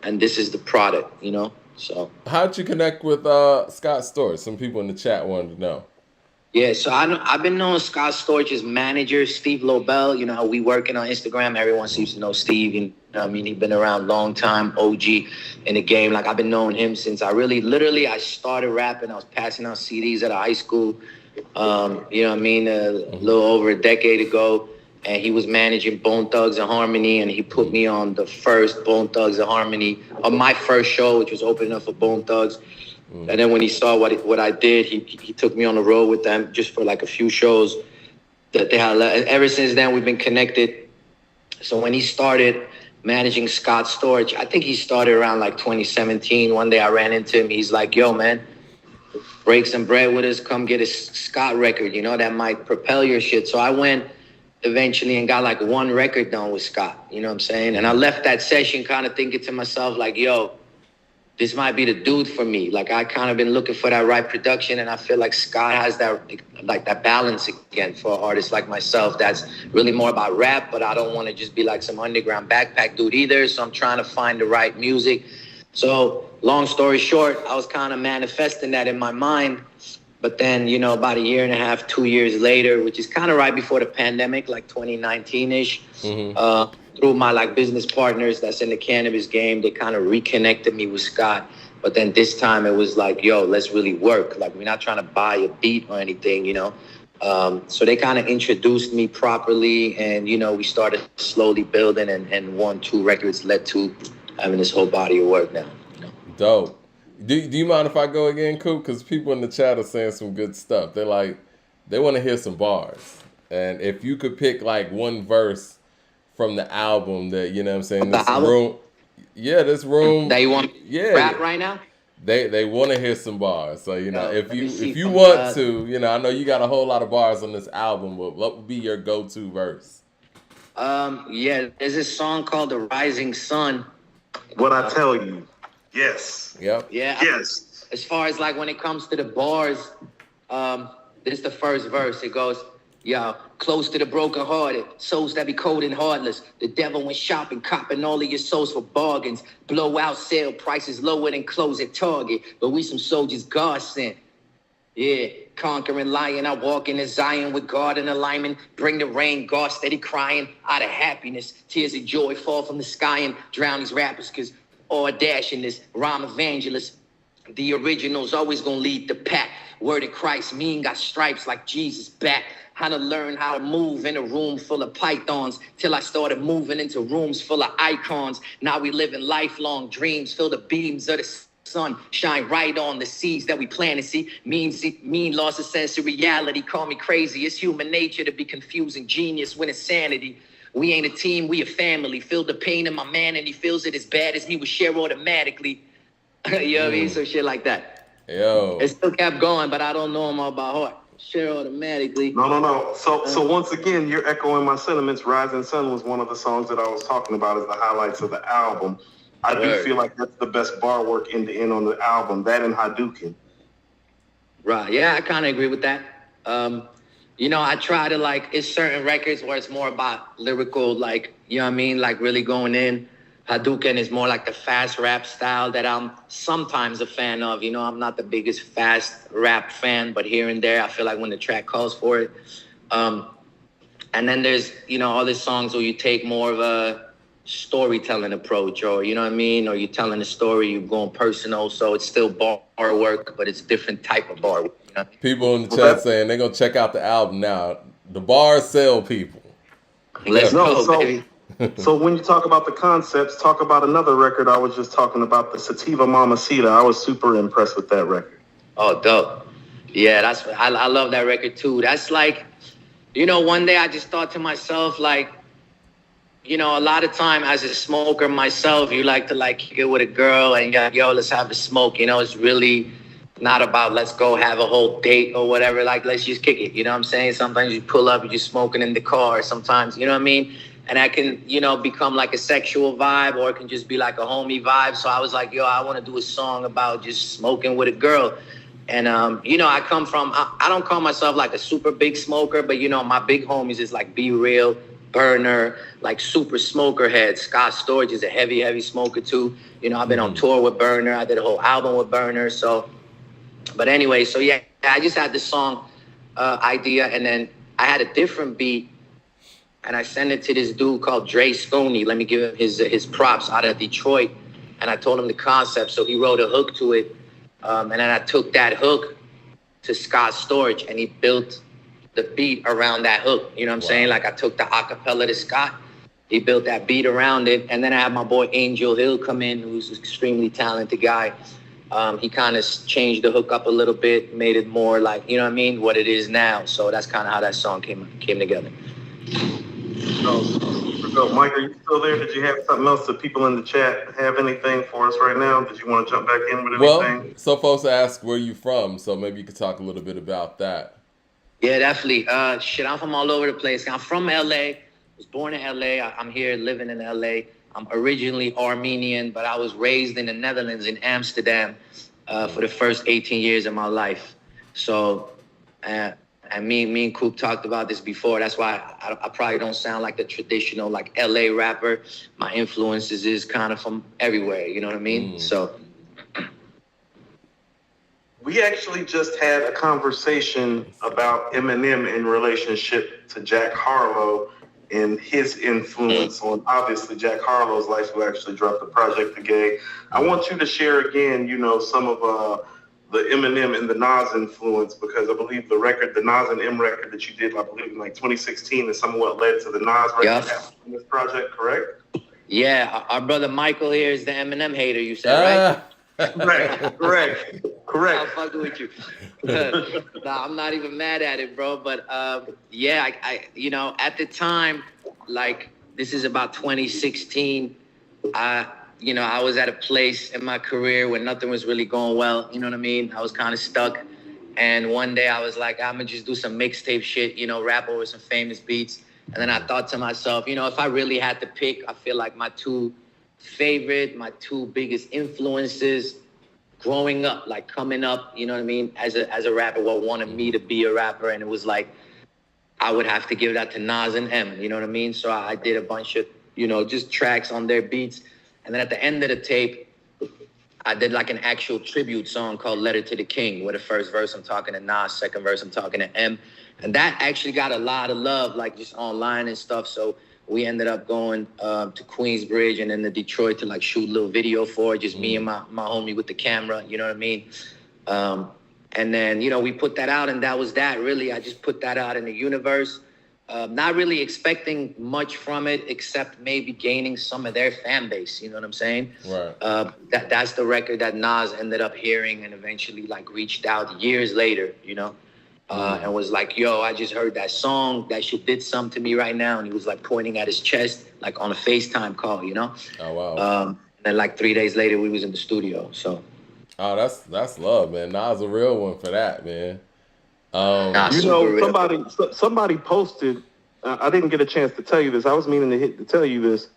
and this is the product, you know? So. How'd you connect with Scott Storch? Some people in the chat wanted to know. Yeah, so I've been knowing Scott Storch's manager, Steve Lobel. You know, we working on Instagram. Everyone seems to know Steve. You know, I mean, he's been around a long time, OG in the game. Like, I've been knowing him since I started rapping. I was passing out CDs at a high school, you know what I mean, a little over a decade ago. And he was managing Bone Thugs and Harmony, and he put me on the first Bone Thugs and Harmony, on my first show, which was opening up for Bone Thugs. And then when he saw what I did, he took me on the road with them just for like a few shows that they had. And ever since then, we've been connected. So when he started managing Scott Storch, I think he started around like 2017. One day I ran into him. He's like, yo, man, break some bread with us. Come get a Scott record, you know, that might propel your shit. So I went eventually and got like one record done with Scott, you know what I'm saying? And I left that session kind of thinking to myself like, yo, this might be the dude for me. Like I kind of been looking for that right production, and I feel like Scott has that like that balance again for artists like myself. That's really more about rap, but I don't want to just be like some underground backpack dude either. So I'm trying to find the right music. So long story short, I was kind of manifesting that in my mind. But then, you know, about a year and a half, 2 years later, which is kind of right before the pandemic, like 2019-ish, through my like business partners that's in the cannabis game, they kind of reconnected me with Scott. But then this time it was like, yo, let's really work. Like we're not trying to buy a beat or anything, you know. So they kind of introduced me properly, and, you know, we started slowly building, and 1-2 records led to having this whole body of work now. You know? Dope. Do you mind if I go again, Coop? Because people in the chat are saying some good stuff. They want to hear some bars. And if you could pick like one verse from the album that, you know what I'm saying, this room. Yeah, this room. That you want me to Yeah, rap right now? they want to hear some bars. So Yo, let me see if you from want to, I know you got a whole lot of bars on this album, but what would be your go-to verse? yeah, there's this song called The Rising Sun. What I tell you. Yes. Yep. Yeah. Yes. As far as like when it comes to the bars, this is the first verse. It goes, yeah, close to the broken-hearted, souls that be cold and heartless. The devil went shopping, copping all of your souls for bargains. Blowout sale prices lower than close at Target. But we some soldiers God sent. Yeah, conquering lion. I walk into Zion with God in alignment. Bring the rain, God steady crying out of happiness. Tears of joy fall from the sky and drown these rappers because all dashing this rhyme evangelist. The original's always gonna lead the pack. Word of Christ, mean got stripes like Jesus back. How to learn how to move in a room full of pythons till I started moving into rooms full of icons. Now we live in lifelong dreams, feel the beams of the sun shine right on the seeds that we plant and see. Mean loss of sense of reality. Call me crazy. It's human nature to be confusing genius when it's sanity. We ain't a team, we a family. Feel the pain in my man and he feels it as bad as me. We share automatically. You know what I mean? So shit like that. Yo. It still kept going, but I don't know them all by heart. Share automatically. No. So once again, you're echoing my sentiments. Rising Sun was one of the songs that I was talking about as the highlights of the album. I do feel like that's the best bar work end to end on the album. That and Hadouken. Right. Yeah, I kind of agree with that. I try to like, it's certain records where it's more about lyrical, like, you know what I mean? Like really going in. Hadouken is more like the fast rap style that I'm sometimes a fan of. I'm not the biggest fast rap fan, but here and there, I feel like when the track calls for it. And then there's, all these songs where you take more of a storytelling approach, or, you know what I mean? Or you're telling a story, you're going personal. So it's still bar work, but it's different type of bar work. People in the chat saying they're going to check out the album now. The bars sell people. Let's go, baby. So when you talk about the concepts, talk about another record I was just talking about, the Sativa Mamacita. I was super impressed with that record. Oh, dope. Yeah, I love that record too. That's like, one day I just thought to myself, like, a lot of time as a smoker myself, you like to like kick it with a girl and you're like, yo, let's have a smoke. It's really not about let's go have a whole date or whatever. Like, let's just kick it. You know what I'm saying? Sometimes you pull up, you're just smoking in the car. Sometimes, you know what I mean? And that can, become like a sexual vibe, or it can just be like a homie vibe. So I was like, yo, I want to do a song about just smoking with a girl. And, I come from, I don't call myself like a super big smoker, but, my big homies is like Be Real, Burner, like super smoker heads. Scott Storch is a heavy, heavy smoker too. I've been on tour with Burner. I did a whole album with Burner. So, but anyway, so yeah, I just had this song idea, and then I had a different beat. And I sent it to this dude called Dre Stoney. Let me give him his props out of Detroit. And I told him the concept. So he wrote a hook to it. And then I took that hook to Scott Storch, and he built the beat around that hook. You know what I'm saying? Like I took the acapella to Scott. He built that beat around it. And then I had my boy Angel Hill come in, who's an extremely talented guy. He kind of changed the hook up a little bit, made it more like, you know what I mean, what it is now. So that's kind of how that song came together. So, Mike, are you still there? Did you have something else that people in the chat have anything for us right now? Did you want to jump back in with anything? Well, so folks ask where you from, so maybe you could talk a little bit about that. Yeah, definitely. I'm from all over the place. I'm from LA. Was born in LA. I'm here living in LA. I'm originally Armenian, but I was raised in the Netherlands, in Amsterdam, for the first 18 years of my life. So, and me and Coop talked about this before. That's why I probably don't sound like the traditional like LA rapper. My influences is kind of from everywhere. You know what I mean? So. We actually just had a conversation about Eminem in relationship to Jack Harlow and his influence on obviously Jack Harlow's life, who actually dropped the Project The Gay. I want you to share again, some of the Eminem and the Nas influence, because I believe the Nas and M record that you did, I believe in like 2016, is somewhat led to the Nas record in this project, correct? Yeah, our brother Michael here is the Eminem hater, you said, right? Correct. I'm fucking with you. Nah, I'm not even mad at it, bro. But yeah, I at the time, like this is about 2016. I was at a place in my career where nothing was really going well. You know what I mean? I was kind of stuck. And one day I was like, I'm going to just do some mixtape shit, rap over some famous beats. And then I thought to myself, if I really had to pick, I feel like my two biggest influences growing up, like coming up, you know what I mean, as a rapper, what wanted me to be a rapper. And it was like, I would have to give that to Nas and M, you know what I mean? So I did a bunch of, just tracks on their beats. And then at the end of the tape, I did like an actual tribute song called Letter to the King, where the first verse I'm talking to Nas, second verse I'm talking to M. And that actually got a lot of love, like just online and stuff. So we ended up going to Queensbridge and then to Detroit to like shoot a little video for it, just me and my homie with the camera, you know what I mean? And then, we put that out, and that was that, really. I just put that out in the universe, not really expecting much from it, except maybe gaining some of their fan base, you know what I'm saying? Right. That's the record that Nas ended up hearing and eventually, like, reached out years later, and was like, yo, I just heard that song. That shit did something to me right now. And he was, like, pointing at his chest, like, on a FaceTime call, Oh, wow. And then, like, 3 days later, we was in the studio, so... Oh, that's love, man. Nas a real one for that, man. Somebody posted. I didn't get a chance to tell you this. I was meaning to tell you this.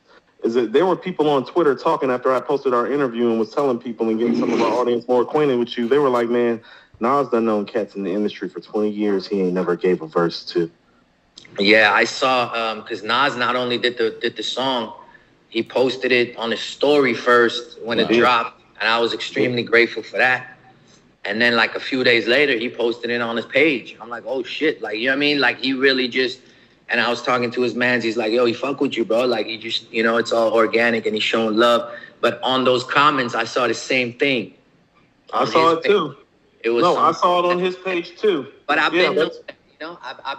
Is that there were people on Twitter talking after I posted our interview and was telling people and getting some of our audience more acquainted with you. They were like, "Man, Nas done known cats in the industry for 20 years. He ain't never gave a verse to." Yeah, I saw because Nas not only did the song, he posted it on his story first when it dropped. And I was extremely grateful for that. And then like a few days later, he posted it on his page. I'm like, oh shit. Like, you know what I mean? Like he really just, and I was talking to his mans. He's like, yo, he fuck with you, bro. Like he just, it's all organic and he's showing love. But on those comments, I saw the same thing. I saw it too. It was I saw it on his page too. But I've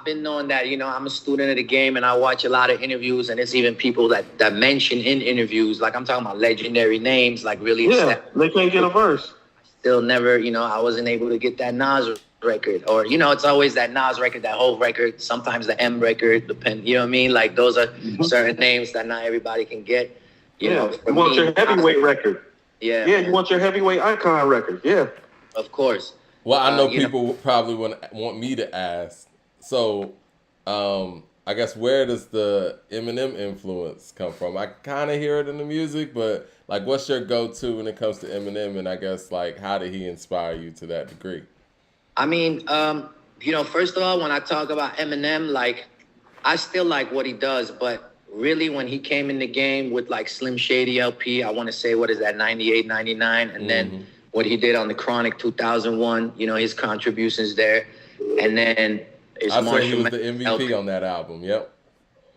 been knowing that, I'm a student of the game and I watch a lot of interviews, and it's even people that mention in interviews, like I'm talking about legendary names, like really. Yeah, they can't get a verse. Still never, I wasn't able to get that Nas record, or, it's always that Nas record, that whole record, sometimes the M record, you know what I mean? Like those are certain names that not everybody can get. You want your heavyweight record. Yeah. Yeah, you want your heavyweight icon record. Yeah. Of course. Well, I know people probably want me to ask. So, I guess where does the Eminem influence come from? I kind of hear it in the music, but like, what's your go-to when it comes to Eminem? And I guess like, how did he inspire you to that degree? I mean, first of all, when I talk about Eminem, like, I still like what he does, but really when he came in the game with like Slim Shady LP, I want to say, what is that, 98, 99, and then what he did on the Chronic 2001, his contributions there, and then. I say he was the MVP LP. On that album. Yep.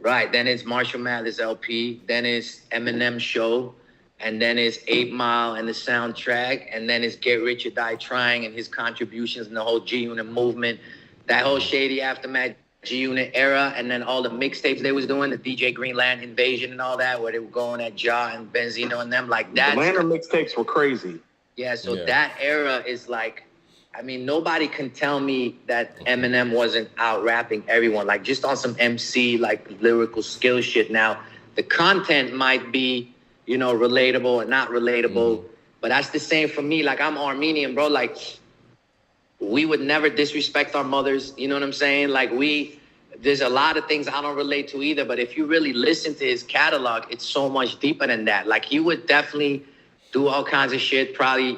Right. Then it's Marshall Mathers LP. Then it's Eminem Show. And then it's 8 Mile and the soundtrack. And then it's Get Rich or Die Trying and his contributions in the whole G-Unit movement. That whole Shady Aftermath G-Unit era. And then all the mixtapes they was doing, the DJ Greenland Invasion and all that, where they were going at Ja and Benzino and them. Like that. The Lantern mixtapes were crazy. Yeah. So that era is like, I mean, nobody can tell me that Eminem wasn't out rapping everyone, like just on some MC, like lyrical skill shit. Now, the content might be, relatable or not relatable, but that's the same for me. Like, I'm Armenian, bro. Like, we would never disrespect our mothers. You know what I'm saying? Like, there's a lot of things I don't relate to either, but if you really listen to his catalog, it's so much deeper than that. Like, he would definitely do all kinds of shit, probably,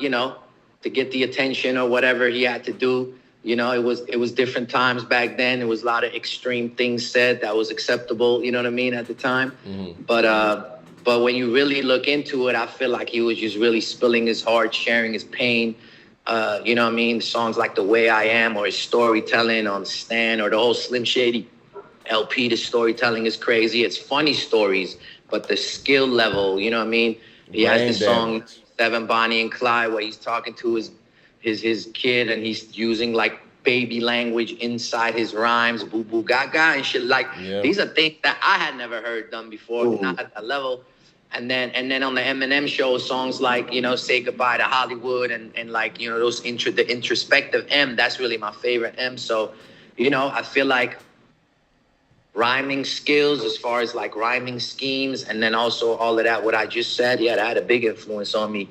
to get the attention or whatever he had to do. It was different times back then. There was a lot of extreme things said that was acceptable, you know what I mean, at the time. But when you really look into it, I feel like he was just really spilling his heart, sharing his pain. You know what I mean? Songs like The Way I Am or his storytelling on Stan or the whole Slim Shady LP, the storytelling is crazy. It's funny stories, but the skill level, you know what I mean? He has the song 7 Bonnie and Clyde where he's talking to his kid and he's using like baby language inside his rhymes, boo boo gaga and shit. Like these are things that I had never heard done before, not at that level. And then on the Eminem show, songs like, Say Goodbye to Hollywood and like, those the introspective M, that's really my favorite M. So, I feel like rhyming skills, as far as like rhyming schemes, and then also all of that, what I just said, yeah, that had a big influence on me.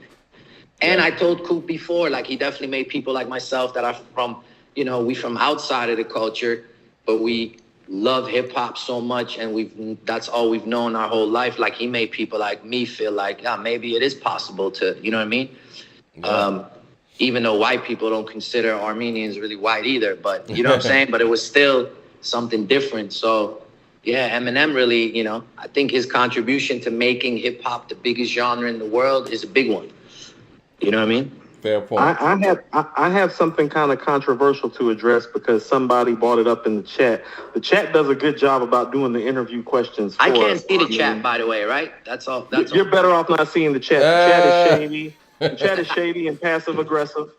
And I told Coop before, like he definitely made people like myself that are from, we from outside of the culture, but we love hip hop so much, and that's all we've known our whole life. Like he made people like me feel like, yeah, maybe it is possible to, you know what I mean? Yeah. Even though white people don't consider Armenians really white either, but you know what I'm saying? But it was still something different. So yeah, Eminem really, I think his contribution to making hip hop the biggest genre in the world is a big one. You know what I mean? Fair point. I have something kind of controversial to address because somebody brought it up in the chat. The chat does a good job about doing the interview questions for I can't us. see the chat, by the way, right? That's all. You're better off not seeing the chat. The chat is shady. The chat is shady and passive aggressive.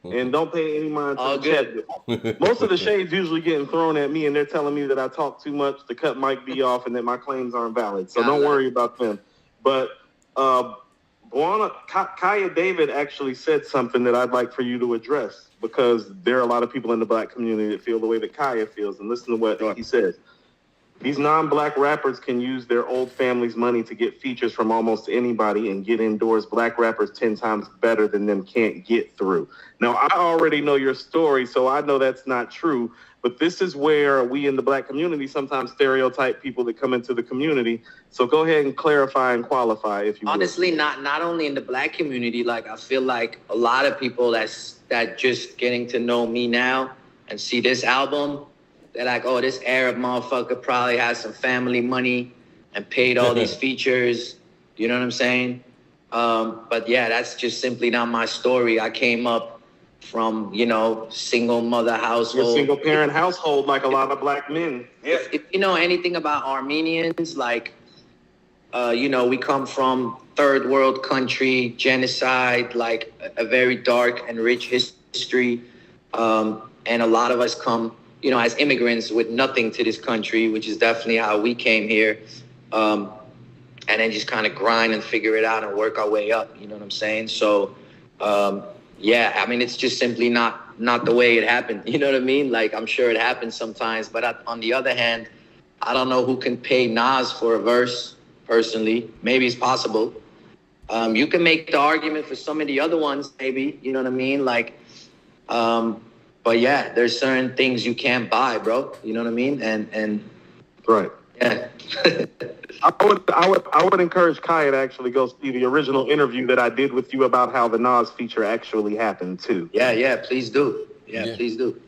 And don't pay any mind to the chat. Most of the shade's usually getting thrown at me, and they're telling me that I talk too much, the cut might be off, and that my claims aren't valid. So don't worry about them. But Kaya David actually said something that I'd like for you to address, because there are a lot of people in the black community that feel the way that Kaya feels. And listen to what he says. These non-black rappers can use their old family's money to get features from almost anybody and get indoors. Black rappers 10 times better than them can't get through. Now, I already know your story, so I know that's not true. But this is where we in the black community sometimes stereotype people that come into the community. So go ahead and clarify and qualify if you honestly, not only in the black community. Like I feel like a lot of people that just getting to know me now and see this album, they're like, oh, this Arab motherfucker probably has some family money and paid all these features. You know what I'm saying? But yeah, that's just simply not my story. I came up from, single mother household. Single parent household, like a lot of black men. Yeah. If you know anything about Armenians, like, we come from third world country, genocide, like a very dark and rich history. And a lot of us come, as immigrants with nothing to this country, which is definitely how we came here. And then just kind of grind and figure it out and work our way up. You know what I'm saying? So, yeah, I mean, it's just simply not the way it happened. You know what I mean? Like, I'm sure it happens sometimes. But on the other hand, I don't know who can pay Nas for a verse, personally. Maybe it's possible. You can make the argument for some of the other ones, maybe. You know what I mean? like, But yeah, there's certain things you can't buy, bro. You know what I mean? And right. Yeah. I would encourage Kaya to actually go see the original interview that I did with you about how the Nas feature actually happened too. Yeah, please do. Yeah, please do.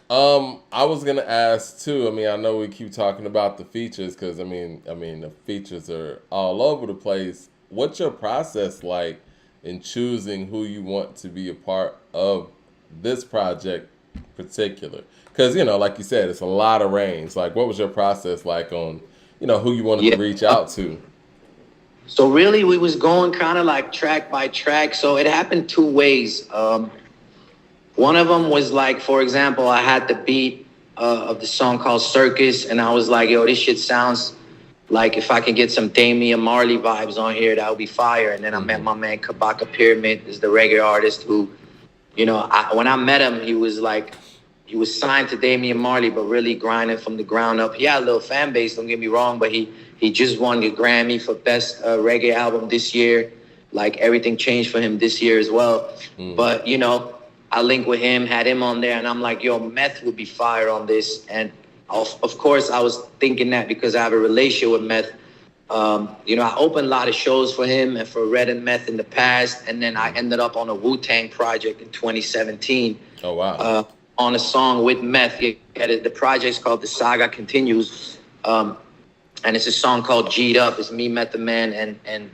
I was gonna ask too. I mean, I know we keep talking about the features because I mean, the features are all over the place. What's your process like in choosing who you want to be a part of this project particular? Because, like you said, it's a lot of range. Like, what was your process like on, who you wanted to reach out to? So really, we was going kind of like track by track. So it happened two ways. One of them was like, for example, I had the beat of the song called Circus, and I was like, yo, this shit sounds like if I can get some Damian Marley vibes on here, that would be fire. And then I met my man Kabaka Pyramid, is the reggae artist who, when I met him, he was signed to Damian Marley, but really grinding from the ground up. He had a little fan base, don't get me wrong, but he just won the Grammy for Best Reggae Album this year. Like, everything changed for him this year as well. But, I linked with him, had him on there, and I'm like, yo, Meth would be fire on this. And of course, I was thinking that because I have a relationship with Meth. I opened a lot of shows for him and for Red and Meth in the past, and then I ended up on a Wu-Tang project in 2017. Oh, wow. On a song with Meth. The project's called The Saga Continues, and it's a song called G'd Up. It's me, Method Man, and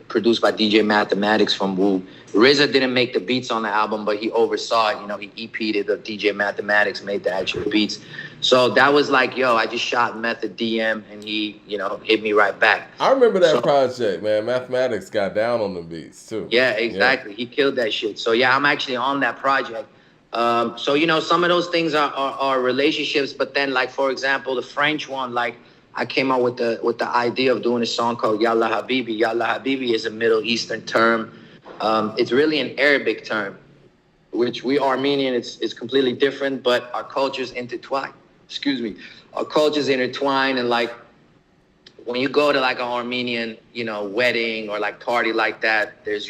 produced by DJ Mathematics from Wu. RZA didn't make the beats on the album, but he oversaw it. He EP'd it. The DJ Mathematics made the actual beats. So that was like, yo, I just shot Method DM, and he, hit me right back. I remember that project, man. Mathematics got down on the beats, too. Yeah, exactly. Yeah. He killed that shit. So, yeah, I'm actually on that project. So, some of those things are relationships. But then, like, for example, the French one, like, I came up with the idea of doing a song called Yalla Habibi. Yalla Habibi is a Middle Eastern term. It's really an Arabic term, which we Armenian, it's completely different, but our cultures intertwine. excuse me, our cultures intertwine, and like when you go to like an Armenian, wedding or like party like that, there's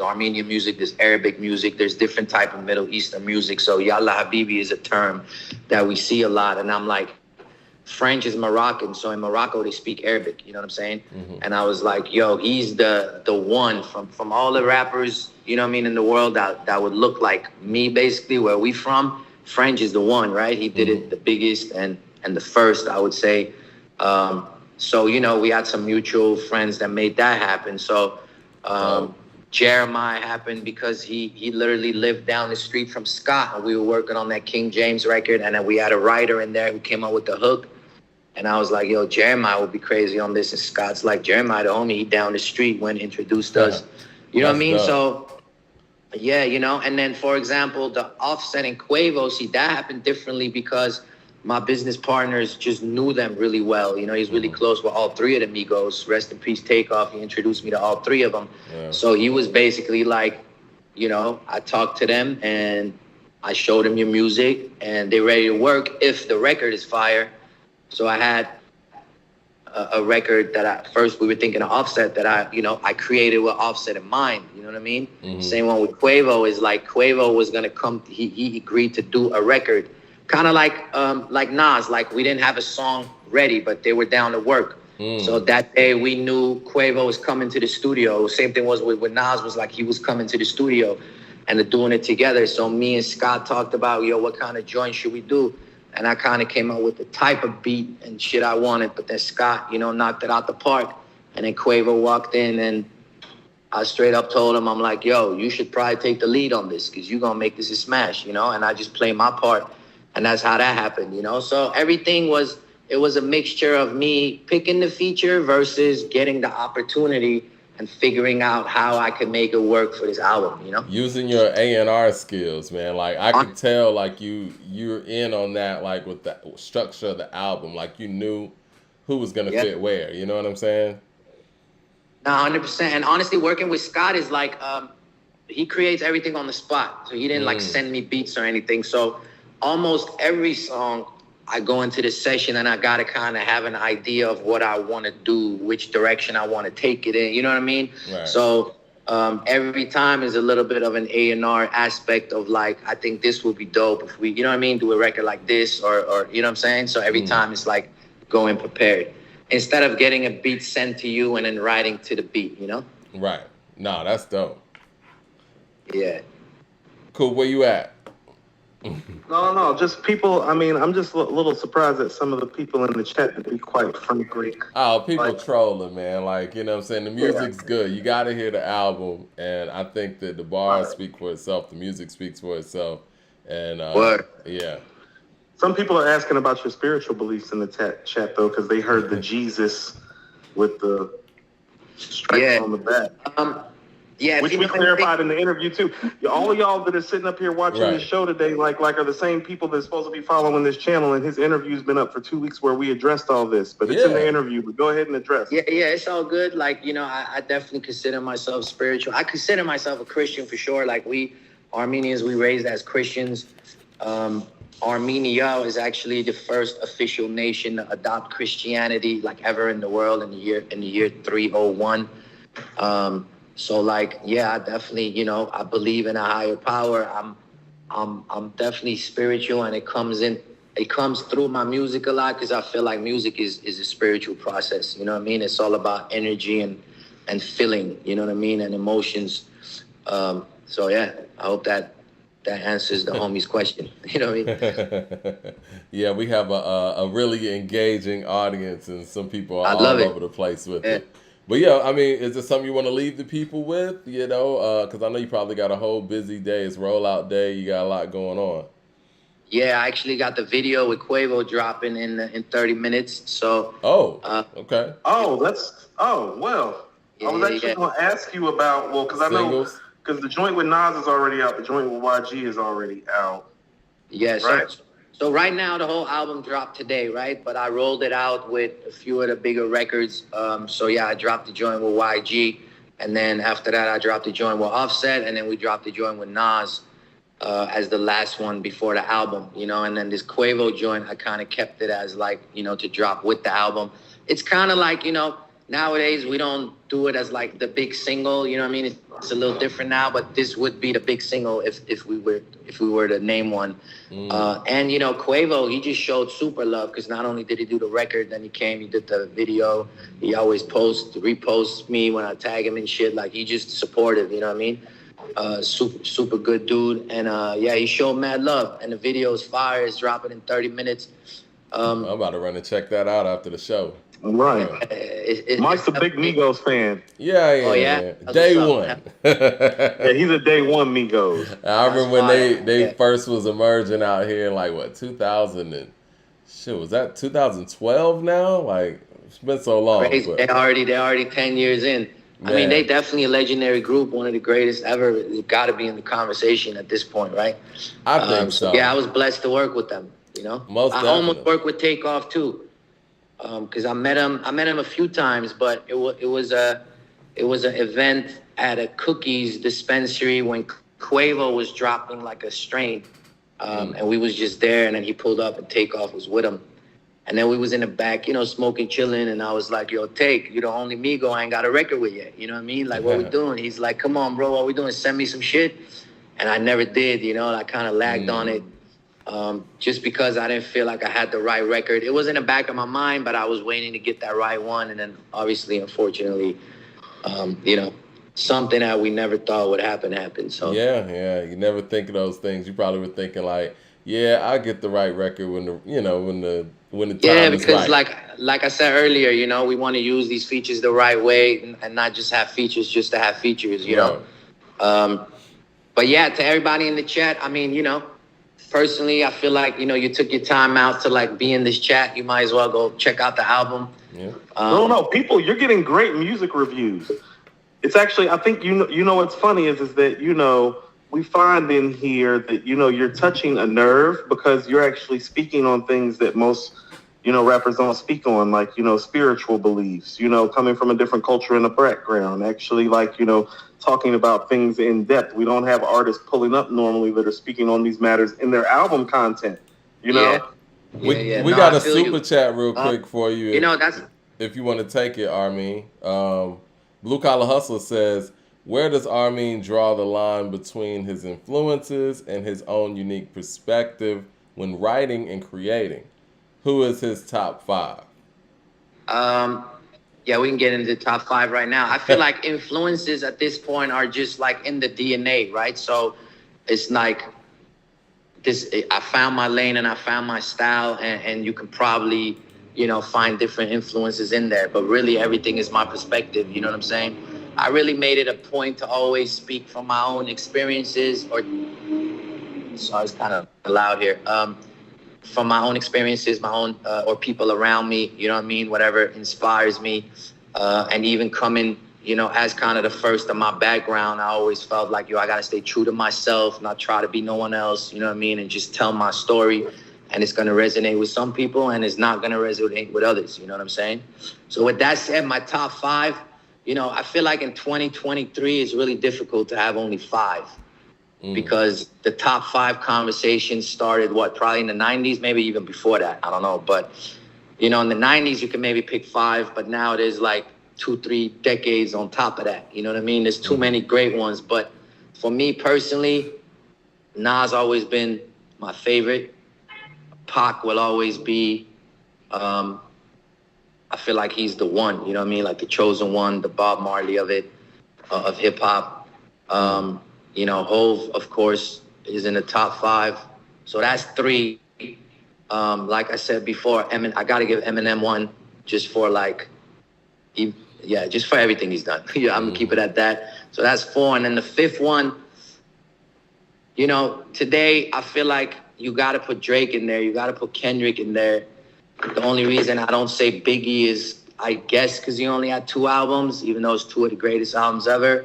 Armenian music, there's Arabic music, there's different type of Middle Eastern music. So Yalla Habibi is a term that we see a lot. And I'm like, French is Moroccan. So in Morocco, they speak Arabic, you know what I'm saying? Mm-hmm. And I was like, yo, he's the one from all the rappers, in the world that would look like me, basically, where we from. French is the one, right? He did it the biggest and the first, I would say. So, we had some mutual friends that made that happen. So Jeremiah happened because he literally lived down the street from Scott, and we were working on that King James record. And then we had a writer in there who came up with the hook. And I was like, yo, Jeremiah would be crazy on this. And Scott's like, Jeremiah, the homie, he down the street when introduced us. You know what I mean? Dope. So, yeah, and then, for example, the Offset and Quavo, see, that happened differently because my business partners just knew them really well. He's really close with all three of the Migos. Rest in peace, Takeoff. He introduced me to all three of them. Yeah. So he was basically like, I talked to them and I showed them your music and they're ready to work if the record is fire. So I had a record that first we were thinking of Offset that I created with Offset in mind. You know what I mean? Mm-hmm. Same one with Quavo is like Quavo was going to come. He agreed to do a record. Kind of like Nas, like we didn't have a song ready, but they were down to work. So that day we knew Quavo was coming to the studio. Same thing was with Nas, was like he was coming to the studio and they're doing it together. So me and Scott talked about, what kind of joint should we do? And I kind of came out with the type of beat and shit I wanted. But then Scott, knocked it out the park. And then Quavo walked in and I straight up told him, I'm like, yo, you should probably take the lead on this because you're going to make this a smash, And I just played my part. And that's how that happened, So everything was a mixture of me picking the feature versus getting the opportunity and figuring out how I could make it work for this album, Using your A&R skills, man. Like I could tell like you're in on that, like with the structure of the album. Like you knew who was gonna fit where, you know what I'm saying? No, 100%. And honestly, working with Scott is like he creates everything on the spot. So he didn't like send me beats or anything. So almost every song I go into this session and I got to kind of have an idea of what I want to do, which direction I want to take it in. You know what I mean? Right. So every time is a little bit of an A&R aspect of like, I think this would be dope if we, do a record like this or you know what I'm saying? So every time it's like going prepared instead of getting a beat sent to you and then writing to the beat, Right. No, that's dope. Yeah. Cool. Where you at? No, just people. I mean, I'm just a little surprised that some of the people in the chat, to be quite frankly. Oh, people trolling, man. Like, you know what I'm saying? The music's good. You got to hear the album. And I think that the bars speak for itself. The music speaks for itself. And, yeah. Some people are asking about your spiritual beliefs in the chat, though, because they heard the Jesus with the stripes on the back. Yeah, which we clarified in the interview too. All of y'all that are sitting up here watching this show today, like are the same people that's supposed to be following this channel. And his interview's been up for 2 weeks where we addressed all this, but it's in the interview. But go ahead and address. Yeah, it's all good. Like I definitely consider myself spiritual. I consider myself a Christian for sure. Like we Armenians, we raised as Christians. Armenia is actually the first official nation to adopt Christianity like ever in the world in the year 301. So like, yeah, I definitely, I believe in a higher power. I'm definitely spiritual, and it comes through my music a lot because I feel like music is a spiritual process. You know what I mean? It's all about energy and feeling, you know what I mean? And emotions. So yeah, I hope that answers the homie's question. You know what I mean? Yeah, we have a really engaging audience, and some people are all over the place with it. But yeah, I mean, is there something you want to leave the people with? Because I know you probably got a whole busy day. It's rollout day. You got a lot going on. Yeah, I actually got the video with Quavo dropping in 30 minutes. So. Okay. Well. Yeah, I was actually going to ask you about because I know because the joint with Nas is already out. The joint with YG is already out. Yeah. Right? So right now, the whole album dropped today, right? But I rolled it out with a few of the bigger records. So yeah, I dropped the joint with YG. And then after that, I dropped the joint with Offset. And then we dropped the joint with Nas. as the last one before the album, you know, and then this Quavo joint, I kind of kept it as like, you know, to drop with the album. It's kind of like, you know, nowadays we don't do it as like the big single, you know what I mean? It's a little different now, but this would be the big single if we were to name one. And you know, Quavo, he just showed super love because not only did he do the record, then he did the video. He always reposts me when I tag him and shit. Like he just supportive, you know what I mean? Super good dude, and yeah, he showed mad love, and the video is fire. It's dropping in 30 minutes. I'm about to run and check that out after the show. Right. Mike's a big Migos fan. Yeah. Oh, yeah? Day one. Yeah, he's a day one Migos. I remember when they first was emerging out here in like what 2000 and shit, was that 2012 now? Like it's been so long. But they're already 10 years in. Man. I mean, they definitely a legendary group, one of the greatest ever. It's got to be in the conversation at this point, right? I think so. Yeah, I was blessed to work with them. You know, I almost worked with Takeoff too, because I met him a few times, but it was an event at a cookies dispensary when Quavo was dropping like a strain, and we was just there, and then he pulled up and Takeoff was with him. And then we was in the back, you know, smoking, chilling. And I was like, yo, Take, you the only Migo I ain't got a record with yet. You know what I mean? Like, what we doing? He's like, come on, bro, what we doing? Send me some shit. And I never did, you know. I kind of lagged on it just because I didn't feel like I had the right record. It was in the back of my mind, but I was waiting to get that right one. And then obviously, unfortunately, you know, something that we never thought would happen. So yeah. You never think of those things. You probably were thinking like, yeah, I'll get the right record when the time is because right. like I said earlier, you know, we want to use these features the right way and not just have features just to have features, you know. But yeah, to everybody in the chat, I mean, you know, personally, I feel like, you know, you took your time out to like be in this chat. You might as well go check out the album. Yeah. No, people, you're getting great music reviews. It's actually, I think, you know what's funny is that, you know, we find in here that, you know, you're touching a nerve because you're actually speaking on things that most, you know, rappers don't speak on, like, you know, spiritual beliefs, you know, coming from a different culture and a background, actually, like, you know, talking about things in depth. We don't have artists pulling up normally that are speaking on these matters in their album content, you know? We got a super chat real quick for you. You know, if you want to take it, Armeen. Blue Collar Hustler says, where does Armeen draw the line between his influences and his own unique perspective when writing and creating? Who is his top 5? Yeah, we can get into the top 5 right now. I feel like influences at this point are just like in the DNA, right? So it's like this. I found my lane and I found my style, and you can probably, you know, find different influences in there. But really, everything is my perspective. You know what I'm saying? I really made it a point to always speak from my own experiences, sorry, it's kind of loud here. From my own experiences, my own, or people around me, you know what I mean? Whatever inspires me. And even coming, you know, as kind of the first of my background, I always felt like, I got to stay true to myself, not try to be no one else, you know what I mean? And just tell my story. And it's going to resonate with some people and it's not going to resonate with others. You know what I'm saying? So with that said, my top 5, you know, I feel like in 2023, it's really difficult to have only 5 because the top 5 conversations started, probably in the 90s, maybe even before that. I don't know. But, you know, in the 90s, you can maybe pick 5, but now it is like 2-3 decades on top of that. You know what I mean? There's too many great ones. But for me personally, Nas always been my favorite. Pac will always be, I feel like he's the one, you know what I mean? Like the chosen one, the Bob Marley of it, of hip hop. You know, Hov, of course, is in the top 5. So that's 3. Like I said before, I got to give Eminem 1 just for like, just for everything he's done. I'm going to keep it at that. So that's 4. And then the 5th one, you know, today I feel like you got to put Drake in there. You got to put Kendrick in there. The only reason I don't say Biggie is, I guess, because he only had 2 albums, even though it's 2 of the greatest albums ever.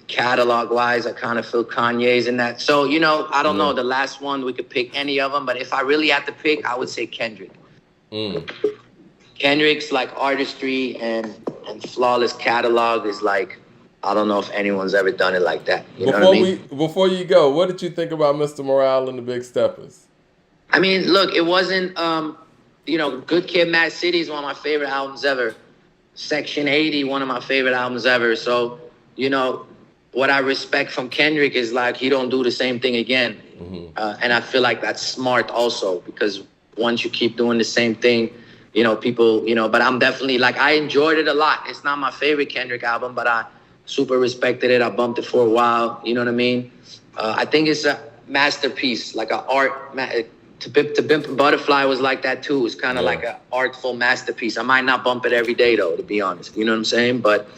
Catalog-wise, I kind of feel Kanye's in that. So, you know, I don't know. The last one, we could pick any of them. But if I really had to pick, I would say Kendrick. Kendrick's, like, artistry and flawless catalog is, like, I don't know if anyone's ever done it like that. You know what I mean? Before you go, what did you think about Mr. Morale and the Big Steppers? I mean, look, it wasn't, you know, Good Kid, Mad City is one of my favorite albums ever. Section 80, one of my favorite albums ever. So, you know, what I respect from Kendrick is like he don't do the same thing again. And I feel like that's smart also, because once you keep doing the same thing, you know, people, you know, but I'm definitely like, I enjoyed it a lot. It's not my favorite Kendrick album, but I super respected it. I bumped it for a while. You know what I mean? I think it's a masterpiece, like an art. To Pimp a Butterfly was like that too. It's kind of like an artful masterpiece. I might not bump it every day though, to be honest. You know what I'm saying? But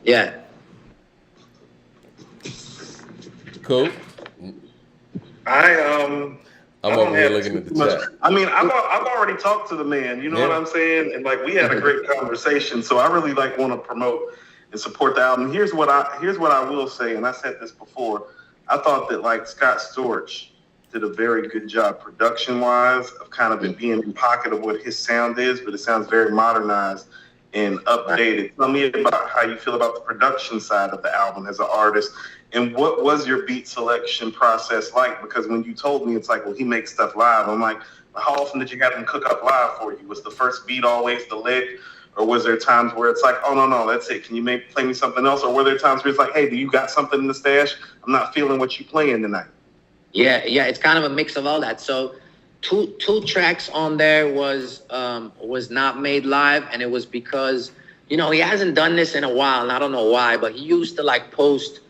yeah. Cool. I'm over here looking at the chat. I mean, I've already talked to the man. You know what I'm saying? And like we had a great conversation. So I really like want to promote and support the album. Here's what I will say, and I said this before. I thought that like Scott Storch did a very good job production-wise of kind of being in pocket of what his sound is, but it sounds very modernized and updated. Tell me about how you feel about the production side of the album as an artist, and what was your beat selection process like? Because when you told me, it's like, well, he makes stuff live. I'm like, how often did you have him cook up live for you? Was the first beat always the lick? Or was there times where it's like, oh, no, that's it. Can you play me something else? Or were there times where it's like, hey, do you got something in the stash? I'm not feeling what you playing tonight. Yeah, it's kind of a mix of all that. So two tracks on there was not made live, and it was because, you know, he hasn't done this in a while, and I don't know why, but he used to like post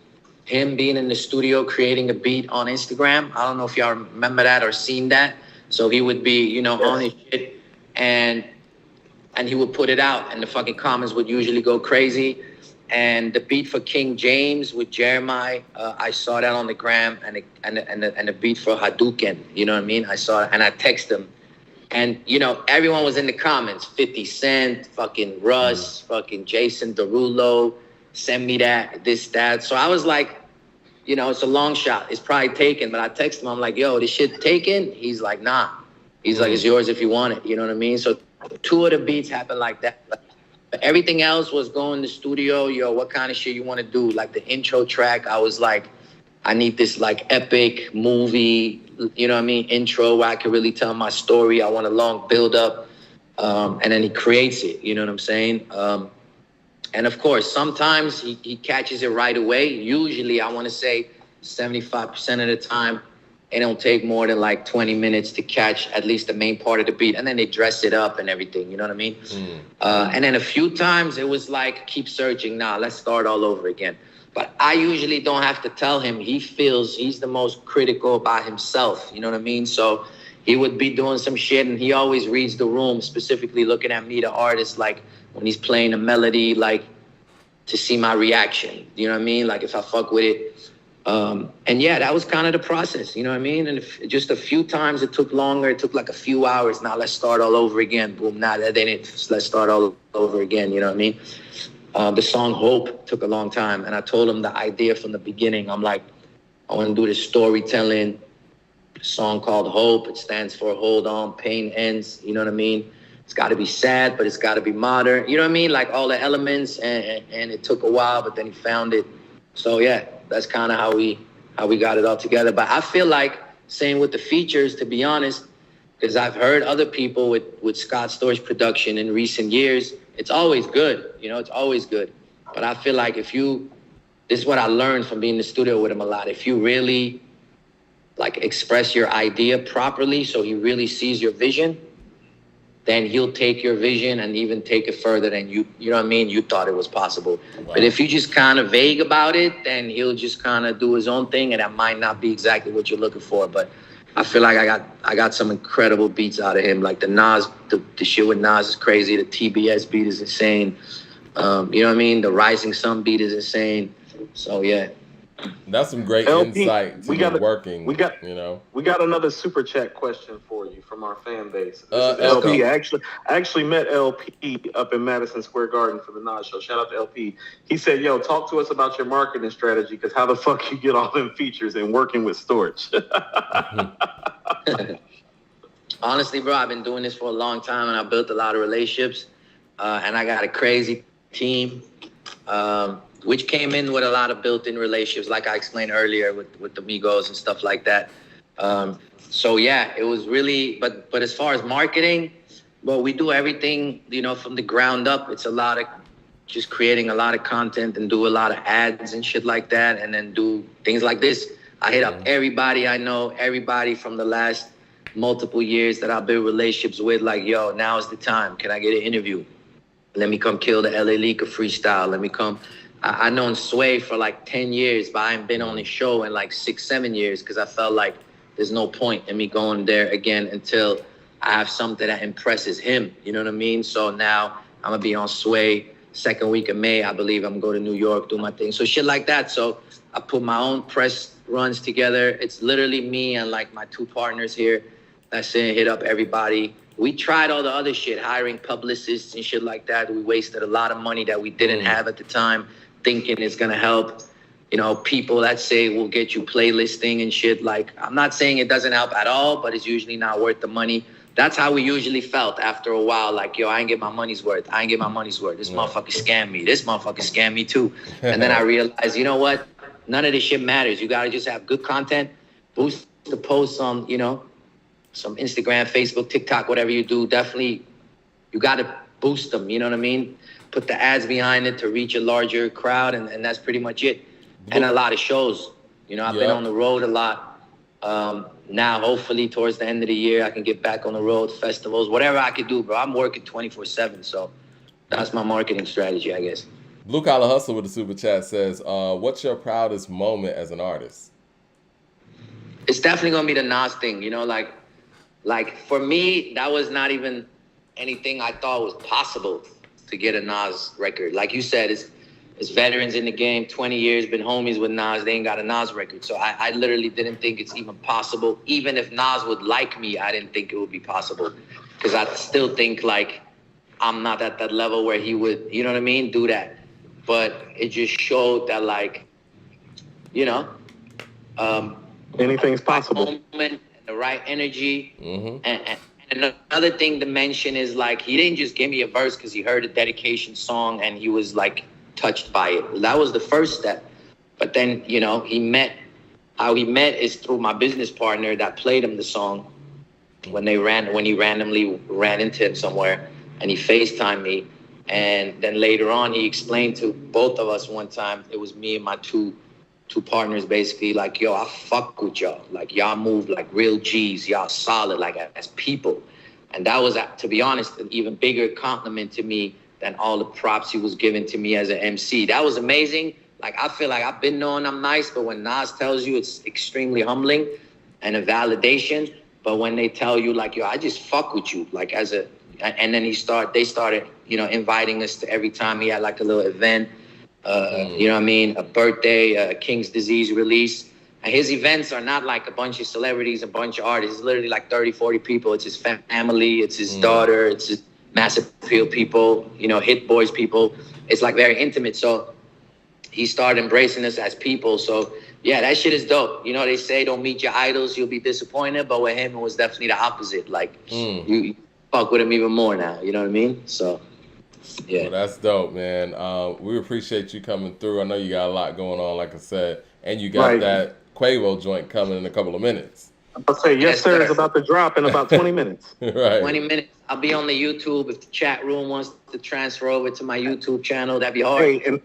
him being in the studio creating a beat on Instagram. I don't know if y'all remember that or seen that. So he would be, you know, on his shit, and he would put it out, and the fucking comments would usually go crazy. And the beat for King James with Jeremiah, I saw that on the gram, and the beat for Hadouken, you know what I mean? I saw it, and I texted him. And, you know, everyone was in the comments, 50 Cent, fucking Russ, fucking Jason Derulo, send me that, this, that. So I was like, you know, it's a long shot. It's probably taken, but I texted him. I'm like, yo, this shit taken? He's like, nah. He's like, it's yours if you want it, you know what I mean? So two of the beats happened like that. But everything else was going to the studio. Yo, what kind of shit you want to do? Like the intro track, I was like, I need this like epic movie, you know what I mean, intro where I can really tell my story. I want a long build up. And then he creates it, you know what I'm saying? And of course, sometimes he catches it right away. Usually, I want to say 75% of the time, it don't take more than like 20 minutes to catch at least the main part of the beat. And then they dress it up and everything, you know what I mean? And then a few times it was like, keep searching. Nah, let's start all over again. But I usually don't have to tell him. He feels he's the most critical about himself, you know what I mean? So he would be doing some shit, and he always reads the room, specifically looking at me, the artist, like when he's playing a melody, like to see my reaction, you know what I mean? Like if I fuck with it. And yeah, that was kind of the process, you know what I mean? And just a few times it took longer. It took like a few hours. Now let's start all over again. Boom, now that didn't. Let's start all over again, you know what I mean? The song Hope took a long time. And I told him the idea from the beginning. I'm like, I want to do this storytelling song called Hope. It stands for Hold On, Pain Ends, you know what I mean? It's got to be sad, but it's got to be modern. You know what I mean? Like all the elements, and it took a while, but then he found it. So yeah, that's kind of how we got it all together. But I feel like, same with the features, to be honest, because I've heard other people with Scott Storch production in recent years, it's always good, you know, it's always good. But I feel like this is what I learned from being in the studio with him a lot. If you really like express your idea properly, so he really sees your vision, then he'll take your vision and even take it further than you know what I mean, you thought it was possible. Wow. But if you just kind of vague about it, then he'll just kind of do his own thing, and that might not be exactly what you're looking for. But I feel like I got some incredible beats out of him. Like the Nas, the shit with Nas is crazy. The TBS beat is insane. You know what I mean? The Rising Sun beat is insane. So yeah. That's some great insight to working. We got another super chat question for you from our fan base. This is LP. I actually met LP up in Madison Square Garden for the Nas show. Shout out to LP. He said, "Yo, talk to us about your marketing strategy, because how the fuck you get all them features and working with Storch?" Honestly, bro, I've been doing this for a long time, and I built a lot of relationships, and I got a crazy team. which came in with a lot of built-in relationships, like I explained earlier with the Migos and stuff like that. So yeah, it was really, but as far as marketing, well, we do everything, from the ground up. It's a lot of just creating a lot of content and do a lot of ads and shit like that, and then do things like this. I hit up everybody I know, everybody from the last multiple years that I've built relationships with, like, yo, now is the time. Can I get an interview? Let me come kill the LA League of freestyle. Let me come. I known Sway for like 10 years, but I ain't been on his show in like 6-7 years because I felt like there's no point in me going there again until I have something that impresses him. You know what I mean? So now I'm going to be on Sway second week of May. I believe I'm going to go to New York, do my thing. So shit like that. So I put my own press runs together. It's literally me and like my 2 partners here. That's it. Hit up everybody. We tried all the other shit, hiring publicists and shit like that. We wasted a lot of money that we didn't have at the time, thinking it's going to help. People that say we'll get you playlisting and shit. Like, I'm not saying it doesn't help at all, but it's usually not worth the money. That's how we usually felt after a while. Like, yo, I ain't get my money's worth. This motherfucker scammed me. This motherfucker scammed me too. And then I realized, you know what? None of this shit matters. You got to just have good content, boost the posts on, some Instagram, Facebook, TikTok, whatever you do. Definitely, you got to boost them. You know what I mean? Put the ads behind it to reach a larger crowd, and that's pretty much it. And a lot of shows. I've been on the road a lot. Now, hopefully, towards the end of the year, I can get back on the road, festivals, whatever I could do, bro. I'm working 24/7, so that's my marketing strategy, I guess. Blue Collar Hustle with the super chat says, what's your proudest moment as an artist? It's definitely gonna be the Nas thing, like for me, that was not even anything I thought was possible to get a Nas record. Like you said, it's veterans in the game, 20 years, been homies with Nas. They ain't got a Nas record. So I literally didn't think it's even possible. Even if Nas would like me, I didn't think it would be possible. Because I still think, like, I'm not at that level where he would, you know what I mean, do that. But it just showed that, like, anything's possible. Moment and the right energy. And another thing to mention is, like, he didn't just give me a verse because he heard a dedication song and he was, like, touched by it. That was the first step. But then, how he met is through my business partner that played him the song when he randomly ran into him somewhere, and he FaceTimed me. And then later on, he explained to both of us one time, it was me and my two partners, basically, like, yo, I fuck with y'all. Like, y'all move like real G's. Y'all solid, like, as people. And that was, to be honest, an even bigger compliment to me than all the props he was giving to me as an MC. That was amazing. Like, I feel like I've been knowing I'm nice, but when Nas tells you, it's extremely humbling and a validation. But when they tell you, like, yo, I just fuck with you, like, and then they started, inviting us to every time he had like a little event, you know what I mean? A birthday, a King's Disease release. And his events are not like a bunch of celebrities, a bunch of artists. It's literally like 30, 40 people. It's his family, it's his daughter, it's his Massive Appeal people, Hit Boys people. It's like very intimate. So he started embracing us as people. So yeah, that shit is dope. They say don't meet your idols, you'll be disappointed. But with him, it was definitely the opposite. Like, you fuck with him even more now. You know what I mean? So yeah. Well, that's dope, man. We appreciate you coming through. I know you got a lot going on, like I said, and you got that Quavo joint coming in a couple of minutes. I'll say yes, sir. It's about to drop in about 20 minutes. Right. 20 minutes. I'll be on the YouTube. If the chat room wants to transfer over to my YouTube channel, that'd be hard. Hey,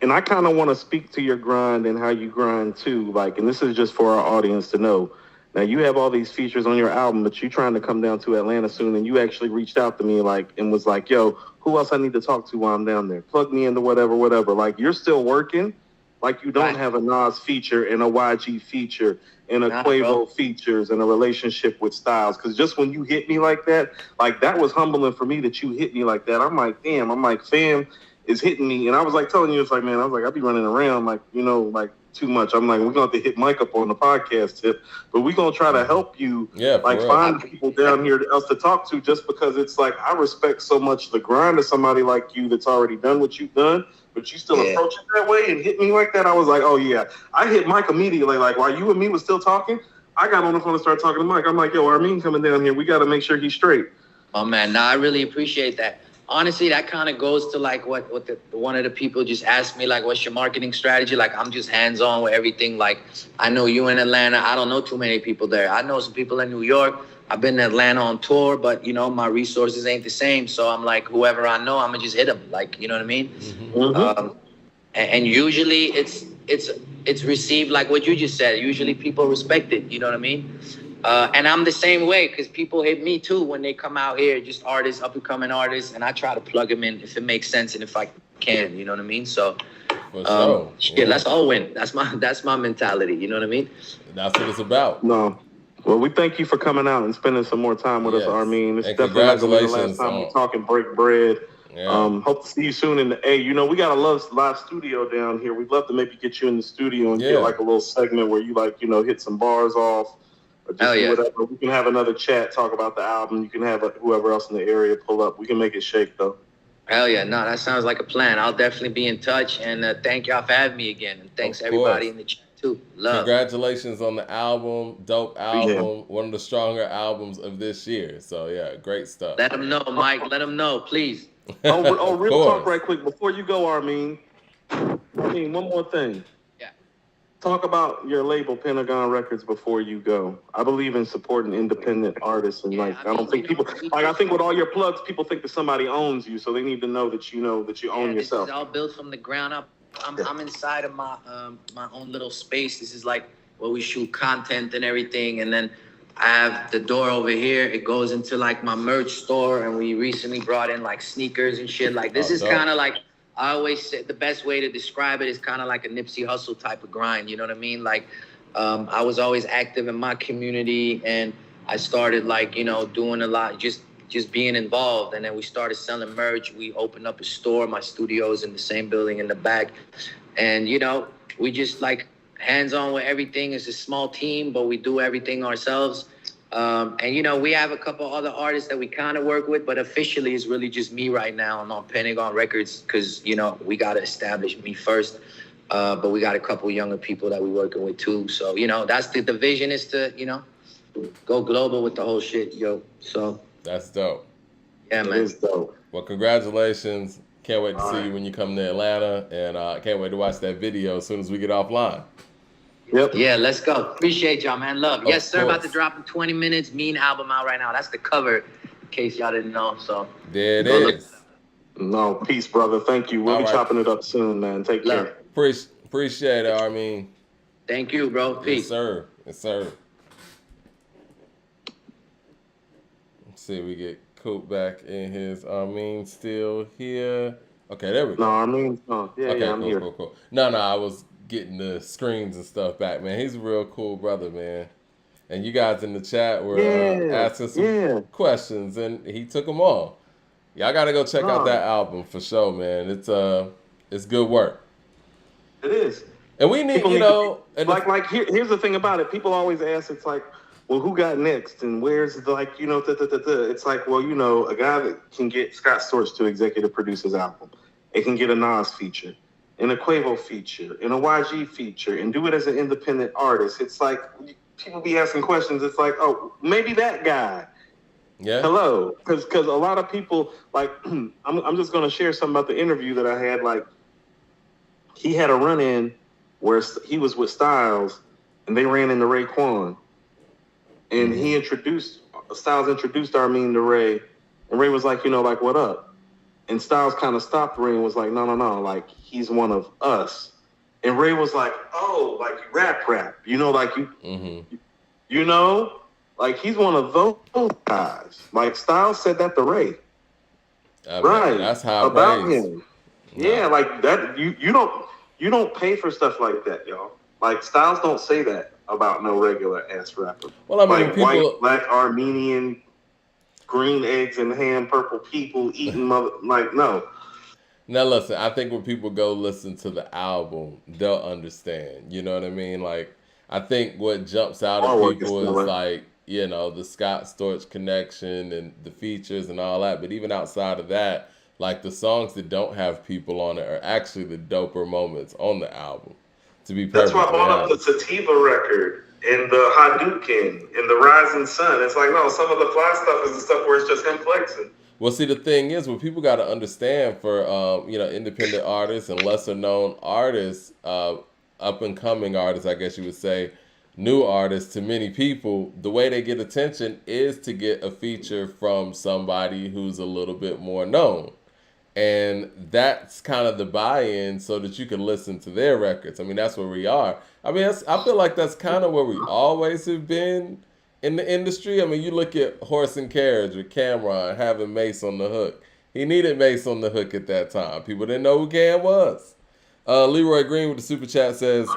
and I kind of want to speak to your grind and how you grind too. Like, and this is just for our audience to know. Now, you have all these features on your album, but you're trying to come down to Atlanta soon, and you actually reached out to me and was like, yo, who else I need to talk to while I'm down there? Plug me into whatever. Like, you're still working. Like, you don't have a Nas feature and a YG feature and a Quavo features and a relationship with Styles. Because just when you hit me like that was humbling for me that you hit me like that. I'm like, damn. I'm like, fam is hitting me. And I was like telling you, it's like, man, I was like, I'll be running around like, like too much. I'm like, we're going to have to hit Mike up on the podcast tip, but we're going to try to help you, find people down here else to talk to, just because it's like, I respect so much the grind of somebody like you that's already done what you've done, but you still approach it that way and hit me like that. I was like, oh yeah. I hit Mike immediately. Like, while you and me was still talking, I got on the phone and started talking to Mike. I'm like, yo, Armeen coming down here. We got to make sure he's straight. Oh man, I really appreciate that. honestly, that kind of goes to like what one of the people just asked me, like, what's your marketing strategy? Like, I'm just hands on with everything. Like, I know you in Atlanta. I don't know too many people there. I know some people in New York. I've been to Atlanta on tour, but you know, my resources ain't the same. So I'm like, whoever I know, I'm gonna just hit them. Like, you know what I mean? And usually it's received like what you just said. Usually people respect it. You know what I mean? And I'm the same way because people hit me too when they come out here, just artists, up and coming artists, and I try to plug them in if it makes sense and if I can. You know what I mean? So, let's all win. That's my mentality. You know what I mean? That's what it's about. No. Well, we thank you for coming out and spending some more time with us, Armeen. It's definitely not going to be the last time we're talking break bread. Yeah. Hope to see you soon in the A. You know, we got a live studio down here. We'd love to maybe get you in the studio and get like a little segment where you like, you know, hit some bars off. Or just whatever. We can have another chat, talk about the album. You can have whoever else in the area pull up. We can make it shake, though. Hell yeah. No, that sounds like a plan. I'll definitely be in touch. And thank y'all for having me again. And thanks everybody in the chat, too. Love. Congratulations on the album. Dope album. One of the stronger albums of this year. So, yeah, great stuff. Let them know, Mike. Let them know, please. Real talk right quick. Before you go, Armeen, one more thing. Talk about your label, Pentagon Records, before you go. I believe in supporting independent artists, and I don't think people I think with all your plugs, people think that somebody owns you, so they need to know that you own yourself. This is all built from the ground up. I'm inside of my my own little space. This is like where we shoot content and everything, and then I have the door over here. It goes into like my merch store, and we recently brought in like sneakers and shit. Like this is kind of like. I always say the best way to describe it is kind of like a Nipsey Hussle type of grind. You know what I mean? Like, I was always active in my community, and I started like, you know, doing a lot, just being involved. And then we started selling merch. We opened up a store. My studio's in the same building in the back. And, you know, we just like hands-on with everything. It's a small team, but we do everything ourselves. And, you know, we have a couple other artists that we kind of work with, but officially it's really just me right now. I'm on Pentagon Records because, you know, we got to establish me first. But we got a couple younger people that we're working with, too. So, you know, that's the vision is to, you know, go global with the whole shit, yo. So. That's dope. Yeah, man. It is dope. Well, congratulations. Can't wait to see you when you come to Atlanta. And can't wait to watch that video as soon as we get offline. Yep. Yeah, let's go. Appreciate y'all, man. Love. Yes, sir. About to drop in 20 minutes. Mean album out right now. That's the cover, in case y'all didn't know. So there it is. No, peace, brother. Thank you. We'll be chopping it up soon, man. Take care. Appreciate it, Armeen. Thank you, bro. Peace. Yes, sir. Yes, sir. Let's see if we get Coop back in his Armeen still here. Okay, there we go. No, Armeen. Oh, yeah, I'm here. Cool. No, I was getting the screens and stuff back, man. He's a real cool brother, man. And you guys in the chat were asking some questions, and he took them all. Y'all got to go check out that album for sure, man. It's good work. It is. And we need, you know... Here's the thing about it. People always ask, it's like, well, who got next? And where's, like, you know, It's like, well, you know, a guy that can get Scott Storch to executive produce his album. It can get a Nas feature. In a Quavo feature, in a YG feature, and do it as an independent artist. It's like, people be asking questions. It's like, oh, maybe that guy. Yeah. Hello. Because a lot of people, like, I'm just going to share something about the interview that I had. Like, he had a run-in where he was with Styles, and they ran into Raekwon. And Styles introduced Armeen to Ray, and Ray was like, you know, like, what up? And Styles kind of stopped Ray and was like, no, like, he's one of us. And Ray was like, oh, like, you rap. You know, like, you know, like, he's one of those guys. Like, Styles said that to Ray. Right. That's how about him. No. Yeah, like, that, you don't pay for stuff like that, y'all. Like, Styles don't say that about no regular-ass rapper. Well, I mean, like, white, black, Armenian, green eggs and ham, purple people eating no. Now listen, I think when people go listen to the album, they'll understand. You know what I mean? Like, I think what jumps out at people is like, you know, the Scott Storch connection and the features and all that. But even outside of that, like the songs that don't have people on it are actually the doper moments on the album. To be perfect. That's why I brought up the Sativa record and the Hadouken and the Rising Sun. It's like, no, some of the fly stuff is the stuff where it's just him flexing. Well, see, the thing is, what people got to understand for independent artists and lesser known artists, up and coming artists, I guess you would say, new artists to many people, the way they get attention is to get a feature from somebody who's a little bit more known. And that's kind of the buy-in so that you can listen to their records. I mean, that's where we are. I mean, I feel like that's kind of where we always have been in the industry. I mean, you look at Horse and Carriage with Cameron having Mace on the hook. He needed Mace on the hook at that time. People didn't know who Cam was. Leroy Green with the super chat says,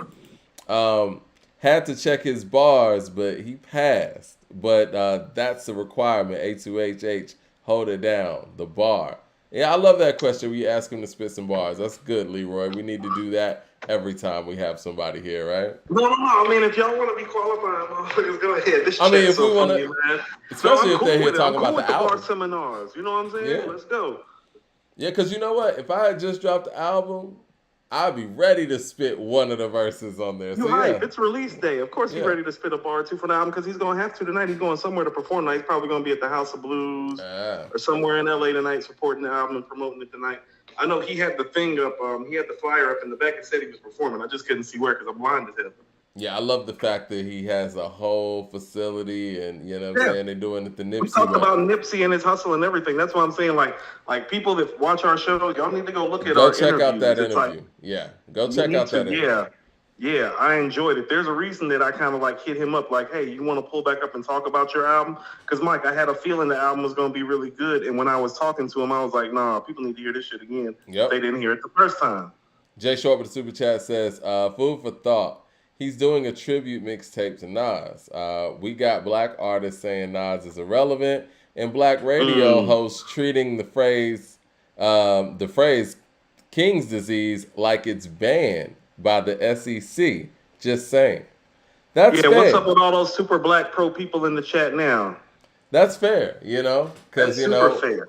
had to check his bars, but he passed. But that's the requirement. A2HH, hold it down, the bar. Yeah, I love that question where you ask him to spit some bars. That's good, Leroy. We need to do that every time we have somebody here, right? No. I mean, if y'all want to be qualified, motherfuckers, go ahead. This I mean, if so we want to, especially if they're here talking about the album. Bar seminars, you know what I'm saying? Yeah. Let's go. Yeah, because you know what? If I had just dropped the album, I'd be ready to spit one of the verses on there. You're right. It's release day. Of course, he's ready to spit a bar or two for the album because he's going to have to tonight. He's going somewhere to perform tonight. He's probably going to be at the House of Blues or somewhere in LA tonight supporting the album and promoting it tonight. I know he had the thing up. He had the flyer up in the back and said he was performing. I just couldn't see where because I'm blind as hell. Yeah, I love the fact that he has a whole facility and, you know what I'm saying, they're doing it the Nipsey. We talked about Nipsey and his hustle and everything. That's why I'm saying, like people that watch our show, y'all need to go look at our interviews. Go check out that interview. Go check out that interview. Yeah, I enjoyed it. There's a reason that I kind of like hit him up like, hey, you want to pull back up and talk about your album? Because, Mike, I had a feeling the album was going to be really good. And when I was talking to him, I was like, nah, people need to hear this shit again. Yep. They didn't hear it the first time. Jay Short with the super chat says, food for thought. He's doing a tribute mixtape to Nas. We got black artists saying Nas is irrelevant, and black radio hosts treating the phrase King's disease like it's banned by the SEC. Just saying. That's fair. What's up with all those super black pro people in the chat now? That's fair, because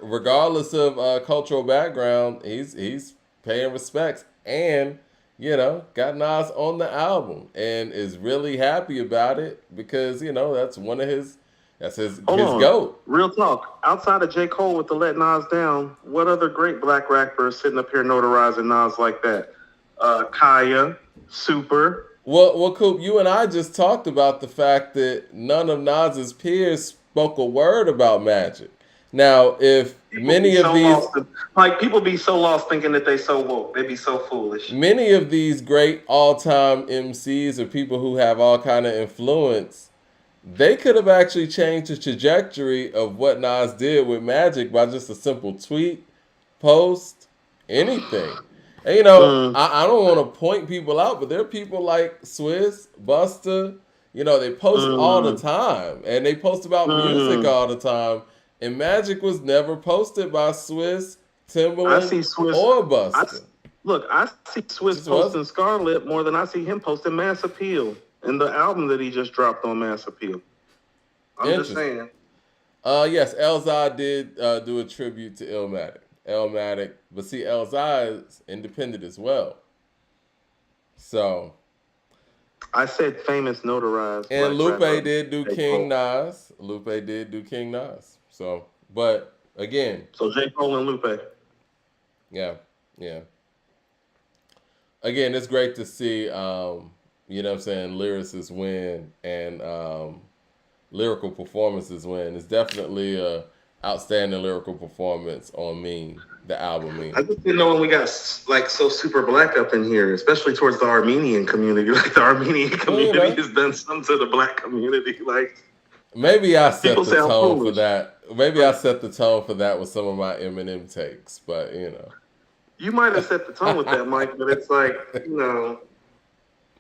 regardless of cultural background, he's paying respects and. Got Nas on the album and is really happy about it because, that's one of his GOAT. Real talk. Outside of J. Cole with the Let Nas Down, what other great black rappers sitting up here notarizing Nas like that? Kaya, Super. Well, Coop, you and I just talked about the fact that none of Nas's peers spoke a word about Magic. Now, if many of these... people be so lost thinking that they so woke. They be so foolish. Many of these great all-time MCs or people who have all kind of influence, they could have actually changed the trajectory of what Nas did with Magic by just a simple tweet, post, anything. And, I don't want to point people out, but there are people like Swizz, Busta, they post all the time. And they post about music all the time. And Magic was never posted by Swizz, Timberland, or Busta. I see Swizz posting Scarlet more than I see him posting Mass Appeal and the album that he just dropped on Mass Appeal. I'm just saying. Yes, Elzai did do a tribute to Illmatic. But see, Elzai is independent as well. So. I said famous notarized. And Lupe did do King Nas. Lupe did do King Nas. So, but again. So J. Cole and Lupe. Yeah. Again, it's great to see, lyricists win and lyrical performances win. It's definitely a outstanding lyrical performance on Mean, the album Mean. I just didn't know when we got so super black up in here, especially towards the Armenian community. Like the Armenian community has done something to the black community. Like maybe I set the tone for that. Maybe I set the tone for that with some of my Eminem takes, but You might have set the tone with that, Mike, but it's like, I don't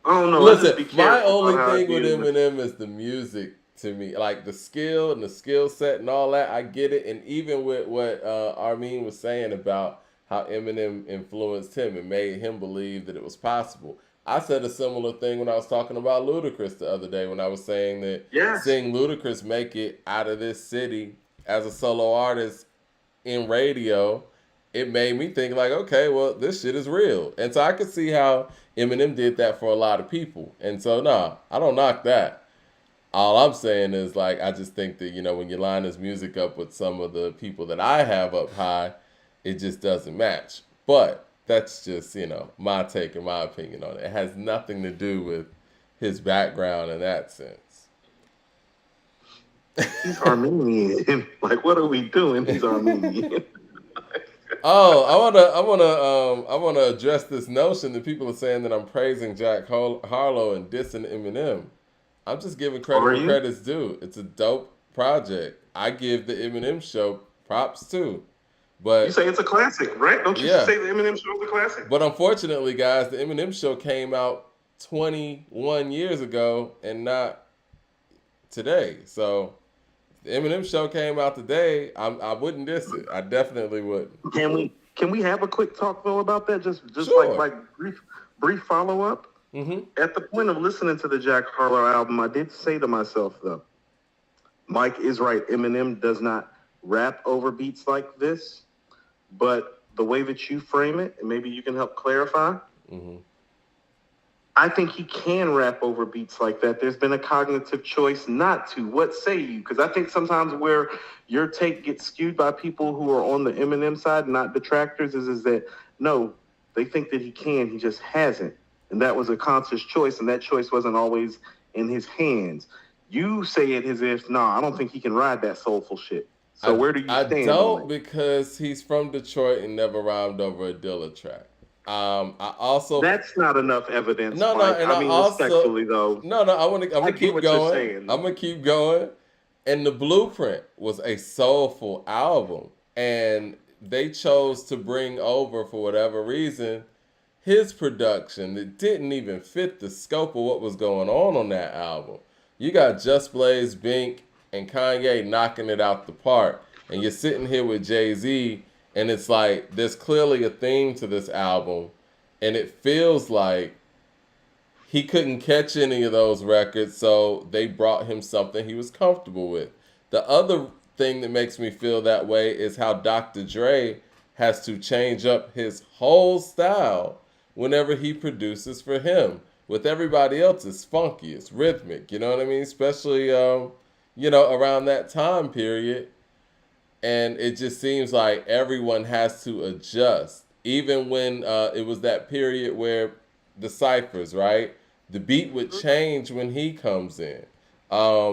know. Listen, my only thing with Eminem is the music to me. Like the skill and the skill set and all that, I get it. And even with what Armeen was saying about how Eminem influenced him and made him believe that it was possible. I said a similar thing when I was talking about Ludacris the other day when I was saying that seeing Ludacris make it out of this city as a solo artist in radio, it made me think like, okay, well, this shit is real. And so I could see how Eminem did that for a lot of people. And so, I don't knock that. All I'm saying is like I just think that when you line his music up with some of the people that I have up high, it just doesn't match. But that's just my take and my opinion on it. It has nothing to do with his background in that sense. He's Armenian. Like, what are we doing? He's Armenian. Oh, I wanna address this notion that people are saying that I'm praising Harlow and dissing Eminem. I'm just giving credit Are where you? credit's due. It's a dope project. I give the Eminem show props too. You But say it's a classic, right? Don't you yeah, say the Eminem show is a classic? but unfortunately, guys, the Eminem show came out 21 years ago and not today. So the Eminem show came out today. I wouldn't diss it. I definitely wouldn't. Can we have a quick talk though about that? Just Sure. like brief follow up. Hmm. At the point of listening to the Jack Harlow album, I did say to myself though, Mike is right. Eminem does not rap over beats like this, but the way that you frame it, and maybe you can help clarify. Hmm. I think he can rap over beats like that. There's been a cognitive choice not to. What say you? Because I think sometimes where your take gets skewed by people who are on the Eminem side, not detractors, is that no, they think that he can, he just hasn't. And that was a conscious choice, and that choice wasn't always in his hands. You say it as if, no, I don't think he can ride that soulful shit. So where do you I stand don't on it? because he's from Detroit and never rhymed over a Dilla track. I also That's not enough evidence, no, Mike. and I I mean, also respectfully, though, no. I'm I gonna get keep what you're going. saying. I'm gonna keep going. And the Blueprint was a soulful album, and they chose to bring over for whatever reason his production that didn't even fit the scope of what was going on that album. You got Just Blaze, Bink, and Kanye knocking it out the park, and you're sitting here with Jay-Z, and it's like there's clearly a theme to this album, and it feels like he couldn't catch any of those records, so they brought him something he was comfortable with. The other thing that makes me feel that way is how Dr. Dre has to change up his whole style whenever he produces for him. With everybody else, it's funky, it's rhythmic, you know what I mean? Especially, around that time period. And it just seems like everyone has to adjust. Even when it was that period where the ciphers, right? The beat would change when he comes in.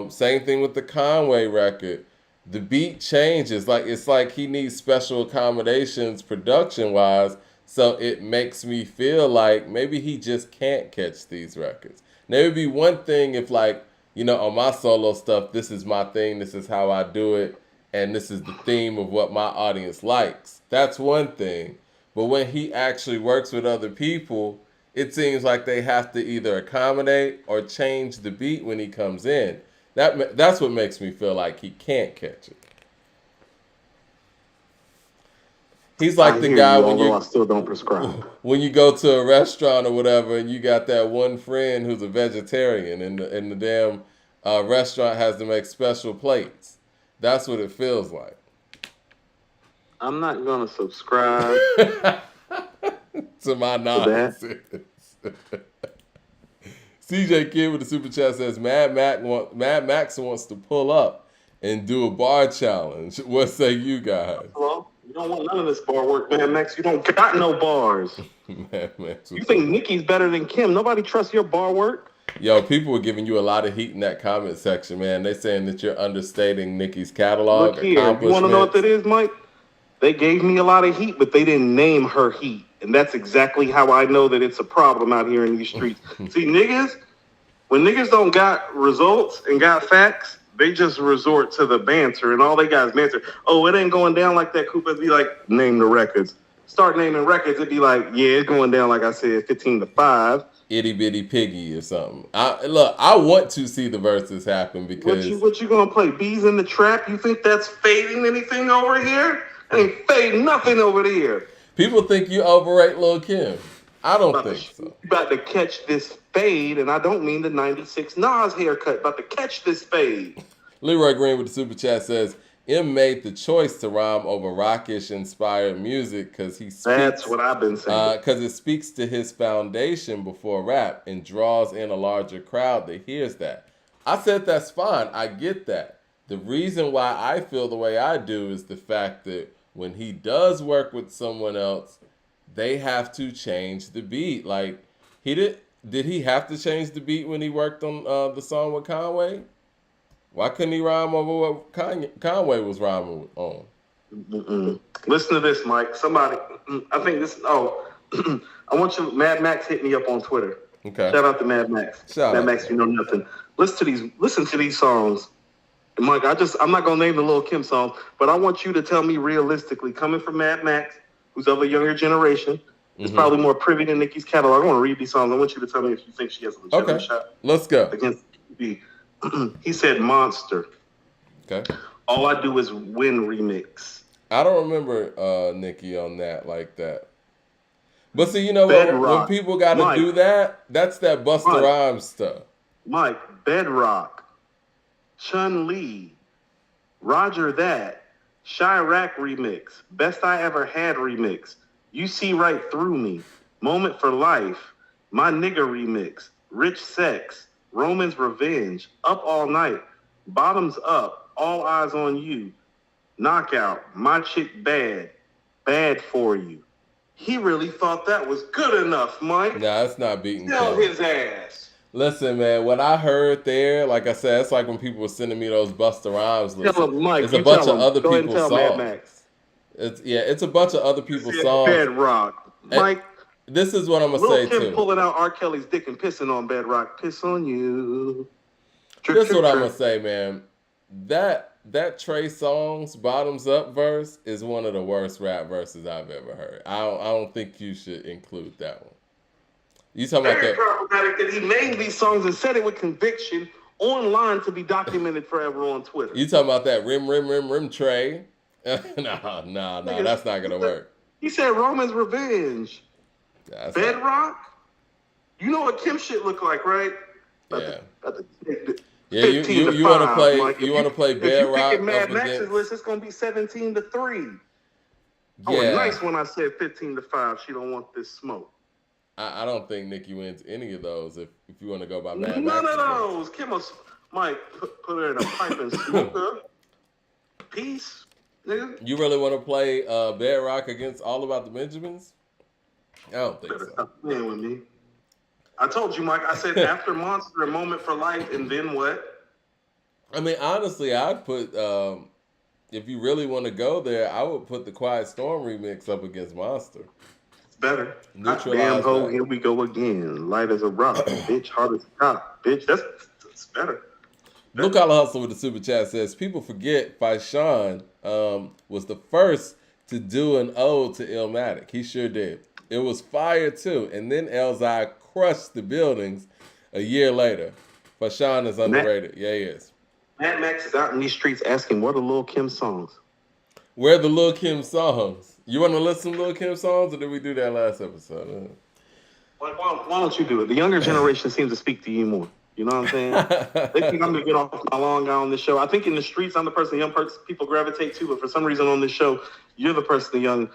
Same thing with the Conway record. The beat changes. Like it's like he needs special accommodations production wise. So it makes me feel like maybe he just can't catch these records. Now it would be one thing if on my solo stuff, this is my thing, this is how I do it, and this is the theme of what my audience likes. That's one thing. But when he actually works with other people, it seems like they have to either accommodate or change the beat when he comes in. That's what makes me feel like he can't catch it. He's like I the hear guy you, when although I you still don't prescribe. when you go to a restaurant or whatever, and you got that one friend who's a vegetarian, and the damn restaurant has to make special plates. That's what it feels like. I'm not gonna subscribe To my to that. nonsense. CJ Kid with the super chat says Mad Max wants to pull up and do a bar challenge. What say you guys? Hello? You don't want none of this bar work, man, Max. You don't got no bars. Mad Max. You think Nicki's better than Kim? Nobody trusts your bar work. Yo, people were giving you a lot of heat in that comment section, man. They saying that you're understating Nicki's catalog, Look here. You want to know what that is, Mike? They gave me a lot of heat, but they didn't name her heat. And that's exactly how I know that it's a problem out here in these streets. See, when niggas don't got results and got facts, they just resort to the banter, and all they got is banter. Oh, it ain't going down like that, Cooper. It'd be like, name the records. Start naming records, it'd be like, yeah, it's going down, like I said, 15-5. Itty Bitty Piggy or something. I want to see the verses happen because What you gonna play? Bees in the Trap? You think that's fading anything over here? Ain't fading nothing over there. people think you overrate Lil' Kim. I don't think so. You about to catch this fade, and I don't mean the 96 Nas haircut. About to catch this fade. Leroy Green with the super chat says M made the choice to rhyme over rockish inspired music because he speaks. That's what I've been saying. Because it speaks to his foundation before rap and draws in a larger crowd that hears that. I said that's fine. I get that. The reason why I feel the way I do is the fact that when he does work with someone else, they have to change the beat. Like he did he have to change the beat when he worked on the song with Conway? Why couldn't he rhyme over what Conway was rhyming on? Mm-mm. Listen to this, Mike. Somebody, I think this. Oh, I want you. Mad Max hit me up on Twitter. Okay. Shout out to Mad Max. Mad Max, you know nothing. Listen to these songs. And Mike, I'm not gonna name the Lil Kim song, but I want you to tell me realistically, coming from Mad Max, who's of a younger generation, is probably more privy to Nicki's catalog. I want to read these songs. I want you to tell me if you think she has a legitimate shot. Let's go. Against B. He said Monster. Okay. All I Do Is Win remix. I don't remember Nicki on that like that. But see, you know what? When people got to do that, that's that Busta Rhymes stuff. Mike, Bedrock, Chun-Li, Roger That, Chirac remix, Best I Ever Had remix, You See Right Through Me, Moment for Life, My Nigga remix, Rich Sex, Roman's Revenge, Up All Night, Bottoms Up, All Eyes on You, Knockout, My Chick Bad, Bad For You. He really thought that was good enough, Mike. Nah, that's not beating Tell his ass. Listen, man, what I heard there, like I said, it's like when people were sending me those Busta Rhymes lists. Tell him, Mike, it's a bunch of other Go ahead people's and tell songs. Mad Max. It's a bunch of other people's songs. Bedrock. Mike, this is what I'm gonna say Kim too. Pulling out R. Kelly's dick and pissing on Bedrock. Piss on you. This is what I'm gonna say, man. That Trey Songz Bottoms Up verse is one of the worst rap verses I've ever heard. I don't think you should include that one. You talking about that? Problematic that he named these songs and said it with conviction online to be documented forever on Twitter. You talking about that rim Trey? No, that's not gonna work. He said Roman's Revenge. Bedrock? You know what Kim shit look like, right? Yeah. Yeah, you want to play? Like, you want to play Bedrock? If you Mad Max's list, it's gonna be 17-3. Yeah. Oh, nice when I said 15-5. She don't want this smoke. I don't think Nicki wins any of those. If you want to go by Mad Max. None of those. Kim was Mike put her in a pipe and smoke her. Peace, nigga. You really want to play Bedrock against All About the Benjamins? I don't think so. Stop playing with me. I told you, Mike. I said after Monster, A Moment for Life, and then what? I mean, honestly, I'd put if you really want to go there, I would put the Quiet Storm remix up against Monster. It's better. Damn ho, here we go again. Light as a rock, bitch. Hard as a cop, bitch. That's better. Blue Collar Hustle with the super chat says people forget Fashawn was the first to do an ode to Illmatic. He sure did. It was fire too. And then Elzai crushed the buildings a year later. Fashawn is underrated. Yeah, he is. Mad Max is out in these streets asking, what are Lil Kim songs? Where are the Lil Kim songs? You want to listen to Lil Kim songs, or did we do that last episode? Why don't you do it? The younger generation seems to speak to you more. You know what I'm saying? They think I'm going to get off my long guy on this show. I think in the streets, I'm the person young people gravitate to, but for some reason on this show, you're the person the young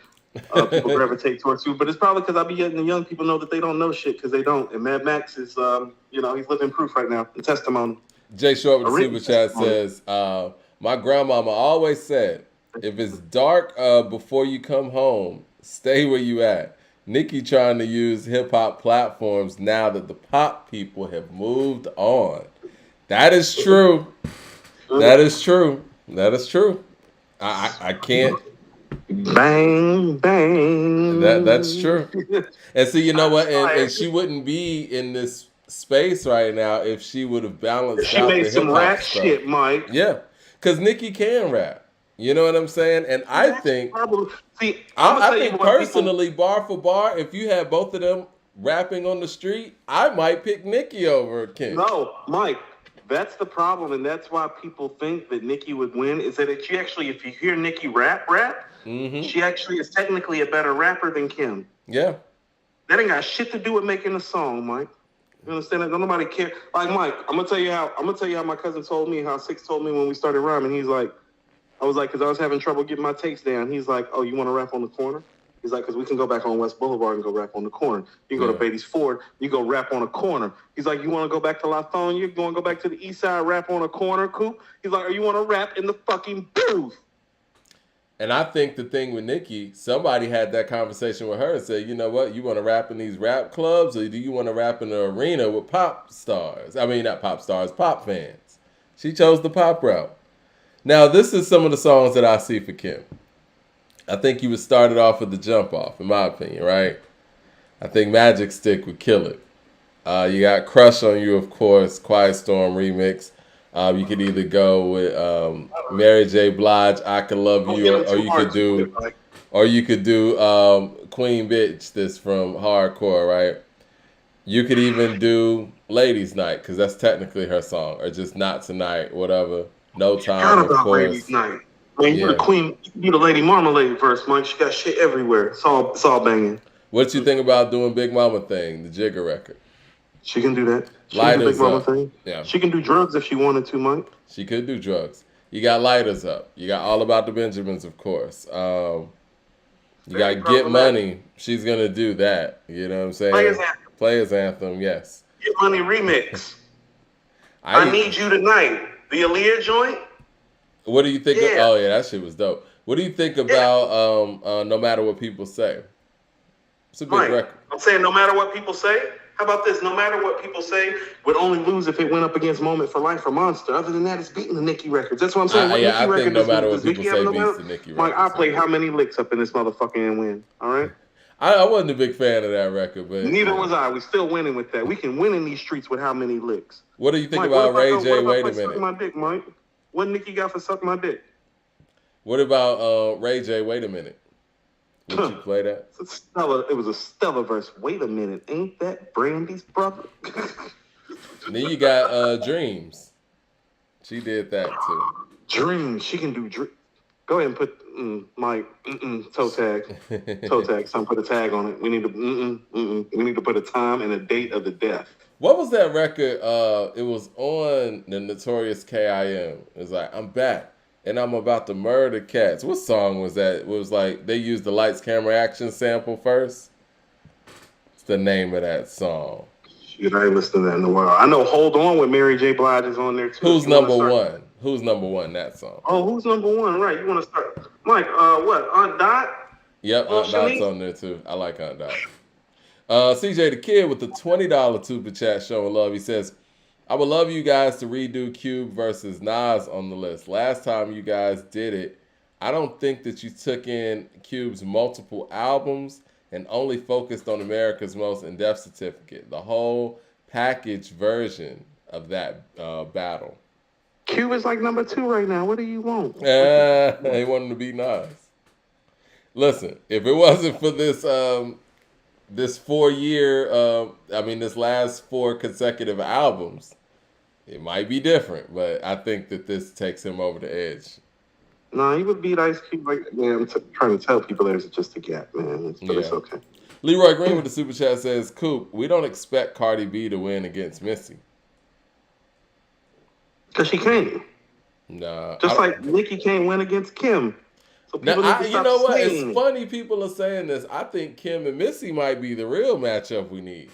people gravitate towards you. But it's probably because I be letting the young people know that they don't know shit because they don't. And Mad Max is, he's living proof right now. The testimony. Jay Short with the super chat says, my grandmama always said, if it's dark before you come home, stay where you at. Nicki trying to use hip-hop platforms now that the pop people have moved on. That is true. That is true. That is true. I can't. Bang, bang. That's true. And see, you know what? And she wouldn't be in this space right now if she would have balanced she out made the some hip-hop rap stuff. shit, Mike. Yeah, because Nicki can rap. You know what I'm saying? And I think, I think personally, bar for bar, if you had both of them rapping on the street, I might pick Nicki over Kim. No, Mike, that's the problem, and that's why people think that Nicki would win, is that she actually, if you hear Nicki rap, she actually is technically a better rapper than Kim. Yeah. That ain't got shit to do with making a song, Mike. You understand that? Don't nobody care. Like, Mike, I'm gonna tell you how my cousin told me, how Six told me when we started rhyming. He's like, I was like, because I was having trouble getting my takes down. He's like, oh, you want to rap on the corner? He's like, because we can go back on West Boulevard and go rap on the corner. You can go to Beatty's Ford, you go rap on a corner. He's like, you want to go back to Lawthorne? You want to go back to the east side, rap on a corner, Coop? He's like, or you want to rap in the fucking booth? And I think the thing with Nicki, somebody had that conversation with her and said, you know what, you want to rap in these rap clubs, or do you want to rap in the arena with pop stars? I mean, not pop stars, pop fans. She chose the pop route. Now, this is some of the songs that I see for Kim. I think you would start it off with the jump off, in my opinion, right? I think Magic Stick would kill it. You got Crush on You, of course, Quiet Storm remix. You could either go with Mary J. Blige, I Could Love You, or you could do Queen Bitch, this from Hardcore, right? You could even do Ladies Night, because that's technically her song, or just Not Tonight, whatever. No Time, of course. Ladies Night. Man, you're the queen. You the Lady Marmalade verse, Mike. She got shit everywhere. It's all banging. What you think about doing Big Mama Thing, the Jigga record? She can do that. She Lighters can do Big Mama Up. Thing. Yeah. She can do drugs if she wanted to, Mike. She could do drugs. You got Lighters Up. You got All About the Benjamins, of course. You got Get Money. She's going to do that. You know what I'm saying? Players Anthem, yes. Get Money remix. I Need You Tonight. The Aaliyah joint. What do you think? Oh, yeah, that shit was dope. What do you think about No Matter What People Say? It's a big record. I'm saying no matter what people say. How about this? No matter what people say, would only lose if it went up against Moment for Life or Monster. Other than that, it's beating the Nicki records. That's what I'm saying. I think No Matter What People Say beats the Nicki records. Mike, I play how many licks up in this motherfucker and win. All right? I wasn't a big fan of that record, but neither was I. We still winning with that. We can win in these streets with how many licks. What do you think about Ray J? Wait a minute. Suck my dick, Mike. What Nicki got for suck my dick? What about Ray J? Wait a minute. Would you play that? It was a stellar verse. Wait a minute, ain't that Brandy's brother? Then you got Dreams. She did that too. Dreams. She can do dreams. Go ahead and put my toe tag. Toe tag. Some put a tag on it. We need to we need to put a time and a date of the death. What was that record? It was on the Notorious K.I.M. It was like, I'm back and I'm about to murder cats. What song was that? It was like they used the Lights, Camera, Action sample first. It's the name of that song. Shit, I ain't listened to that in a while. I know Hold On with Mary J. Blige is on there too. Who's number one? Who's number one? That song. Oh, who's number one? Right, you want to start? Mike, what? Aunt Dot? Yep, Aunt Dot's on there too. I like Aunt Dot. CJ the Kid with the $20 super chat showing love. He says, I would love you guys to redo Cube versus Nas on the list. Last time you guys did it, I don't think that you took in Cube's multiple albums and only focused on America's Most In-Depth Certificate, the whole package version of that battle. Cube is like number 2 right now. What do you want? They want him to beat Nas. Listen, if it wasn't for this this 4-year, this last 4 consecutive albums, it might be different, but I think that this takes him over the edge. No, he would beat Ice Cube. I'm trying to tell people there's just a gap, man. But it's okay. Leroy Green with the super chat says, Coop, we don't expect Cardi B to win against Missy. Because she can't. Nah. Just like Nicki can't win against Kim. So now, you know what? It's funny people are saying this. I think Kim and Missy might be the real matchup we need.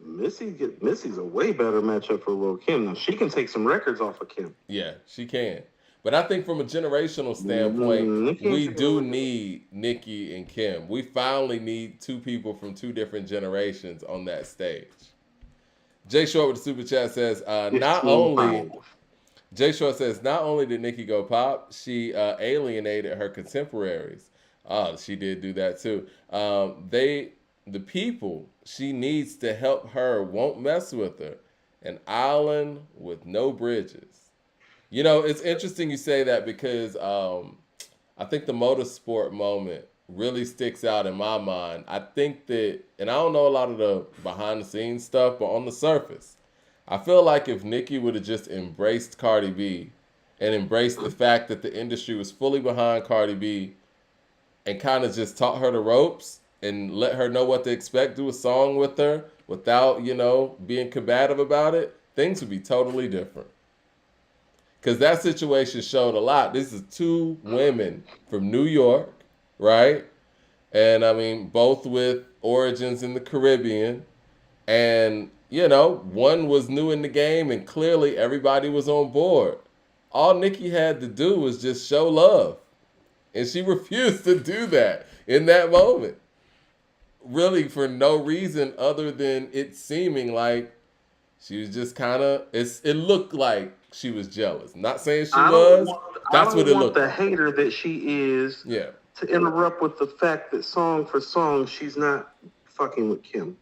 Missy's a way better matchup for Lil' Kim. Now, she can take some records off of Kim. Yeah, she can. But I think from a generational standpoint, we do need Nicki and Kim. We finally need 2 people from 2 different generations on that stage. Jay Short with the super chat says, Jay Short says, not only did Nicki go pop, she alienated her contemporaries. She did do that too. The people she needs to help her won't mess with her. An island with no bridges. You know, it's interesting you say that because I think the motorsport moment really sticks out in my mind. I think that, and I don't know a lot of the behind the scenes stuff, but on the surface, I feel like if Nicki would have just embraced Cardi B and embraced the fact that the industry was fully behind Cardi B and kind of just taught her the ropes and let her know what to expect, do a song with her without, being combative about it, things would be totally different. Because that situation showed a lot. This is 2 women from New York, right? And I mean, both with origins in the Caribbean. And, one was new in the game and clearly everybody was on board. All Nicki had to do was just show love. And she refused to do that in that moment. Really, for no reason other than it seeming like she was just kind of, it looked like she was jealous. Not saying she was. That's what it looked like. I don't want the hater that she is to interrupt with the fact that song for song, she's not fucking with Kim.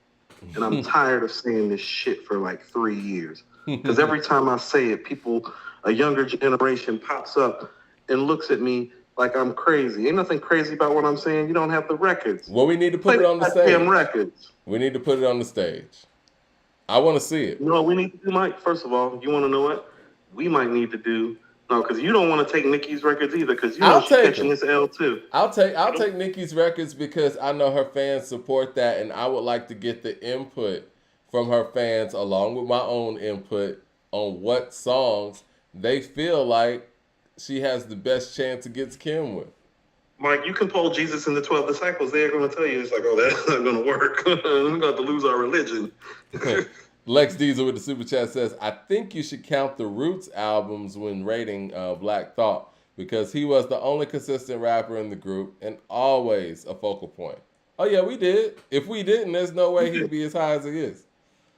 And I'm tired of saying this shit for like 3 years. Because every time I say it, a younger generation pops up and looks at me like I'm crazy. Ain't nothing crazy about what I'm saying. You don't have the records. Well, we need to put it on the stage. Records. We need to put it on the stage. I want to see it. You know what we need to do, Mike? First of all, you want to know what? We might need to do... No, because you don't want to take Nicki's records either, because you know she's catching this L too. I'll take Nicki's records because I know her fans support that, and I would like to get the input from her fans along with my own input on what songs they feel like she has the best chance against Kim with. Mike, you can poll Jesus and the 12 disciples. They're going to tell you, it's like, oh, that's not going to work. We're going to have to lose our religion. Lex Diesel with the super chat says, I think you should count the Roots albums when rating Black Thought because he was the only consistent rapper in the group and always a focal point. Oh, yeah, we did. If we didn't, there's no way he'd be as high as he is.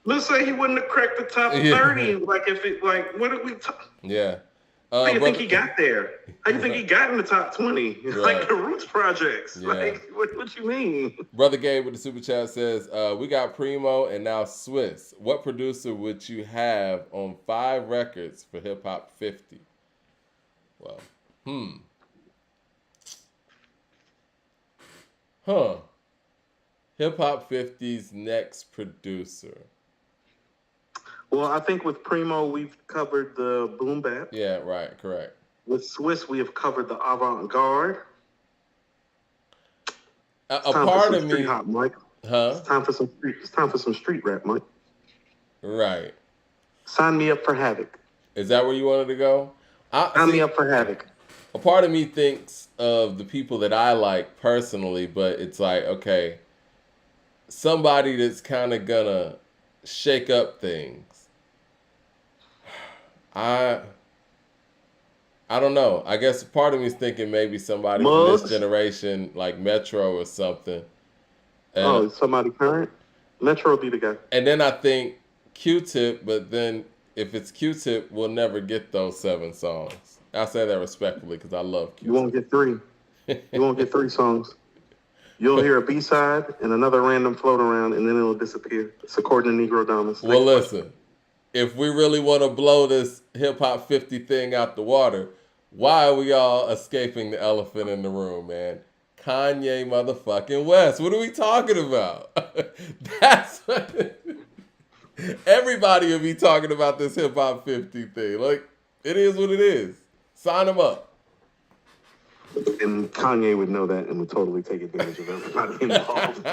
Let's say he wouldn't have cracked the top 30. What did we talk? Yeah. How do you think he got there? How do you think he got in the top 20? Right. Like the Roots projects. Yeah. Like, what you mean? Brother Gabe with the super chat says, we got Primo and now Swiss. What producer would you have on 5 records for Hip Hop 50? Well, Hip Hop 50's next producer. Well, I think with Primo, we've covered the boom bap. Yeah, right, correct. With Swiss, we have covered the avant-garde. A part of me, hop, Mike. It's time for some street rap, Mike. Right. Sign me up for Havoc. Is that where you wanted to go? Sign me up for Havoc. A part of me thinks of the people that I like personally, but it's like, okay, somebody that's kind of gonna shake up things. I don't know. I guess part of me is thinking maybe somebody from this generation, like Metro or something. Somebody current? Metro would be the guy. And then I think Q-Tip, but then if it's Q-Tip, we'll never get those 7 songs. I say that respectfully because I love Q-Tip. You won't get 3. You won't get 3 songs. You'll hear a B-side and another random float around, and then it'll disappear. It's according to Negro Damas. Well, listen. If we really want to blow this Hip Hop 50 thing out the water, why are we all escaping the elephant in the room, man? Kanye motherfucking West. What are we talking about? That's what... Everybody will be talking about this Hip Hop 50 thing. Like, it is what it is. Sign them up. And Kanye would know that and would totally take advantage of everybody involved.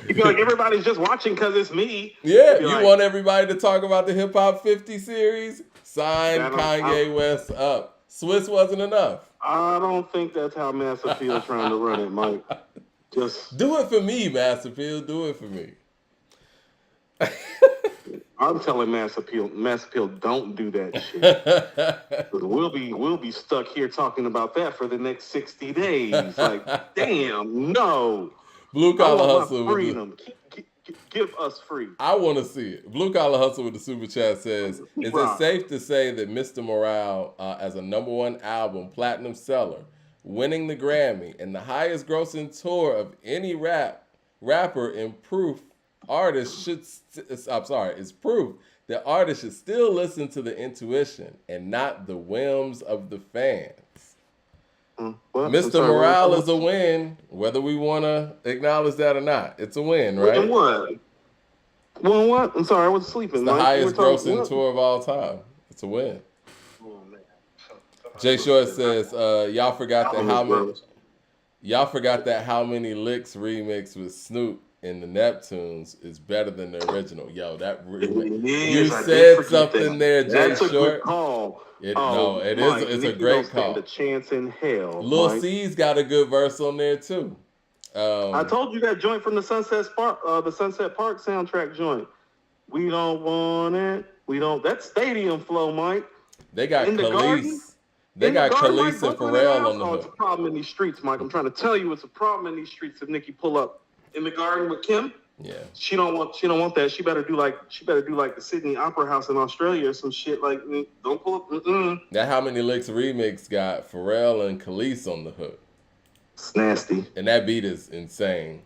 He'd be like, everybody's just watching because it's me. Yeah, you want everybody to talk about the Hip Hop 50 series? Sign Kanye West up. Swiss wasn't enough. I don't think that's how Mass Appeal's trying to run it, Mike. Just do it for me, Mass Appeal. Do it for me. I'm telling Mass Appeal, don't do that shit. We'll be stuck here talking about that for the next 60 days. Like, damn, no. Blue Collar Hustle. Freedom. Give us free. I want to see it. Blue Collar Hustle with the super chat says, is it safe to say that Mr. Morale, as a #1 album, platinum seller, winning the Grammy, and the highest grossing tour of any rapper in proof artists should, is proof that artists should still listen to the intuition and not the whims of the fans. Mr. Morale is a win, whether we want to acknowledge that or not. It's a win, right? Win what? Win what? I'm sorry, I was sleeping. It's the highest grossing tour of all time. It's a win. Oh, man. Jay Short says, y'all forgot that How Many Licks remix with Snoop in the Neptunes is better than the original. Yo, that you said something there, Jay Short. That's a good call. Mike, It's a Nicki great don't stand call. a chance in hell, Lil Mike. C's got a good verse on there too. I told you that joint from the Sunset Park soundtrack joint. We don't want it. We don't. That's stadium flow, Mike. They got In the garden. Khalees. They got Mike, Khalees and Brooklyn in the Pharrell house. on the Oh, it's a hook. problem in these streets, Mike. I'm trying to tell you, it's a problem in these streets. If Nicki pull up in the garden with Kim, Yeah. she don't want that. She better do like the Sydney Opera House in Australia or some shit. Like, don't pull up. That How Many Licks remix got Pharrell and Khalees on the hook. It's nasty. And that beat is insane.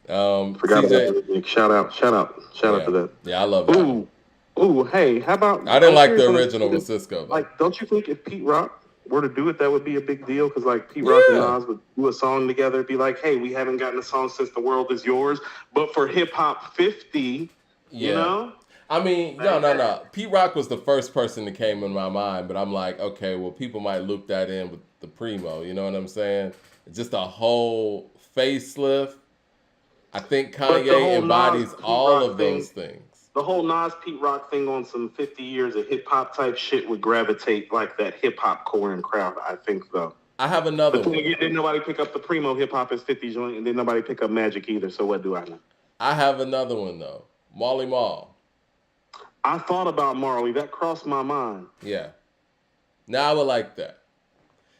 Forgot CJ, about that. Shout out to that. Yeah, I love that. Ooh, hey, how about? I didn't like the original with Cisco. Though. Like, don't you think if Pete Rock were to do it, that would be a big deal? Because like Pete Rock and Nas would do a song together, be like, hey, we haven't gotten a song since The World Is Yours, but for Hip Hop 50, you know? I mean, no. Pete Rock was the first person that came in my mind, but I'm like, okay, well, people might loop that in with the Primo. You know what I'm saying? It's just a whole facelift. I think Kanye embodies all of those things. The whole Nas Pete Rock thing on some 50 years of hip hop type shit would gravitate like that hip hop core and crowd, I think, though. I have another one. Again, didn't nobody pick up the Primo Hip Hop is 50 joint, and didn't nobody pick up Magic either, so what do I know? I have another one, though. Marley Marl. I thought about Marley. That crossed my mind. Yeah. Now I would like that.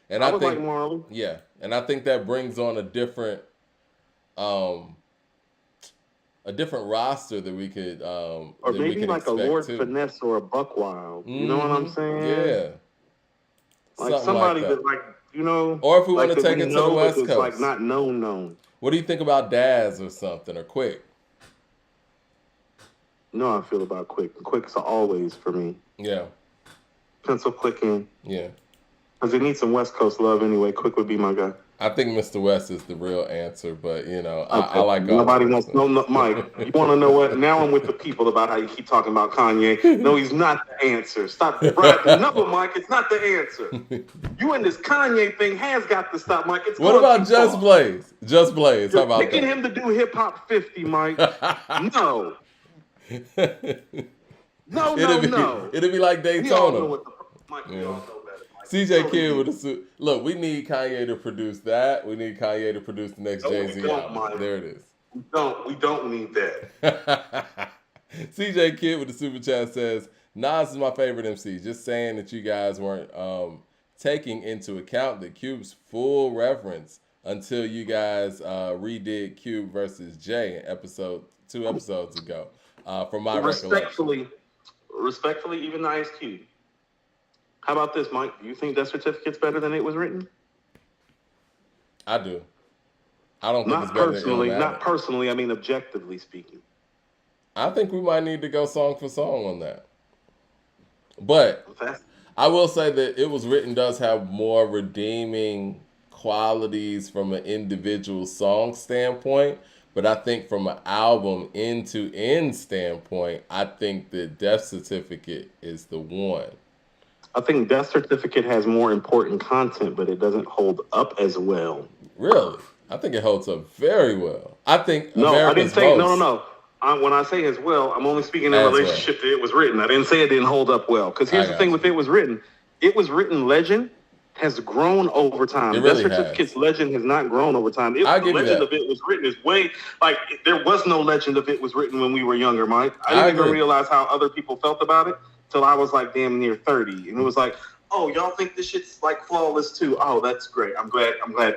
And I would like Marley. Yeah. And I think that brings on a different roster that we could or maybe like a Lord Finesse or a Buck Wild. You know what I'm saying? Yeah. Like somebody that like, you know, or if we want to take it to the West Coast. Like not known. What do you think about Daz or something or Quick? You know how I feel about Quick. Quick's always for me. Yeah. Pencil Quick in. Yeah. Because he needs some West Coast love anyway. Quick would be my guy. I think Mr. West is the real answer, but you know, I like all. Nobody wants no, Mike. You want to know what? Now I'm with the people about how you keep talking about Kanye. No, he's not the answer. Stop bragging. No, Mike, it's not the answer. You and this Kanye thing has got to stop, Mike. It's what about Just Blaze? Just Blaze. How about picking him to do Hip Hop 50, Mike? No. No. It'll be like Daytona. We all know what Mike, we all know better. CJ Kidd with a suit. Look, we need Kanye to produce that. We need Kanye to produce the next Jay-Z album. Mike. There it is. We don't need that. CJ Kidd with the super chat says, Nas is my favorite MC. Just saying that you guys weren't taking into account the Cube's full reference until you guys redid Cube versus Jay in 2 episodes ago. From my recollection. Respectfully, even Ice Cube. How about this, Mike? Do you think Death Certificate's better than It Was Written? I do. I don't think it's better than Illmatic. Not personally, I mean objectively speaking. I think we might need to go song for song on that. But I will say that It Was Written does have more redeeming qualities from an individual song standpoint. But I think from an album end-to-end standpoint, I think that Death Certificate is the one. I think Death Certificate has more important content, but it doesn't hold up as well. Really? I think it holds up very well. I think I didn't say no. When I say as well, I'm only speaking in relationship to It Was Written. I didn't say it didn't hold up well. Because here's the thing with It Was Written. It Was Written legend has grown over time. It really Death Certificate's legend has not grown over time. The legend of It Was Written is way like there was no legend of It Was Written when we were younger, Mike. I didn't even realize how other people felt about it till I was like damn near 30, and it was like, oh, y'all think this shit's like flawless too? Oh, that's great. I'm glad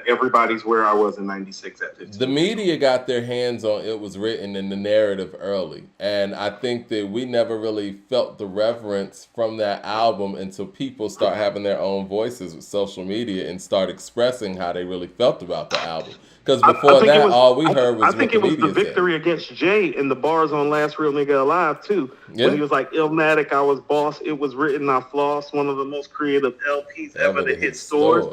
everybody's where I was in '96 at 15. The media got their hands on It Was Written in the narrative early, and I think that we never really felt the reverence from that album until people start having their own voices with social media and start expressing how they really felt about the album. Because before that, all we heard was I think it was the victory against Jay in the bars on Last Real Nigga Alive, too. Yeah. When he was like, Illmatic, I was boss, It Was Written, I floss, one of the most creative LPs ever to hit stores.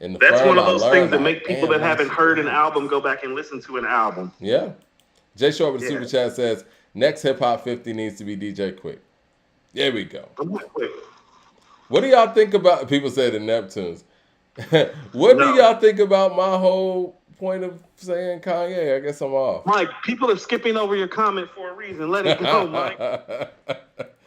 That's one of those things that make people that haven't heard an album go back and listen to an album. Yeah. Jay Short with the super chat says, next Hip Hop 50 needs to be DJ Quick. There we go. What do y'all think about, people say the Neptunes. What do y'all think about my whole point of saying Kanye? I guess I'm off. Mike, people are skipping over your comment for a reason. Let it go, Mike.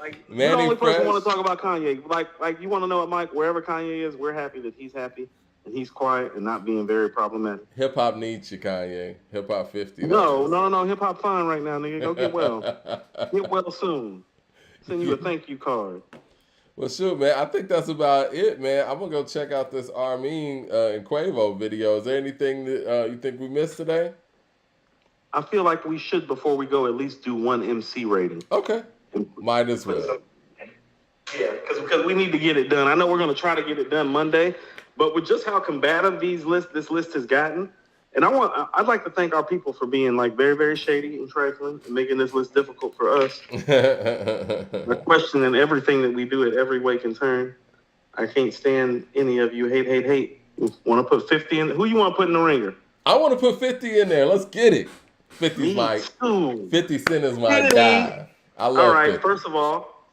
Like you're the Manny only person Fresh. who want to talk about Kanye. Like you want to know what, Mike? Wherever Kanye is, we're happy that he's happy and he's quiet and not being very problematic. Hip hop needs you, Kanye. Hip hop 50. No. Hip hop fine right now, nigga. Go get well. Get well soon. Send you a thank you card. Well, shoot, man. I think that's about it, man. I'm gonna go check out this Armeen and Quavo video. Is there anything that you think we missed today? I feel like we should, before we go, at least do one MC rating. Okay. Might as well. Yeah, because we need to get it done. I know we're going to try to get it done Monday, but with just how combative this list has gotten, and I'd like to thank our people for being like very, very shady and trifling and making this list difficult for us. They're questioning everything that we do at every wake and turn. I can't stand any of you hate. Want to put 50 in? Who you want to put in the ringer? I want to put 50 in there. Let's get it. 50's my 50 Cent is my guy. I love. All right, 50. First of all,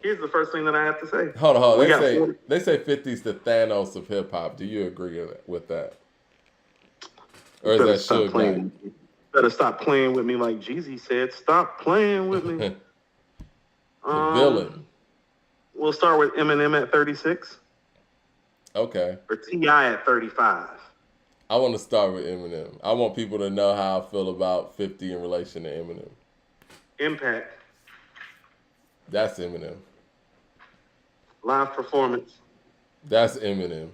here's the first thing that I have to say. Hold on. They say 50's the Thanos of hip hop. Do you agree with that? Or is that Suge Knight? Better stop playing with me like Jeezy said. Stop playing with me. The villain. We'll start with Eminem at 36. Okay. Or T.I. at 35. I want to start with Eminem. I want people to know how I feel about 50 in relation to Eminem. Impact. That's Eminem. Live performance. That's Eminem.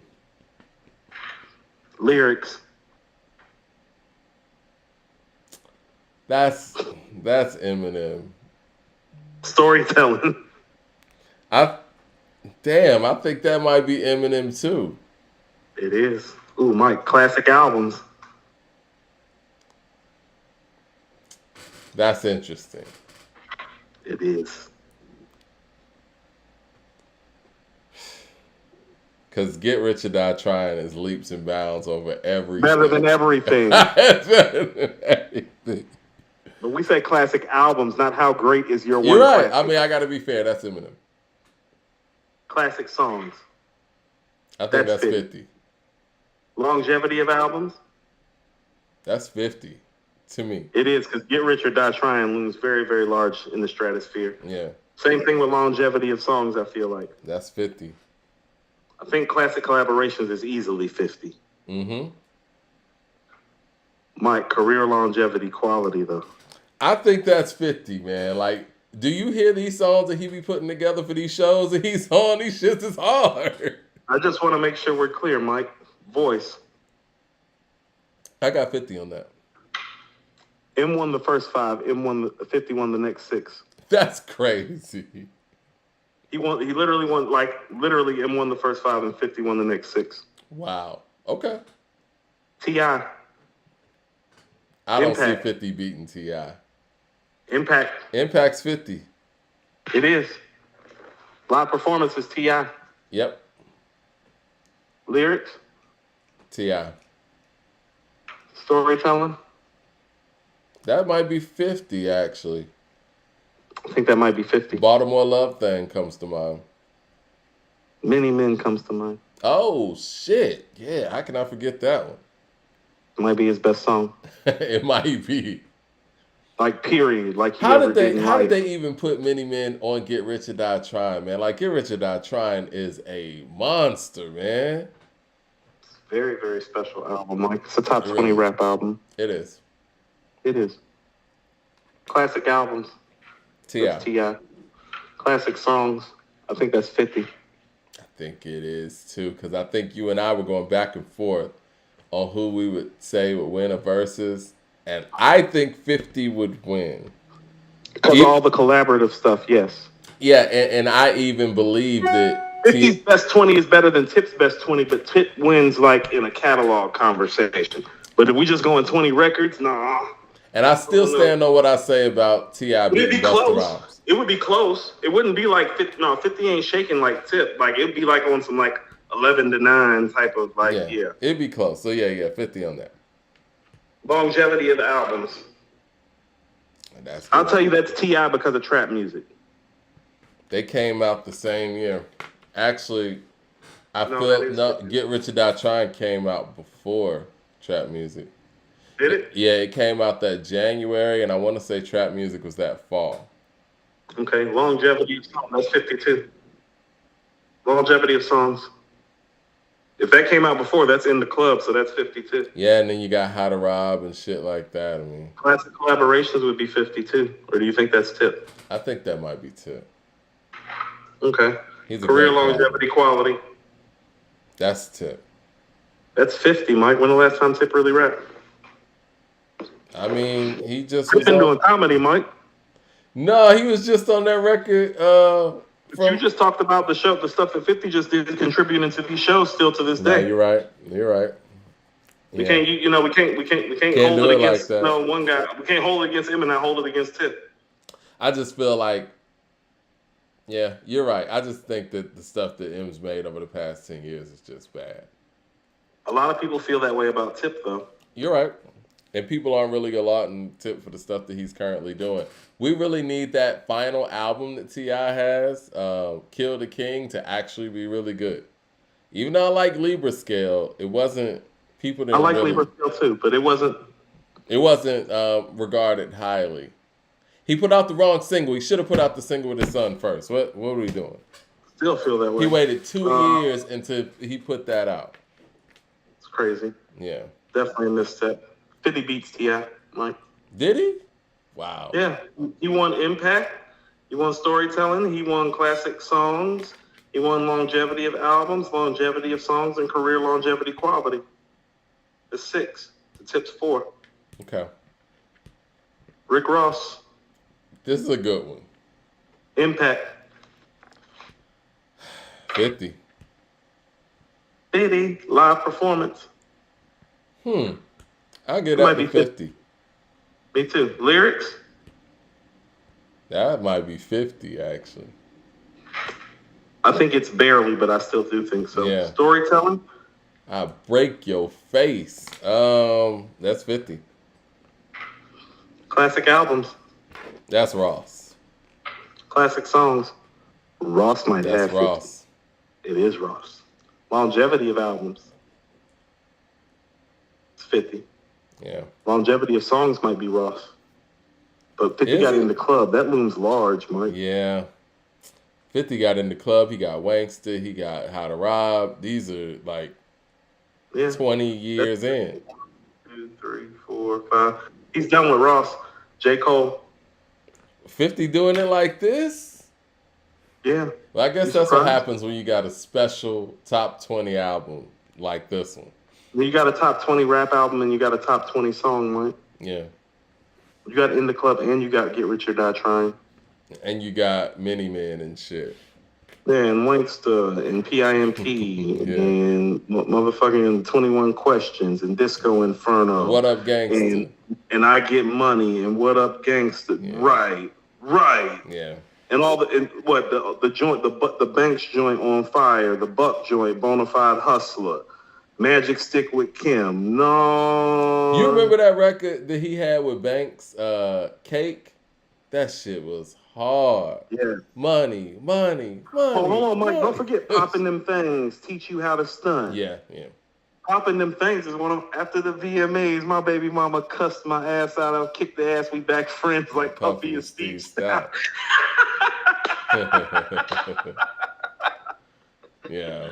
Lyrics. That's Eminem. Storytelling. I think that might be Eminem too. It is. Ooh, Mike, classic albums. That's interesting. It is. Because Get Rich or Die Trying is leaps and bounds over everything. Better than everything. Better than everything. But we say classic albums, not how great is your one. You're right. Classic. I mean, I got to be fair. That's Eminem. Classic songs. I think that's 50. Longevity of albums? That's 50 to me. It is, because Get Rich or Die Trying looms very, very large in the stratosphere. Yeah. Same thing with longevity of songs, I feel like. That's 50. I think classic collaborations is easily 50. Mm-hmm. My career longevity quality, though. I think that's 50, man. Like, do you hear these songs that he be putting together for these shows that he's on? These shits is hard. I just want to make sure we're clear, Mike. Voice. I got 50 on that. M won the first 5. 50 won the next 6. That's crazy. He literally won M won the first 5 and 50 won the next 6. Wow. Okay. T.I. I don't see 50 beating T.I. Impact. Impact's 50. It is. Live performances, T.I. Yep. Lyrics. T.I. Storytelling. That might be 50, actually. I think that might be 50. Baltimore Love Thing comes to mind. Many Men comes to mind. Oh, shit. Yeah, I cannot forget that one. It might be his best song. It might be. Like, period. Like, how did they even put Many Men on Get Rich or Die Trying, man? Like, Get Rich or Die Trying is a monster, man. It's a very, very special album. Like, it's a top 20 rap album. It is. It is. Classic albums. T.I. Classic songs. I think that's 50. I think it is, too, because I think you and I were going back and forth on who we would say would win a versus, and I think 50 would win. Because of all the collaborative stuff, yes. Yeah, and I even believe that 50's best 20 is better than Tip's best 20, but Tip wins like in a catalog conversation. But if we just go in 20 records, nah. And I still stand on what I say about T.I. beating Busta Rhymes. It would be close. It wouldn't be like 50. No, 50 ain't shaking like Tip. Like, it'd be like on some like 11-9 type of like, yeah. It'd be close. So yeah, 50 on that. Longevity of the albums. I'll tell you that's T.I. because of trap music. They came out the same year. Actually, Get Rich or Die Trying came out before trap music. Did it? Yeah, it came out that January, and I want to say trap music was that fall. Okay, longevity of songs. That's 52. Longevity of songs. If that came out before, that's in the club, so that's 52. Yeah, and then you got How to Rob and shit like that. I mean, Classic collaborations would be 52. Or do you think that's tip? I think that might be Tip. Okay. He's a Career great longevity quality. That's Tip. That's 50, Mike. When the last time Tip really rapped? I mean, he just He's was been on. doing comedy, Mike. No, he was just on that record. You just talked about the show, the stuff that 50 just did, contributing to these shows still to this No, day. you're right. You're right. We Yeah. can't, we can't Can't hold do it it like against that. one guy. We can't hold it against him and not hold it against Tip. I just feel like, yeah, you're right. I just think that the stuff that M's made over the past 10 years is just bad. A lot of people feel that way about Tip, though. You're right. And people aren't really allotting Tip for the stuff that he's currently doing. We really need that final album that T.I. has, Kill the King, to actually be really good. Even though I like Libra Scale, it wasn't, people didn't I like really, Libra Scale too, but it wasn't. it wasn't regarded highly. He put out the wrong single. He should have put out the single with his son first. What are we doing? Still feel that way. He waited 2 years until he put that out. It's crazy. Yeah. Definitely a misstep. 50 beats T.I. Mike. Did he? Wow. Yeah. He won Impact. He won Storytelling. He won Classic Songs. He won Longevity of Albums, Longevity of Songs, and Career Longevity Quality. It's 6. The Tip's 4. Okay. Rick Ross. This is a good one. Impact. 50. 50. Live performance. I'll get It might up to be 50. Me too. Lyrics. That might be 50, actually. I think it's barely, but I still do think so. Yeah. Storytelling. I'll break your face. That's 50. Classic albums. That's Ross. Classic songs. Ross might That's have 50. Ross. It is Ross. Longevity of albums. It's 50. Yeah. Longevity of songs might be Ross. But 50 Is got it? in the club. That looms large, Mike. Yeah. 50 got in the club. He got Wankster. He got How to Rob. These are like Yeah. 20 years in. 1, 2, 3, 4, 5. He's done with Ross. J. Cole. 50 doing it like this? Yeah. Well, I guess You that's what surprised? happens when you got a special top 20 album like this one. You got a top 20 rap album and you got a top 20 song, Mike. Yeah. You got In the Club and you got Get Rich or Die Trying. And you got Many Men and shit. Yeah, and Wanksta and PIMP Yeah. and motherfucking 21 Questions and Disco Inferno. What Up Gangsta? And I Get Money and What Up Gangsta. Yeah. Right. Yeah. And all the joint, the Banks joint on fire, the Buck joint, Bonafide Hustler, Magic Stick with Kim. No. You remember that record that he had with Banks, Cake? That shit was hard. Yeah. Money. Hold on, Mike. money. Don't forget Popping Them Things, Teach You How to Stun. Yeah. Popping Them Things is one of, after the VMAs, my baby mama cussed my ass out. I kicked the ass. We back friends like Puffy and Steve Stout. Yeah.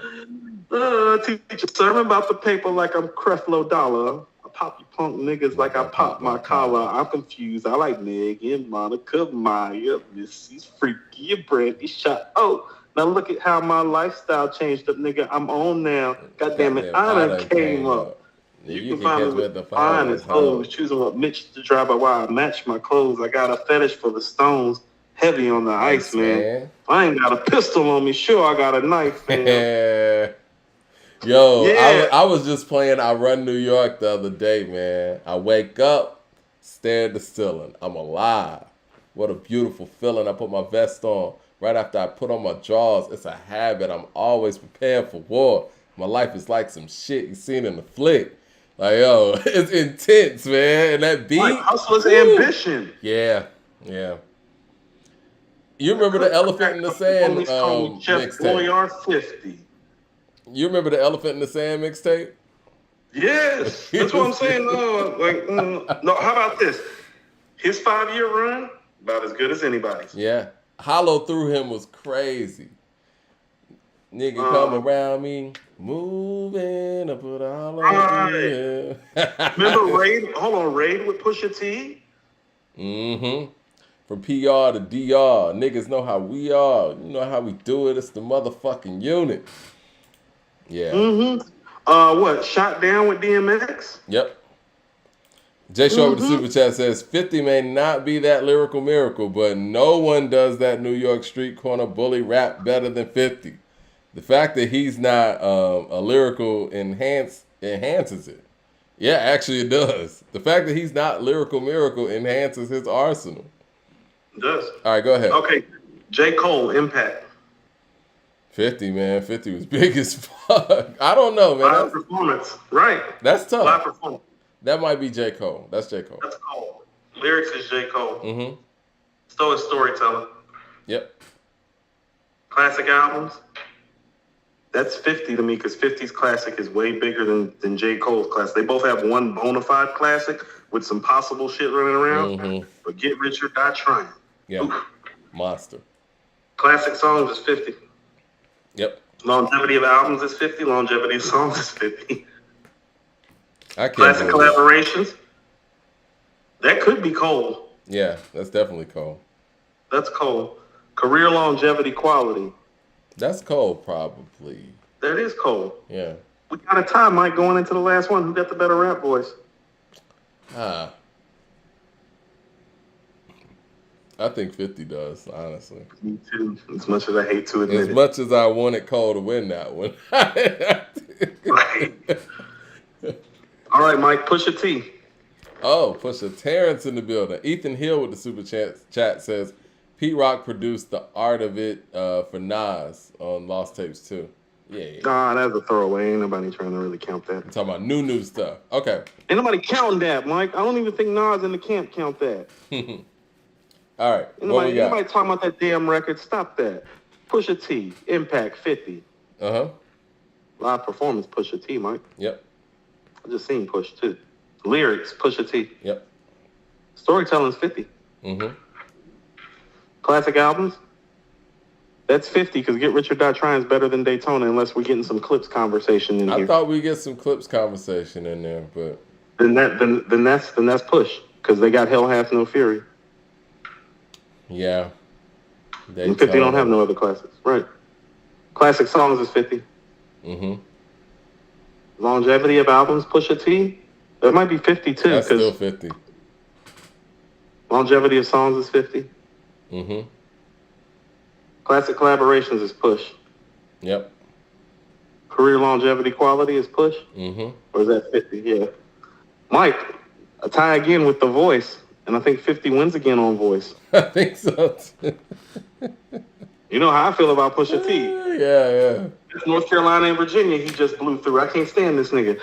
Teach a sermon about the paper like I'm Creflo Dollar. I pop you punk niggas like I pop my collar. I'm confused. I like Megan, Monica, Maya, Missy's freaky, Brandy shot. Oh, now look at how my lifestyle changed up, nigga. I'm on now. God damn it, I done came up. You can find me with the finest hoes. Choosing what Mitch to drive by while I match my clothes. I got a fetish for the stones. Heavy on the ice, man. I ain't got a pistol on me. Sure, I got a knife, man. Yo, Yeah. I was just playing I Run New York the other day, man. I wake up, stare at the ceiling. I'm alive. What a beautiful feeling. I put my vest on right after I put on my drawers. It's a habit. I'm always prepared for war. My life is like some shit you seen in the flick. Like, yo, it's intense, man. And that beat. Like hustler's ambition. Yeah. You remember the Elephant in the Sand mixtape? 50. You remember the Elephant in the Sand mixtape? Yes, that's what I'm saying. No, how about this? His 5-year run, about as good as anybody's. Yeah. Hollow through him was crazy. Nigga come around me, moving, I put a hollow through him. Remember Raid? Hold on, Raid with Pusha T? Mm-hmm. From PR to DR, niggas know how we are. You know how we do it. It's the motherfucking unit. Yeah. Mm-hmm. What? Shot Down with DMX? Yep. Jay Short with the super chat says 50 may not be that lyrical miracle, but no one does that New York street corner bully rap better than 50. The fact that he's not a lyrical enhances it. Yeah, actually it does. The fact that he's not lyrical miracle enhances his arsenal. It does. All right, go ahead. Okay. J. Cole, Impact. 50, man. 50 was big as fuck. I don't know, man. Live performance. Right. That's tough. Live performance. That might be J. Cole. That's J. Cole. That's Cole. Lyrics is J. Cole. Mm-hmm. So is storytelling. Yep. Classic albums. That's 50 to me because 50's classic is way bigger than J. Cole's classic. They both have one bona fide classic with some possible shit running around. Mm-hmm. But Get Rich or Die Trying. Yeah. Oof. Monster. Classic songs is 50. Yep. Longevity of albums is 50. Longevity of songs is 50. Classic collaborations. That could be Cole. Yeah, that's definitely Cole. That's Cole. Career longevity quality. That's Cole, probably. That is Cole. Yeah. We got a tie, Mike, going into the last one. Who got the better rap voice? I think 50 does, honestly. Me too. As much as I hate to admit it. As much as I wanted Cole to win that one. Right. All right, Mike, Pusha T. Oh, Pusha Terrence in the building. Ethan Hill with the super chat says, Pete Rock produced The Art of It for Nas on Lost Tapes too. Yeah. Nah, that's a throwaway. Ain't nobody trying to really count that. I'm talking about new stuff. Okay. Ain't nobody counting that, Mike. I don't even think Nas in the camp count that. All right. Ain't nobody talking about that damn record. Stop that. Pusha T, Impact, 50. Uh-huh. Live performance, Pusha T, Mike. Yep. I just seen Push too. Lyrics, Pusha T. Yep. Storytelling's 50. Mm-hmm. Classic albums, that's 50 because Get Rich or Die Trying is better than Daytona unless we're getting some Clips conversation in here. I thought we'd get some Clips conversation in there, but then that's Push because they got Hell Hath No Fury. Yeah. And 50 don't have no other classics. Right. Classic songs is 50. Mm-hmm. Longevity of albums, Pusha T, that might be 50 too. That's still 50. Longevity of songs is 50. Mm-hmm. Classic collaborations is Push. Yep. Career longevity quality is Push. Mm-hmm. Or is that 50? Yeah. Mike, a tie again with The Voice, and I think 50 wins again on Voice. I think so too. You know how I feel about Pusha T. Yeah. It's North Carolina and Virginia, he just blew through. I can't stand this nigga.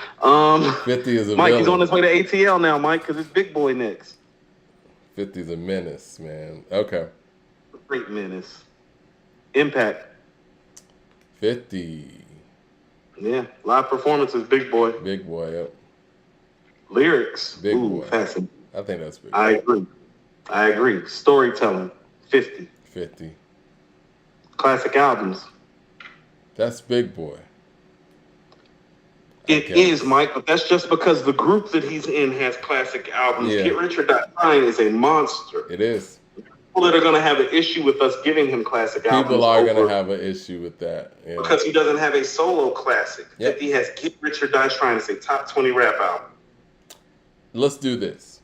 50 is a Mike, villain. he's on his way to ATL now, Mike, because it's Big Boy next. 50 is a menace, man. Okay. Great menace. Impact. 50. Yeah. Live performance is Big Boy. Big Boy, yep. Lyrics. Big Boy. Fascinating. I think that's big. I agree. Storytelling. 50. 50. Classic albums. That's Big Boy. It is, Mike, but that's just because the group that he's in has classic albums. Yeah. Get Rich or Die Trying is a monster. It is. People that are going to have an issue with us giving him classic albums. People are going to have an issue with that. Yeah. Because he doesn't have a solo classic. Yep. 50 has Get Rich or Die Trying as a top 20 rap album. Let's do this.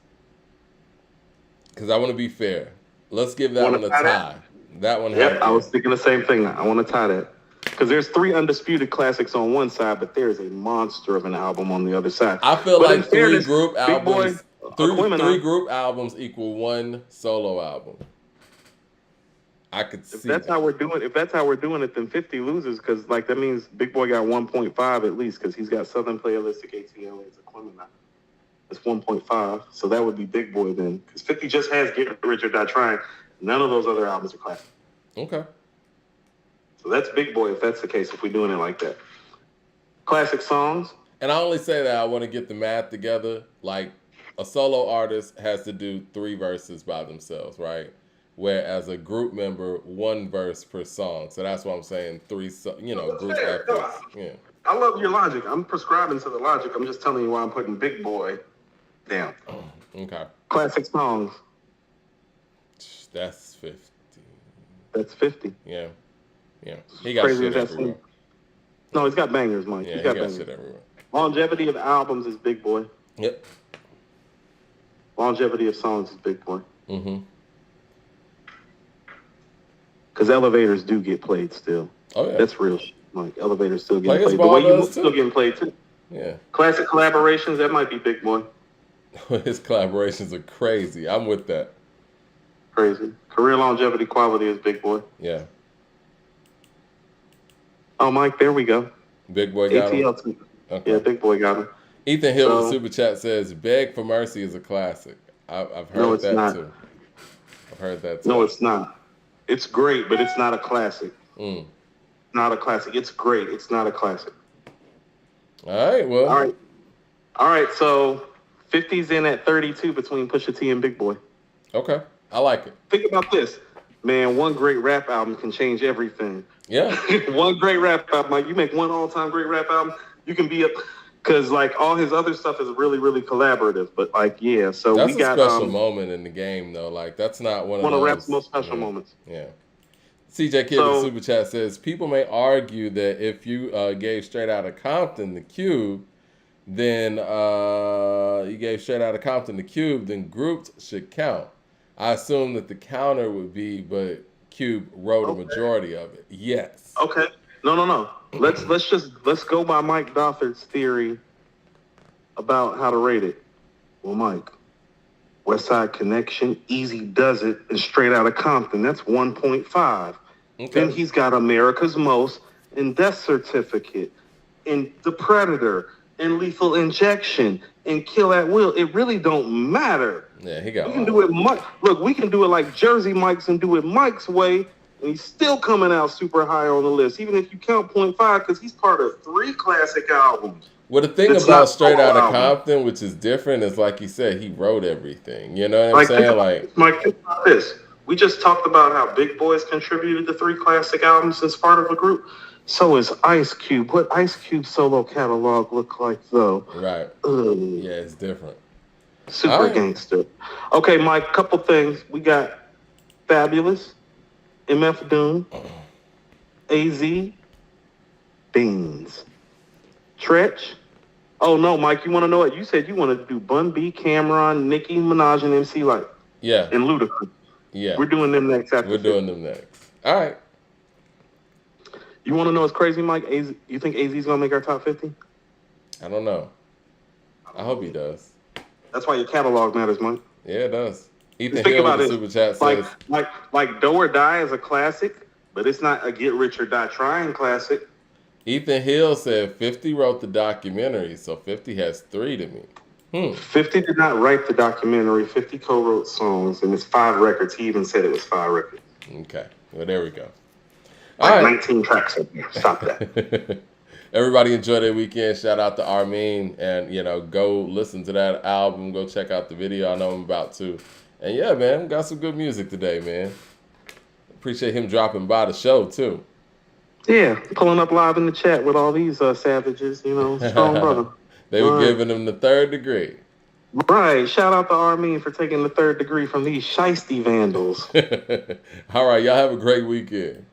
Because I want to be fair. Let's give that one a tie. That one. Yep, I was thinking the same thing. I want to tie that. Because there's 3 undisputed classics on one side, but there's a monster of an album on the other side. I feel but like 3 group albums. Three group group albums equal 1 solo album. I could see. If that's how we're doing it, then 50 loses because that means Big Boy got 1.5 at least because he's got Southern Playalistic ATL as a Clement. That's 1.5, so that would be Big Boy then because 50 just has Get Rich or Die Trying. None of those other albums are classic. Okay. So that's Big Boy if that's the case, if we're doing it like that. Classic songs. And I only say that I want to get the math together. Like, a solo artist has to do 3 verses by themselves, right? where as a group member, one verse per song. So that's why I'm saying group Fair. No, efforts. Yeah. I love your logic. I'm prescribing to the logic. I'm just telling you why I'm putting Big Boy down. Okay. Classic songs. That's 50. That's 50. Yeah. Yeah. He got Crazy shit as that everywhere. seems. No, he's got bangers, Mike. Yeah, He's he got got bangers. shit everywhere. Longevity of albums is Big Boy. Yep. Longevity of songs is Big Boy. Mm-hmm. Because elevators do get played still. Oh, yeah. That's real shit. Like, elevators still getting Players played. The way Ball you does, move still getting played, too. Yeah. Classic collaborations, that might be Big Boy. His collaborations are crazy. I'm with that. Crazy. Career longevity quality is Big Boy. Yeah. Oh, Mike, there we go. Big Boy got him. ATL too. Okay. Yeah, Big Boy got him. Ethan Hill with Super Chat says, Beg for Mercy is a classic. I've heard that not. too. I've heard that too. No, it's not. It's great, but it's not a classic. Not a classic. It's great. It's not a classic. All right, well. All right, so 50's in at 32 between Pusha T and Big Boy. Okay, I like it. Think about this. Man, one great rap album can change everything. Yeah. One great rap album. Like, you make one all-time great rap album, you can be up. Because, like, all his other stuff is really, really collaborative. But, like, yeah, so that's we got... That's a special moment in the game, though. Like, that's not one of rap's most special moments. Yeah. CJ Kid in Super Chat says, people may argue that if you gave Straight Outta Compton the Cube, then then grouped should count. I assume that the counter would be, but Cube wrote a majority of it. Yes. Okay. No. Let's go by Mike Dothard's theory about how to rate it. Well, Mike, West Side Connection, Easy Does It, and Straight Outta Compton, that's 1.5. Okay. Then he's got America's Most, and Death Certificate, and The Predator, and Lethal Injection, and Kill at Will. It really don't matter. Yeah, he got. We can do it, Look, we can do it like Jersey Mike's and do it Mike's way. And he's still coming out super high on the list, even if you count 0.5, because he's part of 3 classic albums. Well, the thing about Straight Outta Compton, which is different, is like you said, he wrote everything. You know what I'm saying? Mike, think about this. We just talked about how Big Boy's contributed to 3 classic albums as part of a group. So is Ice Cube. What Ice Cube's solo catalog look like, though? Right. Yeah, it's different. Super gangster. Okay, Mike, couple things. We got Fabulous, MF Doom, AZ, Beans, Tretch. Oh, no, Mike, you want to know what? You said you want to do Bun B, Cameron, Nicki Minaj, and MC Lyte. Yeah. And Ludacris. Yeah. We're doing them next after. We're doing them next. All right. You want to know what's crazy, Mike? You think AZ's going to make our top 50? I don't know. I hope he does. That's why your catalog matters, Mike. Yeah, it does. Ethan Hill with the Super Chat says... Like Do or Die is a classic, but it's not a Get Rich or Die Trying classic. Ethan Hill said 50 wrote the documentary, so 50 has 3 to me. 50 did not write the documentary. 50 co-wrote songs, and it's 5 records. He even said it was 5 records. Okay. Well, there we go. All right. 19 tracks in there. Stop that. Everybody enjoy their weekend. Shout out to Armeen. And, go listen to that album. Go check out the video. I know I'm about to. And, yeah, man, got some good music today, man. Appreciate him dropping by the show, too. Yeah, pulling up live in the chat with all these savages, strong brother. They were giving him the 3rd degree. Right. Shout out to Armeen for taking the 3rd degree from these shiesty vandals. All right. Y'all have a great weekend.